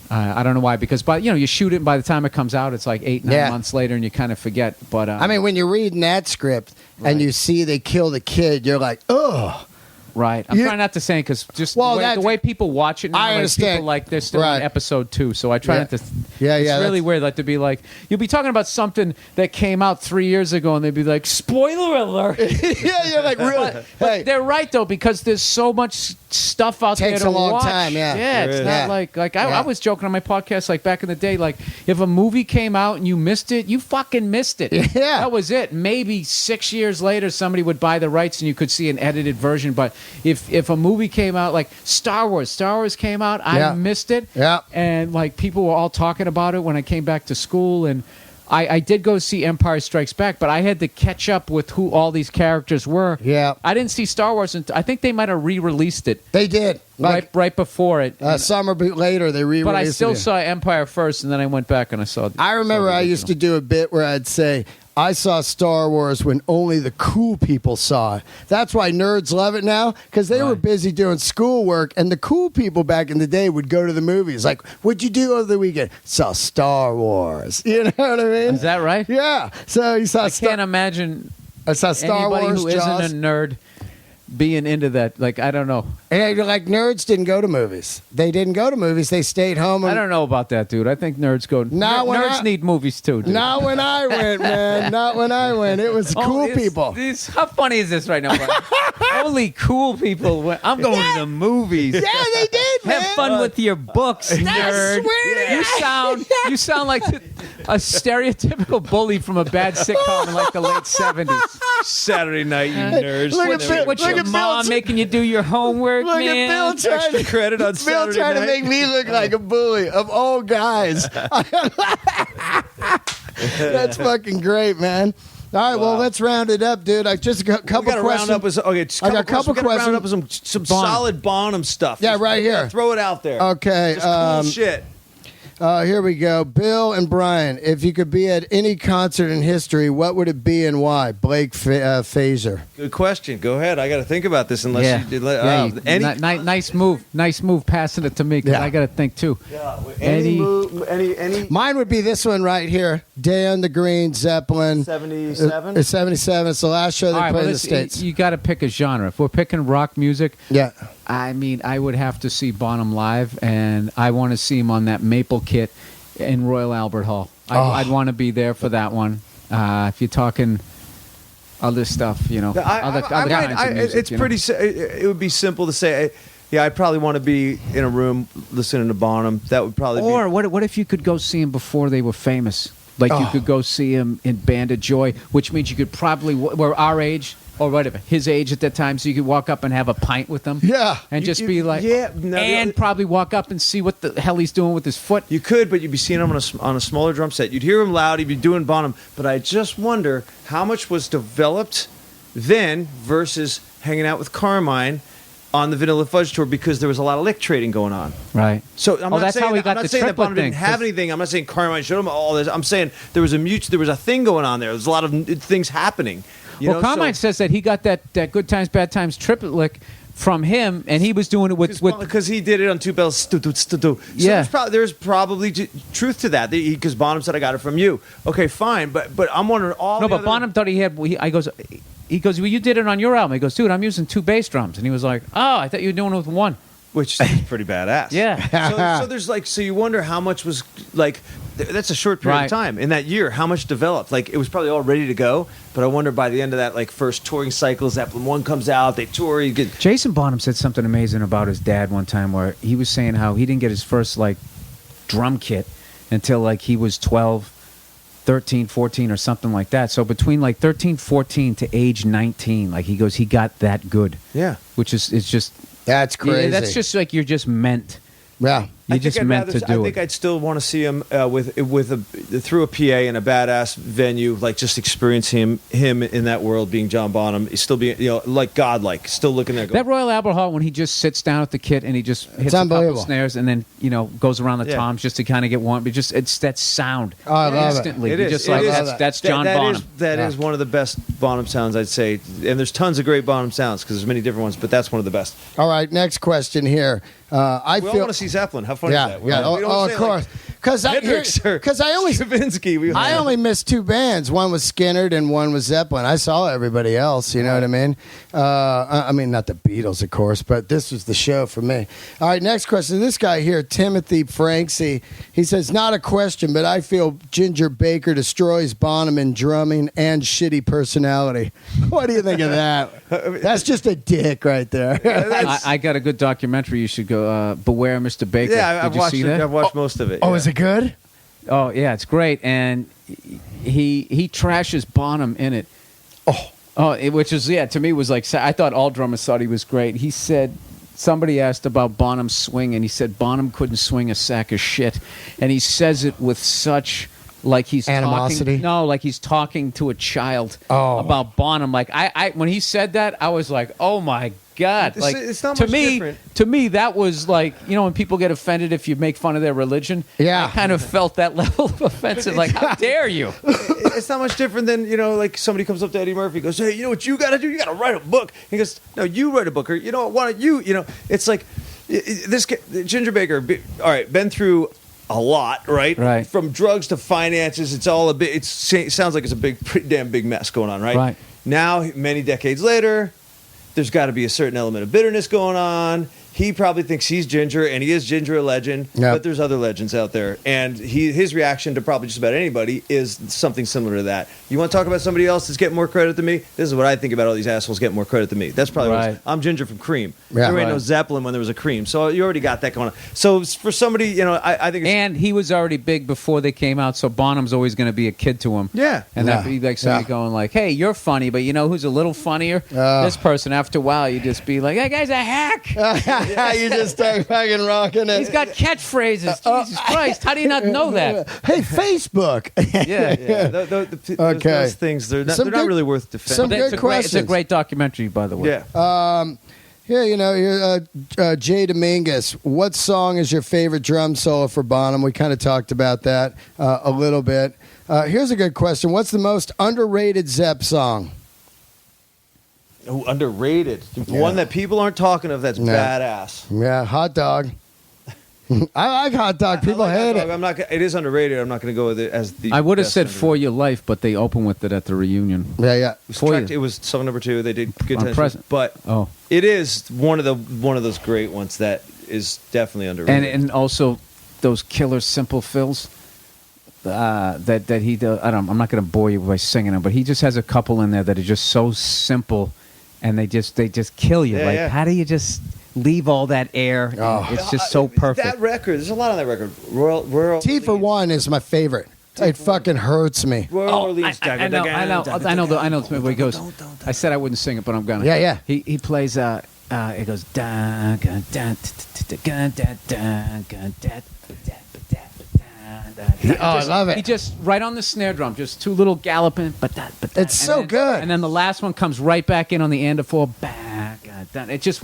I don't know why, because you shoot it, and by the time it comes out, it's like 8-9 months later, and you kind of forget. But I mean, when you're reading that script and you see they kill the kid, you're like, ugh. Right. I'm trying not to say it because just the way people watch it now, I understand. People like they're still in episode 2, so I try not to. It's really weird, like to be like, you'll be talking about something that came out 3 years ago, and they'd be like, spoiler alert. You're like, really? But they're right though, because there's so much stuff out there to watch. Takes a long time, it's not like I was joking on my podcast like back in the day, like if a movie came out and you missed it, you fucking missed it. Yeah, that was it. Maybe 6 years later, somebody would buy the rights and you could see an edited version, but if a movie came out like Star Wars came out, I missed it. Yeah. And like people were all talking about it when I came back to school, and I did go see Empire Strikes Back, but I had to catch up with who all these characters were. Yeah. I didn't see Star Wars until I think they might have re-released it. They did. Right before it. Summer later, they re-released it. But I still saw Empire first, and then I went back and I saw I remember I used to do a bit where I'd say, I saw Star Wars when only the cool people saw it. That's why nerds love it now, because they were busy doing schoolwork, and the cool people back in the day would go to the movies. Like, what'd you do over the weekend? Saw Star Wars. You know what I mean? Is that right? Yeah. So you saw. I can't imagine. I saw Star anybody Wars. Who isn't a nerd being into that. Like, I don't know. And like nerds didn't go to movies. They didn't go to movies. They stayed home. I don't know about that, dude. I think nerds go. Nerds need movies too, dude. Not when I went, man. Not when I went. It was cool people. How funny is this right now, Brian? Only cool people went. I'm going to the movies. Yeah, they did, man. Have fun with your books, nerd. You sound like a stereotypical bully from a bad sitcom in like the late 70s. Saturday night, you nerds. What's your mom making you do your homework, look man? At Bill extra credit on Saturday trying night. to make me look like a bully of old guys. That's fucking great, man. All right, well, let's round it up, dude. I just got a couple questions. I got a couple questions. Round up with some solid Bonham stuff. Yeah, right here. Throw it out there. Okay. Just cool shit. Here we go. Bill and Brian, if you could be at any concert in history, what would it be and why? Blake Phaser. Good question. Go ahead. I got to think about this. Unless you did. Nice move. Nice move passing it to me, because I got to think too. Yeah. Any. Mine would be this one right here. Day on the Green, Zeppelin. 77? 77. It's the last show they played in the States. You got to pick a genre. If we're picking rock music, yeah. I mean, I would have to see Bonham live, and I want to see him on that Maple kit in Royal Albert Hall. I'd want to be there for that one. If you're talking other stuff, other kinds of music. It's pretty. It would be simple to say. I'd probably want to be in a room listening to Bonham. That would probably. Or what if you could go see him before they were famous? Like you could go see him in Band of Joy, which means you could probably we're our age. Or whatever, his age at that time, so you could walk up and have a pint with him. Yeah. And just be like, and probably walk up and see what the hell he's doing with his foot. You could, but you'd be seeing him on a smaller drum set. You'd hear him loud, he'd be doing Bonham. But I just wonder how much was developed then versus hanging out with Carmine on the Vanilla Fudge tour, because there was a lot of lick trading going on. Right. So I'm not that's saying, how we got I'm not the saying that Bonham triplet didn't have anything. I'm not saying Carmine showed him all this. I'm saying there was a thing going on there. There was a lot of things happening. Carmine says that he got that Good Times, Bad Times triplet lick from him, and he was doing it with because he did it on two bells. So there's probably truth to that, because Bonham said I got it from you. Okay, fine, but I'm wondering but Bonham thought he had. He goes, well, you did it on your album. He goes, dude, I'm using 2 bass drums, and he was like, oh, I thought you were doing it with 1. Which is pretty badass. Yeah. So there's so you wonder how much was that's a short period of time in that year. How much developed? Like, it was probably all ready to go, but I wonder by the end of that first touring cycle, Zeppelin 1 comes out, they tour. Jason Bonham said something amazing about his dad one time, where he was saying how he didn't get his first drum kit until he was 12, 13, 14 or something like that. So between like 13, 14 to age 19, like he goes, he got that good. Yeah. Which is, it's just. That's crazy. Yeah, that's just like you're just meant. Yeah. You just meant to do I think I'd still want to see him through a PA in a badass venue, like just experience him in that world, being John Bonham. He's still being, like godlike, still looking there. That Royal Albert Hall, when he just sits down at the kit and he just hits a couple snares and then goes around the toms just to kind of get warm. But just it's that sound. Oh, I love instantly. it. You're just like that's John Bonham. That is one of the best Bonham sounds, I'd say. And there's tons of great Bonham sounds because there's many different ones, but that's one of the best. All right, next question here. We all want to see Zeppelin. How funny is that? Yeah. Of course. Because I only Stravinsky. I only missed two bands. One was Skinnerd and one was Zeppelin. I saw everybody else. You know what I mean? I mean, not the Beatles, of course, but this was the show for me. All right, next question. This guy here, Timothy Franksy, he says, not a question, but I feel Ginger Baker destroys Bonham in drumming and shitty personality. What do you think of that? That's just a dick right there. I got a good documentary. You should go. Beware, Mr. Baker. Yeah, Did you see that? I've watched most of it. Oh, is it good? Oh, yeah, it's great. And he trashes Bonham in it. Which is, to me was like, I thought all drummers thought he was great. He said, somebody asked about Bonham's swing, and he said Bonham couldn't swing a sack of shit. And he says it with such, like he's animosity. Like he's talking to a child about Bonham. Like I when he said that, I was like, oh my God! Like it's not much different. To me, that was like, when people get offended if you make fun of their religion. Yeah, I kind of felt that level of offensive. Like, how dare you? It's not much different than like somebody comes up to Eddie Murphy and goes, "Hey, you know what you got to do? You got to write a book." He goes, "No, you write a book, or why don't you?" It's like this Ginger Baker. All right, been through a lot, right? Right. From drugs to finances, it's all it sounds like it's a pretty damn big mess going on, right? Right. Now, many decades later, there's got to be a certain element of bitterness going on. He probably thinks he's Ginger, and he is Ginger a legend, but there's other legends out there. And his reaction to probably just about anybody is something similar to that. You want to talk about somebody else that's getting more credit than me? This is what I think about all these assholes getting more credit than me. That's probably what it is. I'm Ginger from Cream. There ain't no Zeppelin when there was a Cream. So you already got that going on. So for somebody, I think and he was already big before they came out, so Bonham's always going to be a kid to him. Yeah. And that'd be like somebody going like, hey, you're funny, but who's a little funnier? This person. After a while, you just be like, that guy's a hack. You just start fucking rocking it. He's got catchphrases. Jesus Christ. How do you not know that? Hey, Facebook. Those things, they're not really worth defending. Some good questions. It's a great documentary, by the way. Yeah. Jay Dominguez, what song is your favorite drum solo for Bonham? We kind of talked about that a little bit. Here's a good question. What's the most underrated Zepp song? Oh, underrated. One that people aren't talking of that's badass. Yeah, Hot Dog. I like Hot Dog. People hate it. It is underrated. I'm not going to go with it as the. I would have said For Your Life, but they opened with it at the reunion. Yeah. It was song number 2. They did good tension, but it is one of those great ones that is definitely underrated. And also those killer simple fills that he does. I'm not going to bore you by singing them, but he just has a couple in there that are just so simple, and they just kill you. How do you just leave all that air? It's just so perfect. That record, there's a lot on that record. Royal T for One is my favorite. It fucking hurts me. I know. Where he goes. I said I wouldn't sing it, but I'm gonna. Yeah. He plays. It goes. I love it. He just right on the snare drum, just two little galloping. It's so good. And then the last one comes right back in on the end of 4. It just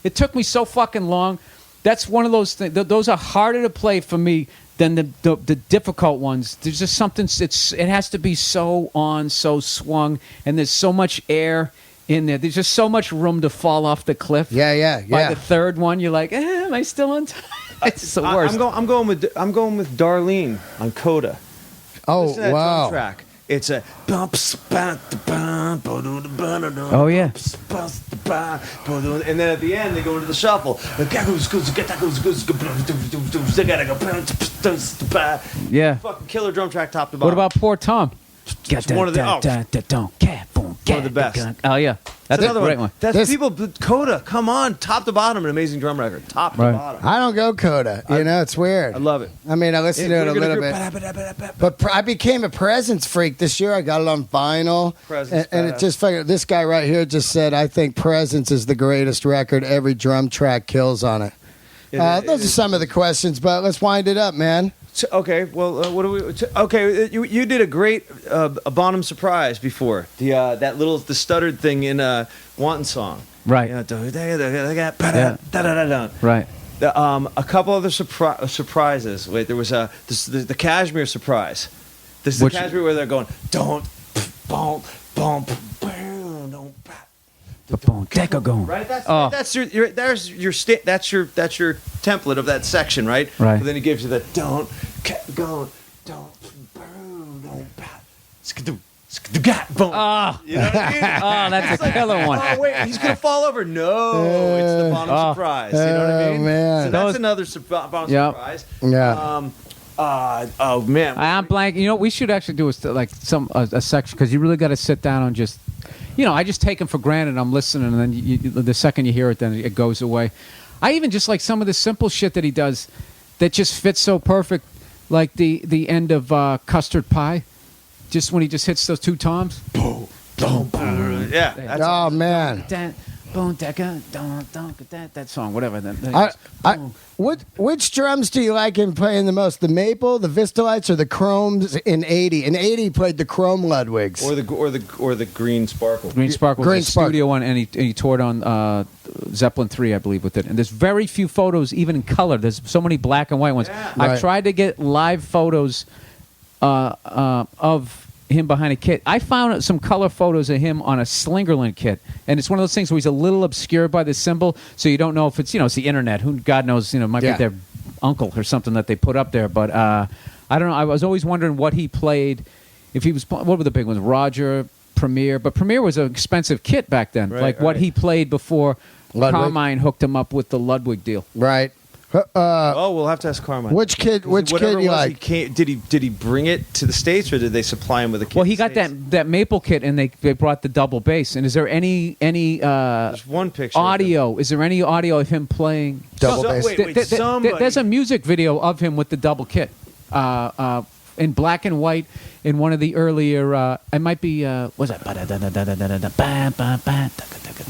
it took me so fucking long. That's one of those things. Those are harder to play for me than the difficult ones. There's just something. It has to be so swung, and there's so much air in there. There's just so much room to fall off the cliff. Yeah. By the third one, you're like, am I still on time? It's the worst. I'm going with Darlene on Coda. Oh, Listen to that wow. drum track. It's a oh yeah, and then at the end they go into the shuffle. Yeah. Fucking killer drum track top to bottom. What about Poor Tom? One of the best. Oh yeah. That's another a great one. That's people. Coda, come on, top to bottom, an amazing drum record, top to bottom. I don't go Coda. It's weird. I love it. I mean, I listen to it a little bit. But I became a Presence freak this year. I got it on vinyl. Presence, and it just this guy right here just said, I think Presence is the greatest record. Every drum track kills on it. Those are some of the questions, but let's wind it up, man. Okay, well, what do we? Okay, you did a great a Bonham surprise before the stuttered thing in Wanton Song, right? Right. A couple other surprises. Wait, there was the Cashmere surprise. This is the Cashmere where they're going don't boom boom boom don't. Right, that's your template of that section, right? Right. But then he gives you the don't bat. Boom. Oh, you know what I mean? Oh, that's a killer one. Oh wait, he's gonna fall over. No, it's the Bonham surprise. You know what I mean? Man. So that's another Bonham surprise. Yeah. Oh man, I'm blank. We should actually do a section because you really got to sit down and just. I just take them for granted. I'm listening, and then the second you hear it, then it goes away. I even just like some of the simple shit that he does that just fits so perfect, like the end of Custard Pie, just when he just hits those two toms. Boom, boom, boom. Yeah. Oh, man. That song, whatever. Which drums do you like him playing the most? The maple, the Vistalites, or the chromes in '80? In '80, he played the chrome Ludwigs, or the green sparkle. Green sparkle was a studio one, and he toured on Zeppelin 3, I believe, with it. And there's very few photos, even in color. There's so many black and white ones. Yeah. I've tried to get live photos of him behind a kit. I found some color photos of him on a Slingerland kit, and it's one of those things where he's a little obscured by the symbol, so you don't know if it's it's the internet. Who God knows, might be their uncle or something that they put up there. But I don't know. I was always wondering what he played. If he was, what were the big ones? Roger, Premier, but Premier was an expensive kit back then. Right, what he played before Ludwig. Carmine hooked him up with the Ludwig deal. Right. We'll have to ask Carmine. Which kid you like? Did he bring it to the States, or did they supply him with a kit? Well, he got that maple kit, and they brought the double bass. And is there any There's one picture audio? Is there any audio of him playing double bass? Somebody. There's a music video of him with the double kit, in black and white, in one of the earlier. It might be what's that?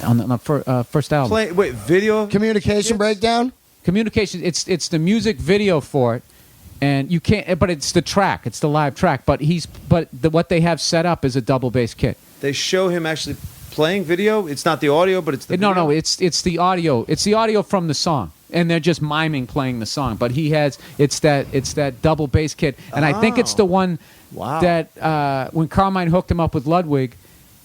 On the first album. Video Communication breakdown. Communication. It's the music video for it, and you can't. But it's the track. It's the live track. But what they have set up is a double bass kit. They show him actually playing video. It's not the audio, but it's the video. No. It's the audio. It's the audio from the song, and they're just miming playing the song. But it's that double bass kit, and I think it's the one that when Carmine hooked him up with Ludwig.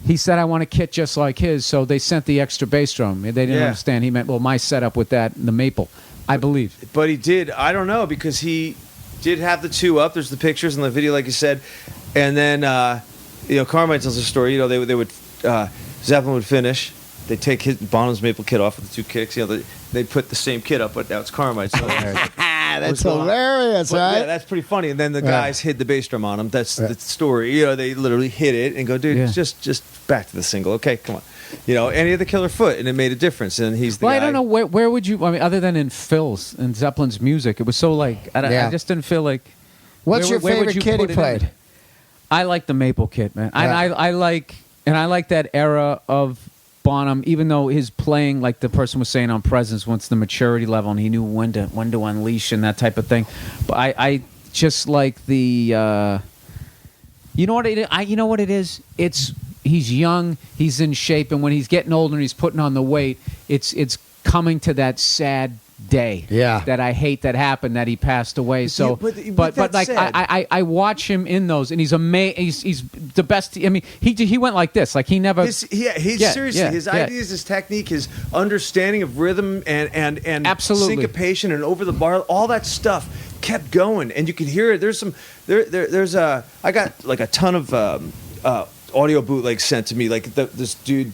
He said, I want a kit just like his, so they sent the extra bass drum. They didn't understand. He meant, my setup with that, the maple, I believe. But he did, I don't know, because he did have the two up. There's the pictures in the video, like you said. And then, Carmine tells a story. They would, Zeppelin would finish. They'd take Bonham's maple kit off with the two kicks. They put the same kit up, but now it's Carmine. So that's hilarious, right? Yeah, that's pretty funny. And then the guys hid the bass drum on him. That's the story. They literally hit it and go, dude, just back to the single. Okay, come on. Any of the Killer Foot, and it made a difference. And he's the guy. I don't know where would you? I mean, other than in Phil's and Zeppelin's music, it was so I just didn't feel like. What's your favorite kit he played? I like the maple kit, man. I like that era of Bonham, even though his playing, like the person was saying on Presence, once the maturity level, and he knew when to unleash and that type of thing. But I just like the, you know what it is? It's he's young, he's in shape, and when he's getting older and he's putting on the weight, it's coming to that sad day that I hate that happened, that he passed away. So but like I watch him in those, and he's amazing. He's the best. I mean, he went like this, like he never seriously his ideas, his technique, his understanding of rhythm and absolutely syncopation and over the bar, all that stuff kept going, and you could hear it. There's I got like a ton of audio bootlegs sent to me, like this dude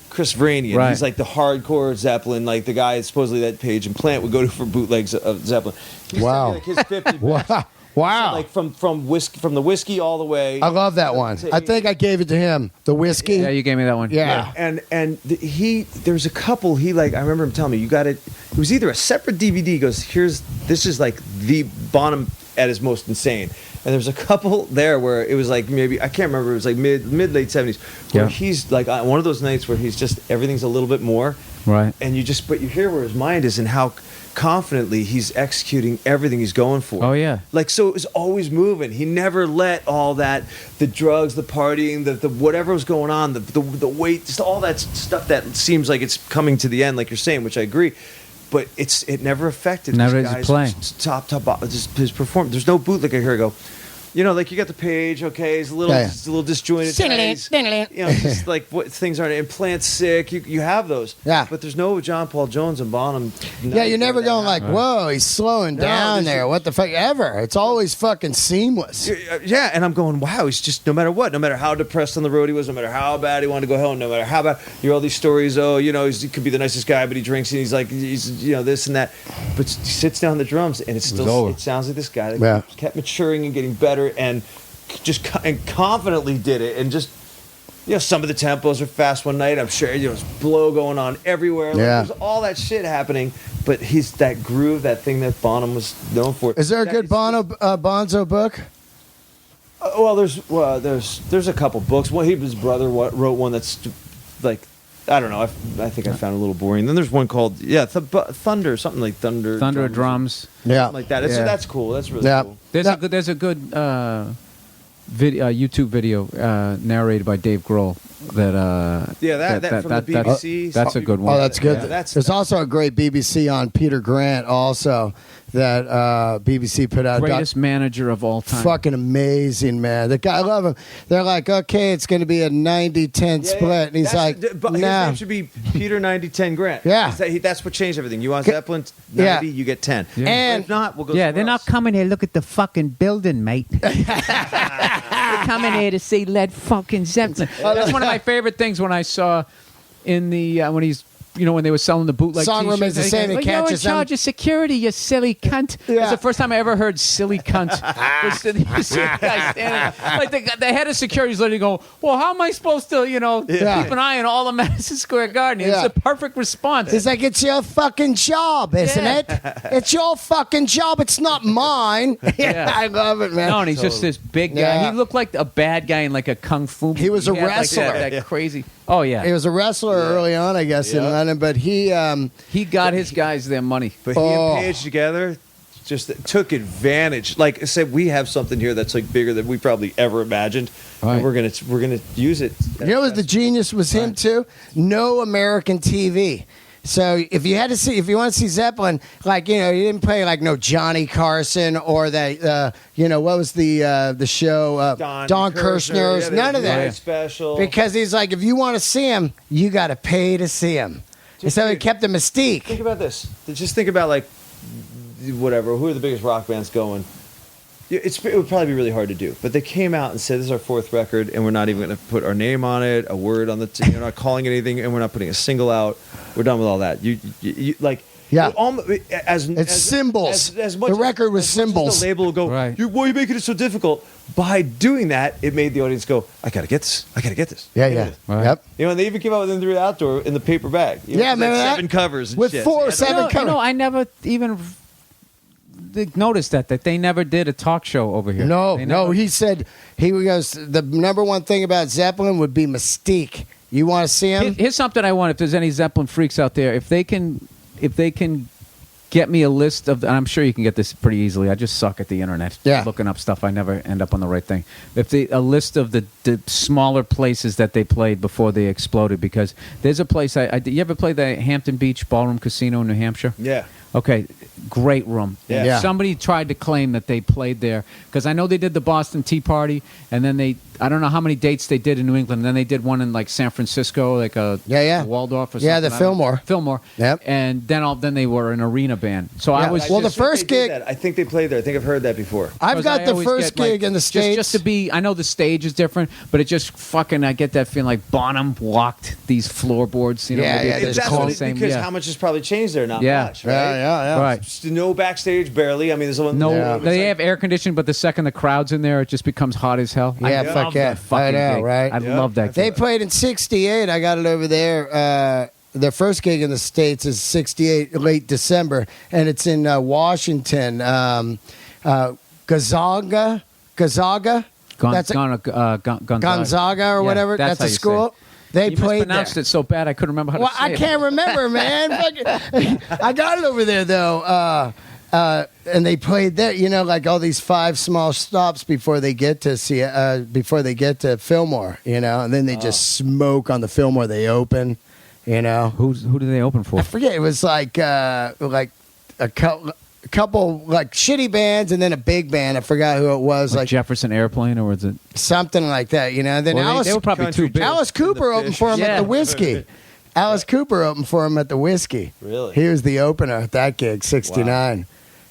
Chris Vranian. Right. He's like the hardcore Zeppelin, like the guy supposedly that Page and Plant would go to for bootlegs of Zeppelin. He's like his 50 best. Wow. So, like from the whiskey all the way. I love that one. I think I gave it to him. The whiskey. Yeah, you gave me that one. Yeah. There's a couple. I remember him telling me you got it. It was either a separate DVD. He goes, this is like the Bonham at his most insane. And there's a couple there where it was like maybe I can't remember. It was like mid late 70s where he's like on one of those nights where he's just everything's a little bit more right. And you hear where his mind is and how confidently he's executing everything he's going for. Oh yeah. Like so it was always moving. He never let all that the drugs, the partying, the whatever was going on, the weight, just all that stuff that seems like it's coming to the end, like you're saying, which I agree. But it never affected never this guy's playing. top his performance. There's no bootleg. I hear it go. Like you got the page, okay, it's a little disjointed. Just like what things aren't implant sick. You have those. Yeah. But there's no John Paul Jones and Bonham. Yeah, you're never going like, whoa, he's slowing down there. What the fuck ever? It's always fucking seamless. Yeah, and I'm going, wow, he's just no matter what, no matter how depressed on the road he was, no matter how bad he wanted to go home, no matter how bad you hear all these stories, he could be the nicest guy, but he drinks and he's like this and that. But he sits down the drums and it sounds like this guy that kept maturing and getting better. And just confidently did it, and just some of the tempos are fast one night. I'm sure there's blow going on everywhere. There's all that shit happening, but he's that groove, that thing that Bonham was known for. Is there a good Bonzo book? There's a couple books. His brother wrote one that's like. I don't know. I think I found it a little boring. Then there's one called Thunder, something like Thunder. Thunder Drums. Yeah, like that. That's cool. That's really cool. There's a good video, YouTube video narrated by Dave Grohl. That from the BBC. That's a good one. Oh, that's good. Yeah, there's also a great BBC on Peter Grant also that BBC put out. Greatest manager of all time. Fucking amazing, man. The guy, I love him. They're like, okay, it's going to be a 90-10 split. And he's like, nah. His name should be Peter 90-10 Grant. Yeah. That's what changed everything. You want Zeppelin 90, you get 10. Yeah. And if not, we'll go they're not coming here to look at the fucking building, mate. They're coming here to see Led fucking Zeppelin. That's one of my favorite things when I saw in the when he's when they were selling the bootleg song t-shirts. remains the same. You're in charge of security, you silly cunt. Yeah. It's the first time I ever heard silly cunt. You see the guy standing, like the head of security is literally going, well, how am I supposed to, keep an eye on all of Madison Square Garden? It's a perfect response. It's like, it's your fucking job, isn't it? It's your fucking job. It's not mine. I love it, man. No, and he's just this big guy. Yeah. He looked like a bad guy in like a kung fu movie. He was a had, wrestler. Like, that crazy. Oh, yeah. He was a wrestler early on, I guess, in London, but he got his guys their money. But he and Page together just took advantage. Like I said, we have something here that's like bigger than we probably ever imagined. Right. And we're gonna use it. You know what the genius was him too? No American TV. So if you want to see Zeppelin, like, you didn't play like no Johnny Carson or that, what was the show? Don Kirshner's, none of that. Special. Because he's like, if you want to see him, you got to pay to see him. So he kept the mystique. Think about this. Just think about like, whatever, who are the biggest rock bands going? It would probably be really hard to do, but they came out and said, this is our fourth record, and we're not even going to put our name on it, a word on the we're not calling it anything, and we're not putting a single out. We're done with all that. It's symbols. As much the record was symbols. The label will go, right. Why are you making it so difficult? By doing that, it made the audience go, I got to get this. I got to get this. Yeah. Right. Yep. And they even came out with them through the outdoor in the paper bag. Man. 7 covers and with shit. 4 or 7 covers. I never even noticed that they never did a talk show over here. No. He said he goes. The number one thing about Zeppelin would be mystique. You want to see him? Here's something I want. If there's any Zeppelin freaks out there, if they can get me a list of, and I'm sure you can get this pretty easily. I just suck at the internet. Looking up stuff. I never end up on the right thing. A list of the smaller places that they played before they exploded, because there's a place you ever play the Hampton Beach Ballroom Casino in New Hampshire? Yeah. Okay, great room. Yeah. Somebody tried to claim that they played there, because I know they did the Boston Tea Party, and then I don't know how many dates they did in New England, and then they did one in like San Francisco, like a Waldorf or something. Yeah, the Fillmore. Yep. And then they were an arena band. So I was the first gig. I think they played there. I think I've heard that before. I've got the first gig in the States. Just to be, I know the stage is different, but it just fucking, I get that feeling like Bonham walked these floorboards. Because how much has probably changed there? Not much, right? yeah. Right. Just no backstage, barely. I mean, there's one. No, they have air conditioning, but the second the crowd's in there, it just becomes hot as hell. Yeah, fuck yeah. I know, right? I love that. They gig. played in '68. I got it over there. Their first gig in the States is '68, late December, and it's in Washington. Gonzaga. Gonzaga or whatever. That's That's a how you school. say it. They You played mispronounced there. it so bad I couldn't remember how to say I it. can't remember, man. I got it over there though. And they played there, you know, like all these 5 small stops before they get to before they get to Fillmore, you know, and then they just smoke on the Fillmore. They open, you know. Who do they open for? I forget. It was like a couple like shitty bands and then a big band. I forgot who it was. Like Jefferson Airplane, or was it something like that, you know. And then Well, they were probably too big. Alice Cooper opened for him at the Whiskey. Alice Cooper opened for him at the Whiskey. Really? He was the opener at that gig, '69. Wow.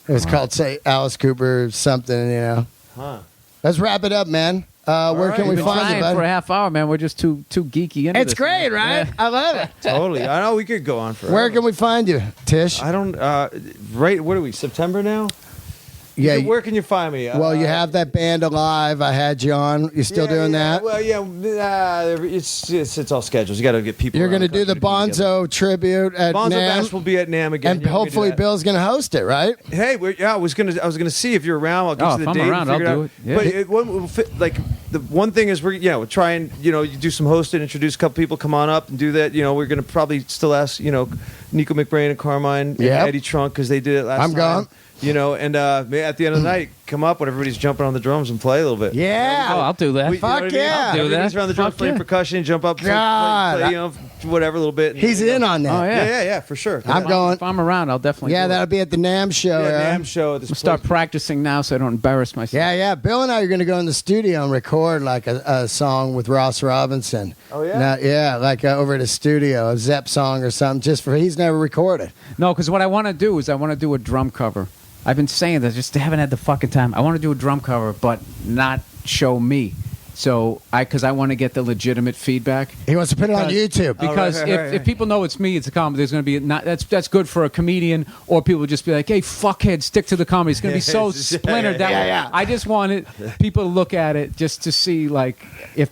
It was called, say, Alice Cooper something, you know. Huh. Let's wrap it up, man. Where can we We've been find trying you, bud? for a half hour, man. We're just too geeky into It's this, great, man. right? I love it. Totally. I know we could go on forever. Where can we find you, Tish? I don't. Right. What are we? September now. Yeah. Where can you find me? Well, you have that band Alive. I had you on. You still doing that? Well, it's all schedules. You got to get people. You're going to do the Bonzo tribute at Bonzo NAMM. Bash will be at NAMM again. And Yeah, we're gonna hopefully do that. Bill's going to host it, right? Hey, I was gonna see if you're around. I'll get you the if I'm date. around, and figure I'll it do out. it. Yeah. But it won't fit, like the one thing is we'll try and you do some hosting, introduce a couple people, come on up and do that. We're gonna probably still ask Nico McBrain and Carmine and Eddie Trunk because they did it last time. I'm gone. And at the end of the night, come up when everybody's jumping on the drums and play a little bit. Yeah. Oh, I'll do that. Fuck yeah. I'll do that. Everybody's around the drums, Fuck playing yeah. percussion, jump up, God. play, whatever a little bit. He's in on that. Oh, yeah. Yeah, for sure. I'm going. If I'm around, I'll definitely. Yeah, do it. that'll be at the NAMM show. Yeah, NAMM show at this I'll start place. practicing now so I don't embarrass myself. Yeah. Bill and I are going to go in the studio and record like a song with Ross Robinson. Oh, yeah? Like over at his studio, a Zepp song or something, he's never recorded. No, because what I want to do is I want to do a drum cover. I've been saying that, just haven't had the fucking time. I want to do a drum cover, but not show me. So because I want to get the legitimate feedback. He wants to put it on YouTube. Because if people know it's me, it's a comedy. There's going to be that's good for a comedian, or people would just be like, "Hey, fuckhead, stick to the comedy." It's going to be so splintered that way. Yeah. I just wanted people to look at it just to see if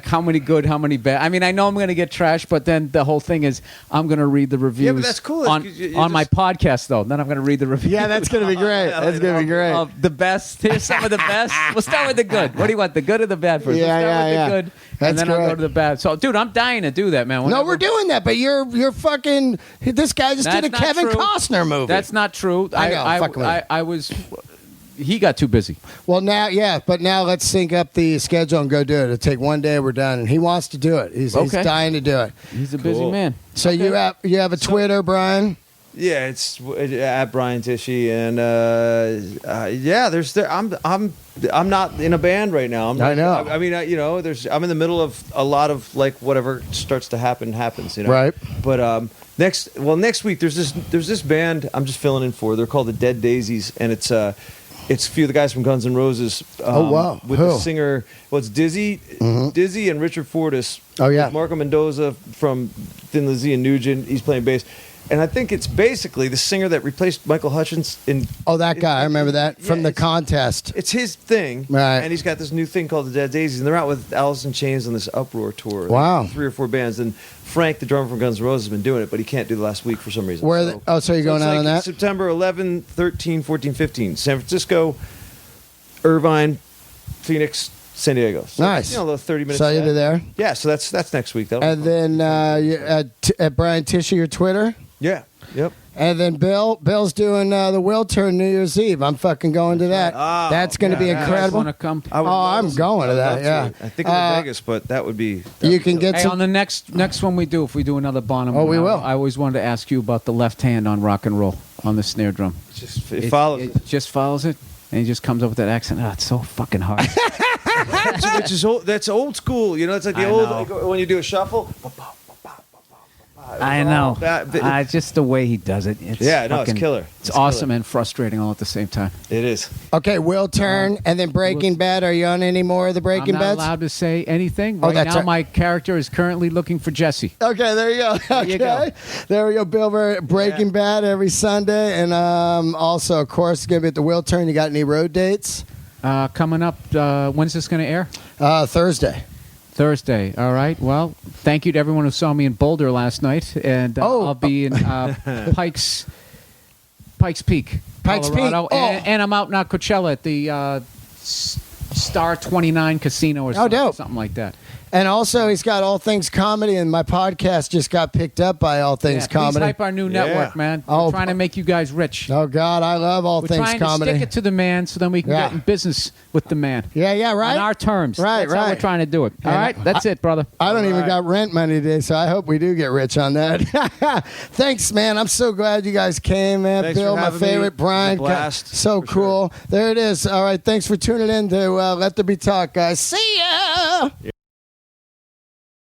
how many good, how many bad. I mean, I know I'm going to get trashed, but then the whole thing is I'm going to read the reviews. Yeah, but that's cool. on my podcast though. Then I'm going to read the reviews. Yeah, that's going to be great. That's going to be great. Of the best. Here's some of the best. We'll start with the good. What do you want? The good or the bad first? Yeah, We'll start with the good, That's and then I'll great. go to the bad. So, dude, I'm dying to do that, man. No, we're doing that, but you're fucking. This guy just did a That's not Kevin true. Costner movie. That's not true. I know, fuck him. I was. He got too busy. Well, now, but now let's sync up the schedule and go do it. It'll take one day. We're done, and he wants to do it. He's dying to do it. He's a busy man. So you have a Twitter, Brian? Yeah, it's at Brian Tichy, and I'm not in a band right now. I know. I mean, I'm in the middle of a lot of whatever starts to happens. Right. But next week there's this band I'm just filling in for. They're called the Dead Daisies, and it's a few of the guys from Guns N' Roses. Oh, wow. With Who? the singer, it's Dizzy and Richard Fortis. Oh, yeah. With Marco Mendoza from Thin Lizzy and Nugent. He's playing bass. And I think it's basically the singer that replaced Michael Hutchins in. Oh, that guy. I remember that from the contest. It's his thing, Right. And he's got this new thing called the Dead Daisies, and they're out with Alice in Chains on this Uproar tour. Wow. 3 or 4 bands, and Frank, the drummer from Guns N' Roses, has been doing it, but he can't do the last week for some reason. So you're going it's out on that? September 11, 13, 14, 15. San Francisco, Irvine, Phoenix, San Diego. So, Nice. About 30 minutes. So you'll be there. Yeah, so that's next week. And then at Brian Tichy, your Twitter? Yeah. Yep. And then Bill's doing the Will Turn New Year's Eve. I'm fucking going to that. Oh, That's going to be incredible. Want to come? I'm going to that. Yeah. I think I'm in Vegas, but that would be. You can get Hey, some. on the next one we do, if we do another Bonham, Oh, we will. I always wanted to ask you about the left hand on rock and roll on the snare drum. It follows. It just follows it, and he just comes up with that accent. Oh, it's so fucking hard. Which is old, that's old school. It's like the I old know. when you do a shuffle. I know. Just the way he does it. It's it's killer. It's awesome and frustrating all at the same time. It is. Okay, Will Turn, and then Breaking Bad. Are you on any more of the Breaking Bads? I'm not allowed to say anything. Right now, my character is currently looking for Jesse. Okay, there you go. Okay. There we go, Bill Burr. Breaking Bad every Sunday. And also, of course, it's going to be at the Will Turn. You got any road dates? Coming up, when's this going to air? Thursday. All right. Well, thank you to everyone who saw me in Boulder last night, and I'll be in Pikes Peak, Colorado, and I'm out in Coachella at the Star 29 Casino or something like that. And also, he's got All Things Comedy, and my podcast just got picked up by All Things Comedy. Please hype our new network, man. We're trying to make you guys rich. Oh, God, I love All Things Comedy. We're trying to stick it to the man so then we can get in business with the man. Yeah, right. On our terms. Right, That's how we're trying to do it. All right? That's it, brother. I don't even got rent money today, so I hope we do get rich on that. Thanks, man. I'm so glad you guys came, man. Thanks Bill, my favorite. Brian. Blast. So cool. There it is. All right, thanks for tuning in to Let There Be Talk, guys. See ya!